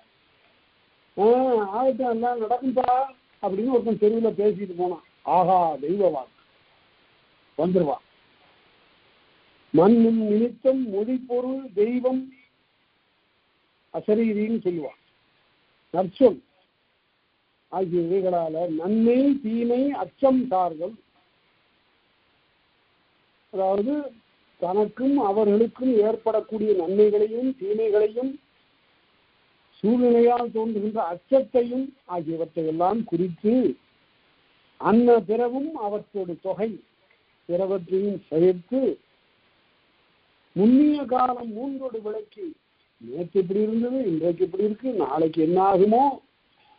ஆகட்டும் எல்லாம் நடக்கும்பா அப்படின்னு ஒருத்தன் தெருவில் பேசிட்டு போனான். ஆஹா தெய்வ வாக்கு வந்துருவான். மண்ணும் நிமித்தம் மொழி பொருள் தெய்வம் அசரீரின்னு சொல்லுவான். நற்சொல் ஆகிய இவைகளால நன்மை தீமை அச்சம் சார்கள். அதாவது தனக்கும் அவர்களுக்கும் ஏற்படக்கூடிய நன்மைகளையும் தீமைகளையும் சூழ்நிலையால் தோன்றுகின்ற அச்சத்தையும் ஆகியவற்றை எல்லாம் குறித்து அன்ன பிறவும் அவற்றோடு தொகை பிறவற்றையும் சேர்த்து முன்னிய காலம் 3 விளக்கி, நேற்று இப்படி இருந்தது, இன்றைக்கு இப்படி இருக்கு, நாளைக்கு என்ன ஆகுமோ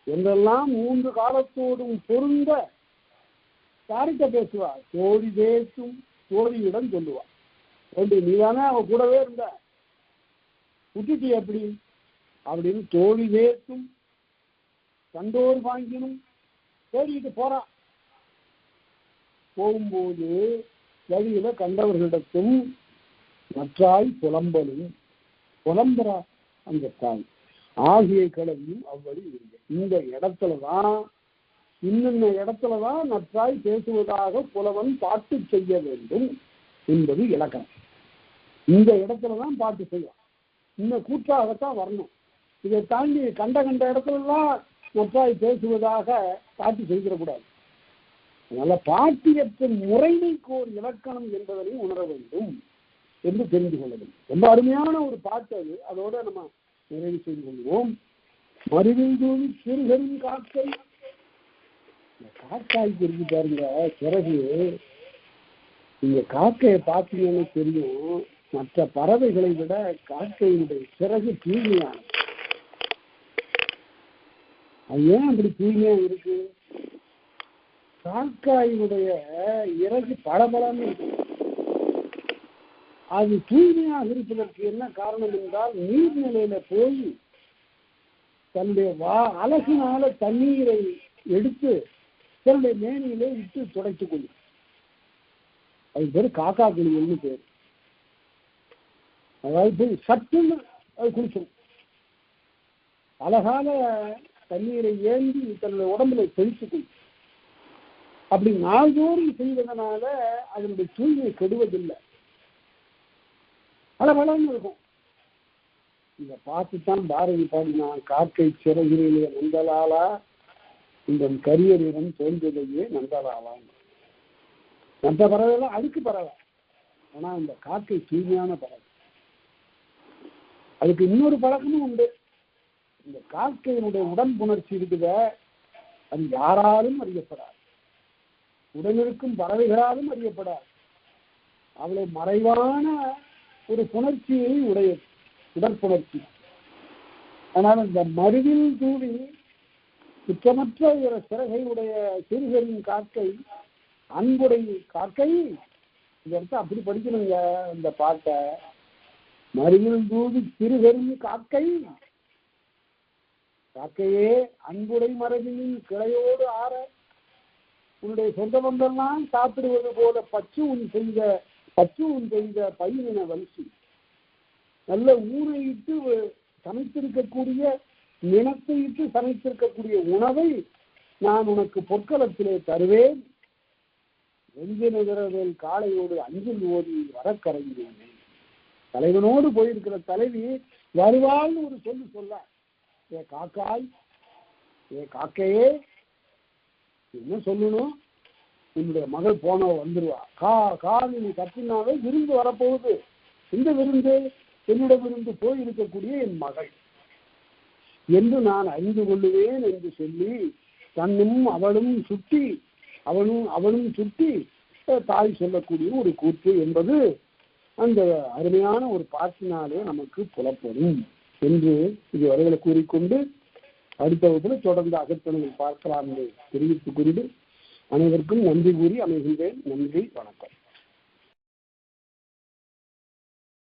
என்றெல்லாம் 3 காலத்தோடும் பொருந்த யார்கிட்ட பேசுவா? தோழி பேசும் தோழியிடம் சொல்லுவா. நீதானே அவ கூடவே இருந்த, விட்டுட்டி எப்படி அப்படின்னு தோழி வேர்த்தும் கண்டோர் வாங்கினும் தேடிட்டு போறா. போகும்போது வழியில கண்டவர்களிடத்தும் மற்றாய் புலம்பலும் புலம்புறா அந்த தாய் ஆகிய கிளவியும் அவ்வழி இல்லை. இந்த இடத்துலதான் இன்னும் இடத்துலதான் நற்றாய் பேசுவதாக புலவன் பாட்டு செய்ய வேண்டும் என்பது இலக்கணம். இந்த இடத்துலதான் பாட்டு செய்யலாம், இந்த கூற்றாகத்தான் வரணும். இதை தாண்டி கண்ட இடத்துலலாம் நற்றாய் பேசுவதாக பாட்டு செய்திடக்கூடாது. அதனால பாட்டியத்தின் முறைமைக்கு ஒரு இலக்கணம் என்பதனை உணர வேண்டும் என்று தெரிந்து கொள்ள வேண்டும். ரொம்ப அருமையான ஒரு பாட்டு அது. அதோட நம்ம நிறைவு செய்து கொள்வோம். மருவில் தூவி சிறுகரின் காக்கை, காக்காய்க்கு இருக்கு பாருங்க சிறகு. நீங்க காக்கையை பார்த்தீங்கன்னு தெரியும், மற்ற பறவைகளை விட காக்கையினுடைய சிறகு தூய்மையான. அது ஏன் அப்படி தூய்மையா இருக்கு? காக்காயினுடைய இறகு பளபளன்னு இருக்கு. அது தூய்மையாக இருப்பதற்கு என்ன காரணம் என்றால், நீர்நிலையில போய் தன்னுடைய அழகினால தண்ணீரை எடுத்து தன்னுடைய மேனியிலே விட்டு துடைத்துக் கொள்ளும். அது பேர் காக்கா குளியல்னு பேர். அதாவது போய் சட்டுன்னு அது குளிச்சிடும். அழகான தண்ணீரை ஏந்தி தன்னுடைய உடம்புல தெளித்துக் கொள்ளும். அப்படி நாள்தோறும் செய்வதனால அதனுடைய தூய்மை கெடுவதில்லை, பலபலன்னு இருக்கும். இதை பார்த்துத்தான் பாரதி பாடினான், காக்கை சிறகிலே நந்தலாலா இந்த கரியரிடம் தோன்றுவதையே நந்தலாலான். மற்ற பறவைலாம் அதுக்கு பறவை, ஆனா இந்த காக்கை தூய்மையான பறவை. அதுக்கு இன்னொரு பழக்கமும் உண்டு. இந்த காக்கையினுடைய உடன்புணர்ச்சி இருக்குத, அது யாராலும் அறியப்படாது, உடனிருக்கும் பறவைகளாலும் அறியப்படாது. அவளை மறைவான ஒரு புணர்ச்சியை உடையது, உடற்புணர்ச்சி. ஆனால் இந்த மருவில் தூவி குற்றமற்ற ஒரு சிறகை உடைய சிறுகரின் காக்கை, அன்புடை காக்கை. இந்த இடத்த அப்படி படிக்கணுங்க இந்த பாட்டை. மருவில் தூவி சிறுகரின் காக்கை, காக்கையே அன்புடை மரபினின் கிளையோடு ஆற உன்னுடைய சொந்த பந்தெல்லாம் சாப்பிடுவது போல பச்சு உன் செய்த பயிரின வலிசி. நல்ல ஊரையிட்டு சமைத்திருக்கக்கூடிய, நினத்தையிட்டு சமைத்திருக்கக்கூடிய உணவை நான் உனக்கு பொற்களத்திலே தருவேன். வெஞ்சினதிரவேல் காளையோடு அஞ்சில் ஓடி வரக்கரைந்தேன். தலைவனோடு போயிருக்கிற தலைவி வருவாள்னு ஒரு சொல்ல, ஏ காக்காய், ஏ காக்கையே, என்ன சொல்லணும்? உன்னுடைய மகள் போனவ வந்துருவா, காது நீ கத்தினாவே விருந்து வரப்போகுது. இந்த விருந்து என்னிடமிருந்து போயிருக்கக்கூடிய என் மகள் என்று நான் அறிந்து கொள்ளுவேன் என்று சொல்லி தன்னும் அவளும் சுட்டி தாய் சொல்லக்கூடிய ஒரு கூற்று என்பது அந்த அருமையான ஒரு பாட்டினாலே நமக்கு புலப்படும் என்று இதுவரைகளை கூறிக்கொண்டு அடுத்த வகுப்பில் தொடர்ந்து அகத்தணைகள் பார்க்கலாம் என்று தெரிவித்துக் கொண்டு அனைவருக்கும் நன்றி கூறி அமைகின்றேன். நன்றி, வணக்கம்.